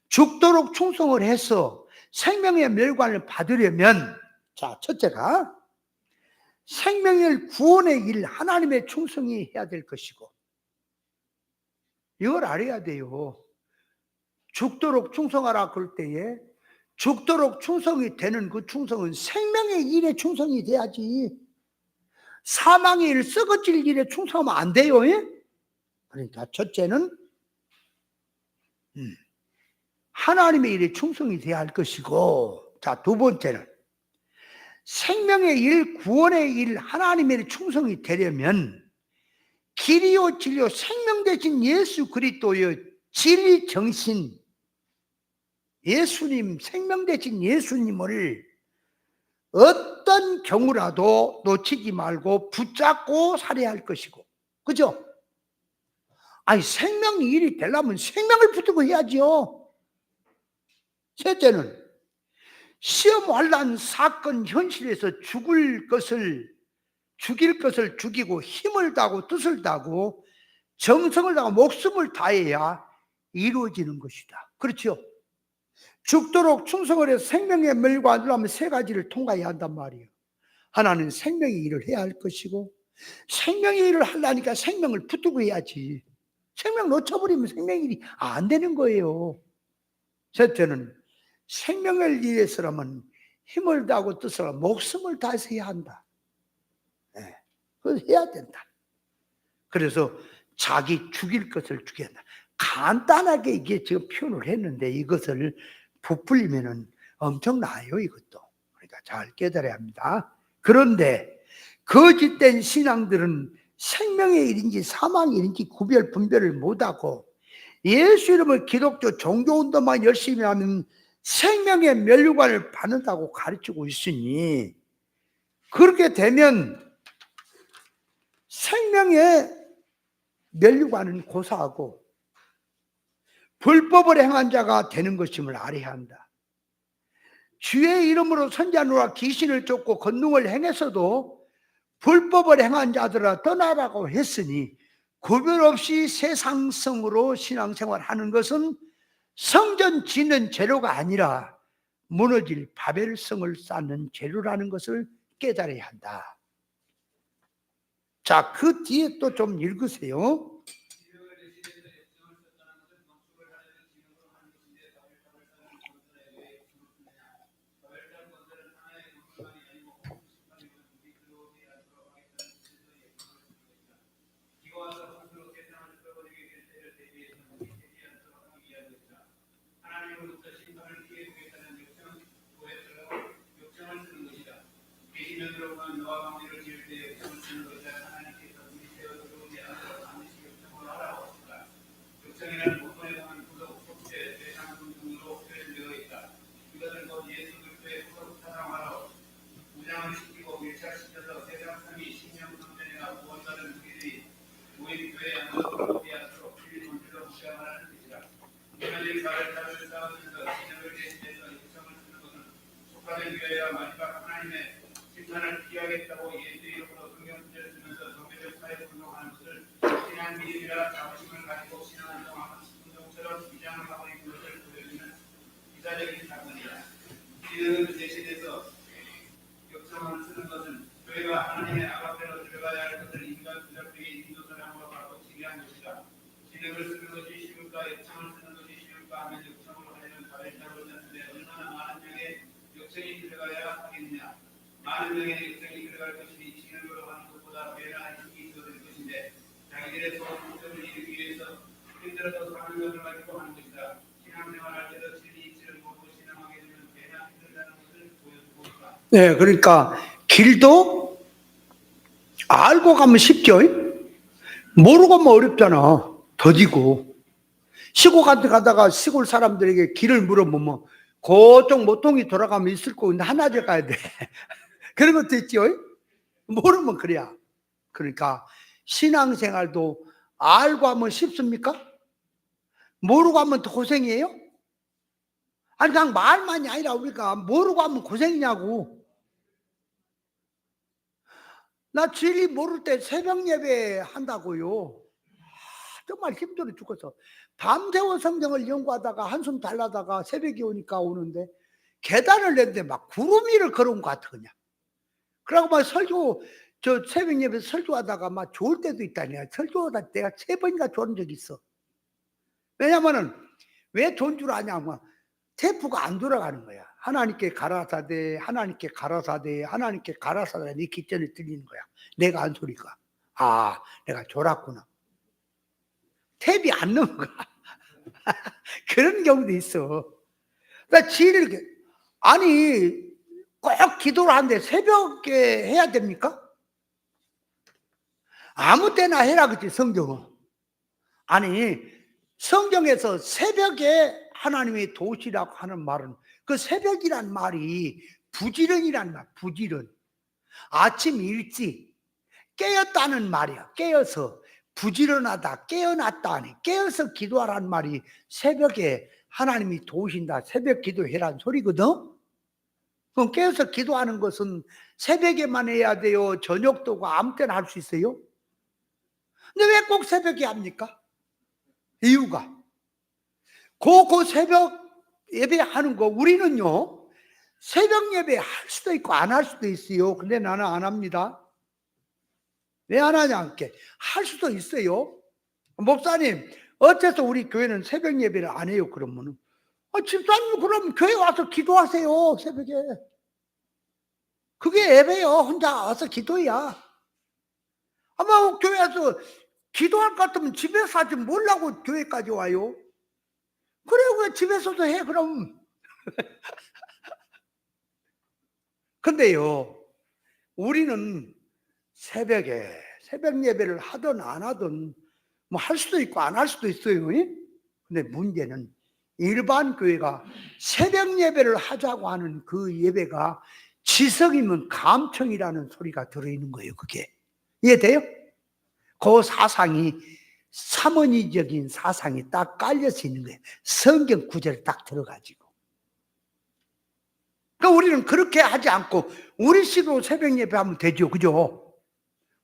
죽도록 충성을 해서 생명의 멸관을 받으려면 자, 첫째가 생명의 구원의 일 하나님의 충성이 해야 될 것이고 이걸 알아야 돼요. 죽도록 충성하라 그럴 때에 죽도록 충성이 되는 그 충성은 생명의 일에 충성이 돼야지 사망의 일, 썩어질 일에 충성하면 안 돼요. 그러니까 첫째는 하나님의 일에 충성이 돼야 할 것이고, 자, 두 번째는 생명의 일, 구원의 일, 하나님의 일에 충성이 되려면 길이요 진리요 생명 대신 예수 그리스도의 진리 정신, 예수님, 생명 대신 예수님을 어떤 경우라도 놓치지 말고 붙잡고 살아야 할 것이고, 그죠? 아니, 생명의 일이 되려면 생명을 붙들고 해야지요. 셋째는 시험 환난 사건 현실에서 죽일 것을 죽이고 힘을 다하고 뜻을 다하고 정성을 다하고 목숨을 다해야 이루어지는 것이다. 그렇죠? 죽도록 충성을 해서 생명의 멸과 누르면 세 가지를 통과해야 한단 말이에요. 하나는 생명의 일을 해야 할 것이고 생명의 일을 하려니까 생명을 붙들고 해야지. 생명 놓쳐버리면 생명의 일이 안 되는 거예요. 셋째는 생명을 위해서라면 힘을 다하고 뜻을 하고 목숨을 다해서 해야 한다. 네, 그걸 해야 된다. 그래서 자기 죽일 것을 죽여야 한다. 간단하게 이게 지금 표현을 했는데 이것을 부풀리면은 엄청나요, 이것도. 그러니까 잘 깨달아야 합니다. 그런데 거짓된 신앙들은 생명의 일인지 사망의 일인지 구별 분별을 못하고 예수 이름을 기독교 종교운동만 열심히 하면 생명의 면류관을 받는다고 가르치고 있으니, 그렇게 되면 생명의 면류관은 고사하고 불법을 행한 자가 되는 것임을 알아야 한다. 주의 이름으로 선지하노라 귀신을 쫓고 권능을 행해서도 불법을 행한 자들아 떠나라고 했으니, 구별 없이 세상성으로 신앙생활하는 것은 성전 짓는 재료가 아니라 무너질 바벨성을 쌓는 재료라는 것을 깨달아야 한다. 자, 그 뒤에 또 좀 읽으세요. 네, 그러니까 길도 알고 가면 쉽죠. 모르고 가면 어렵잖아. 더디고. 시골 같은 데 가다가 시골 사람들에게 길을 물어보면 그쪽 모퉁이 돌아가면 있을 거고 하나씩 가야 돼. 그런 것도 있죠. 모르면 그래야. 그러니까 신앙생활도 알고 하면 쉽습니까? 모르고 하면 더 고생이에요? 아니 그냥 말만이 아니라 우리가 모르고 하면 고생이냐고. 나 진리 모를 때 새벽 예배 한다고요. 정말 힘들어 죽어서 밤새워 성경을 연구하다가 한숨 달라다가 새벽이 오니까 오는데 계단을 냈는데 막 구름 위를 걸어온 것 같아 그냥. 그러고 막 설교 저 새벽 예배 설교하다가 막 좋을 때도 있다니. 설교하다 내가 3번인가 좋은 적이 있어. 왜냐면은 왜 좋은 줄 아냐면 테이프가 안 돌아가는 거야. 하나님께 가라사대, 하나님께 가라사대, 하나님께 가라사대 네 귓전에 들리는 거야. 내가 한 소리가. 아, 내가 졸았구나. 탭이 안 넣은 거야. 그런 경우도 있어. 나 지혜를 아니 꼭 기도를 하는데 새벽에 해야 됩니까? 아무 때나 해라 그랬지 성경은. 아니 성경에서 새벽에 하나님이 도우시라고 하는 말은 그 새벽이란 말이 부지런이란 말, 부지런. 아침 일찍 깨었다는 말이야. 깨어서 부지런하다, 깨어났다 하니 깨어서 기도하라는 말이 새벽에 하나님이 도우신다, 새벽 기도해라는 소리거든. 그럼 깨어서 기도하는 것은 새벽에만 해야 돼요? 저녁도 아무 때나 할 수 있어요? 근데 왜 꼭 새벽에 합니까? 이유가 그 새벽 예배하는 거 우리는요 새벽 예배 할 수도 있고 안 할 수도 있어요. 근데 나는 안 합니다. 왜 안 하냐? 할 수도 있어요. 목사님 어째서 우리 교회는 새벽 예배를 안 해요? 그러면은 집사님 그럼 교회 와서 기도하세요. 새벽에 그게 예배요. 혼자 와서 기도야. 아마 교회 와서 기도할 것 같으면 집에서 하지 뭐라고 교회까지 와요? 그래 왜 집에서도 해 그럼. 근데요 우리는 새벽에 새벽 예배를 하든 안 하든 뭐 할 수도 있고 안 할 수도 있어요. 근데 문제는 일반 교회가 새벽 예배를 하자고 하는 그 예배가 지성이면 감청이라는 소리가 들어있는 거예요. 그게 이해돼요? 그 사상이 사모니적인 사상이 딱 깔려서 있는 거예요. 성경 구절에 딱 들어가지고. 그러니까 우리는 그렇게 하지 않고 우리 식으로 새벽 예배하면 되죠. 그죠?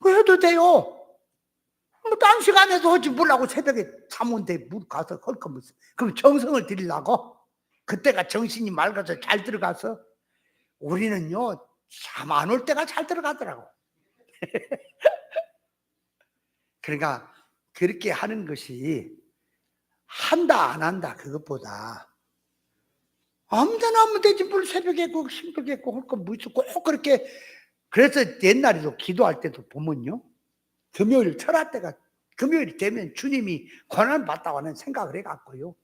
그 해도 돼요. 뭐 딴 시간에도 하지 뭐라고 새벽에 잠온데 물 가서 헐거면서 그럼 정성을 들이려고? 그때가 정신이 맑아서 잘 들어가서 우리는요 잠 안 올 때가 잘 들어가더라고. 그러니까 그렇게 하는 것이 한다 안 한다 그것보다 아무 데나 하면 되지 뭘 새벽에 꼭 힘들겠고 할 거 뭐 있어 꼭 그렇게. 그래서 옛날에도 기도할 때도 보면요 금요일 철학 때가 금요일이 되면 주님이 고난 받다고 하는 생각을 해갖고요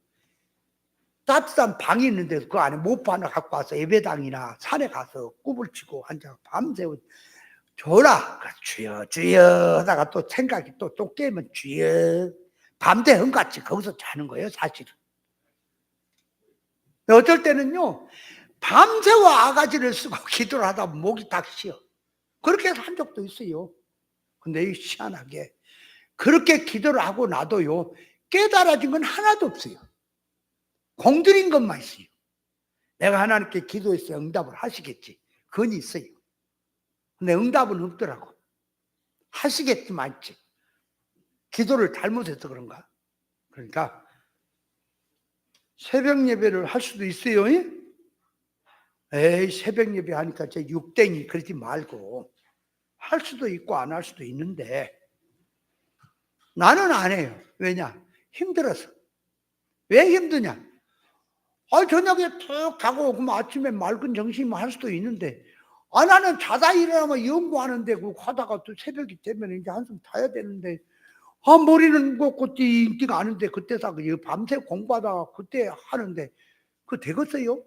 따뜻한 방이 있는데도 그 안에 모포 하나 갖고 와서 예배당이나 산에 가서 굽을 치고 앉아 밤새워 줘라. 주여 주여 하다가 또 생각이 또 깨면 주여 밤대흥같이 거기서 자는 거예요 사실은. 어쩔 때는요 밤새워 아가지를 쓰고 기도를 하다 보면 목이 딱 쉬어. 그렇게 해서 한 적도 있어요. 근데 희한하게 그렇게 기도를 하고 나도요 깨달아진 건 하나도 없어요. 공들인 것만 있어요. 내가 하나님께 기도해서 응답을 하시겠지 그건 있어요. 근데 응답은 없더라고. 하시겠지만 기도를 잘못해서 그런가. 그러니까 새벽 예배를 할 수도 있어요. 에이 새벽 예배 하니까 저 육땡이 그러지 말고 할 수도 있고 안 할 수도 있는데 나는 안 해요. 왜냐? 힘들어서. 왜 힘드냐? 저녁에 툭 자고 그럼 아침에 맑은 정신이면 할 수도 있는데 나는 자다 일어나면 연구하는데 그거 하다가 또 새벽이 되면 이제 한숨 자야 되는데 머리는 무겁고 띵띵 아는데 그때다 밤새 공부하다가 그때 하는데 그거 되겠어요?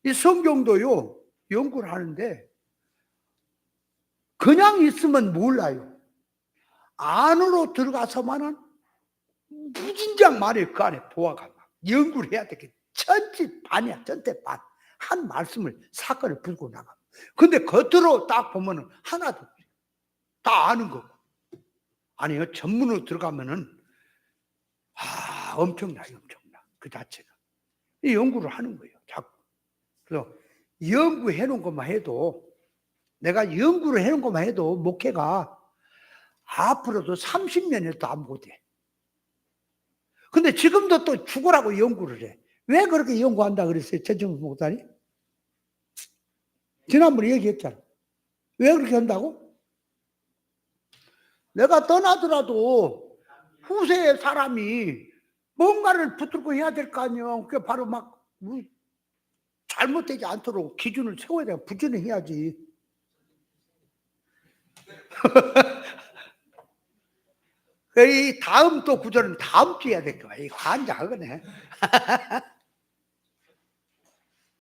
이 성경도요 연구를 하는데 그냥 있으면 몰라요. 안으로 들어가서만은 무진장 말이에요. 그 안에 보아가 막 연구를 해야 되겠. 천지 반이야 전대 반. 한 말씀을 사건을 풀고 나가. 근데 겉으로 딱 보면은 하나도 없어요. 다 아는 거고. 아니요 전문으로 들어가면은 엄청나요 엄청나 그 자체가. 이 연구를 하는 거예요 자꾸. 그래서 연구해 놓은 것만 해도 내가 연구를 해 놓은 것만 해도 목회가 앞으로도 30년에도 안 못해. 근데 지금도 또 죽으라고 연구를 해. 왜 그렇게 연구한다 그랬어요? 최정수 목사님? 지난번에 얘기했잖아. 왜 그렇게 한다고? 내가 떠나더라도 후세의 사람이 뭔가를 붙들고 해야 될 거 아니에요. 그게 바로 막 잘못되지 않도록 기준을 세워야 돼. 부지런해야지. 이 다음 또 구절은 다음 주에 해야 될 거야. 이 환장하거네.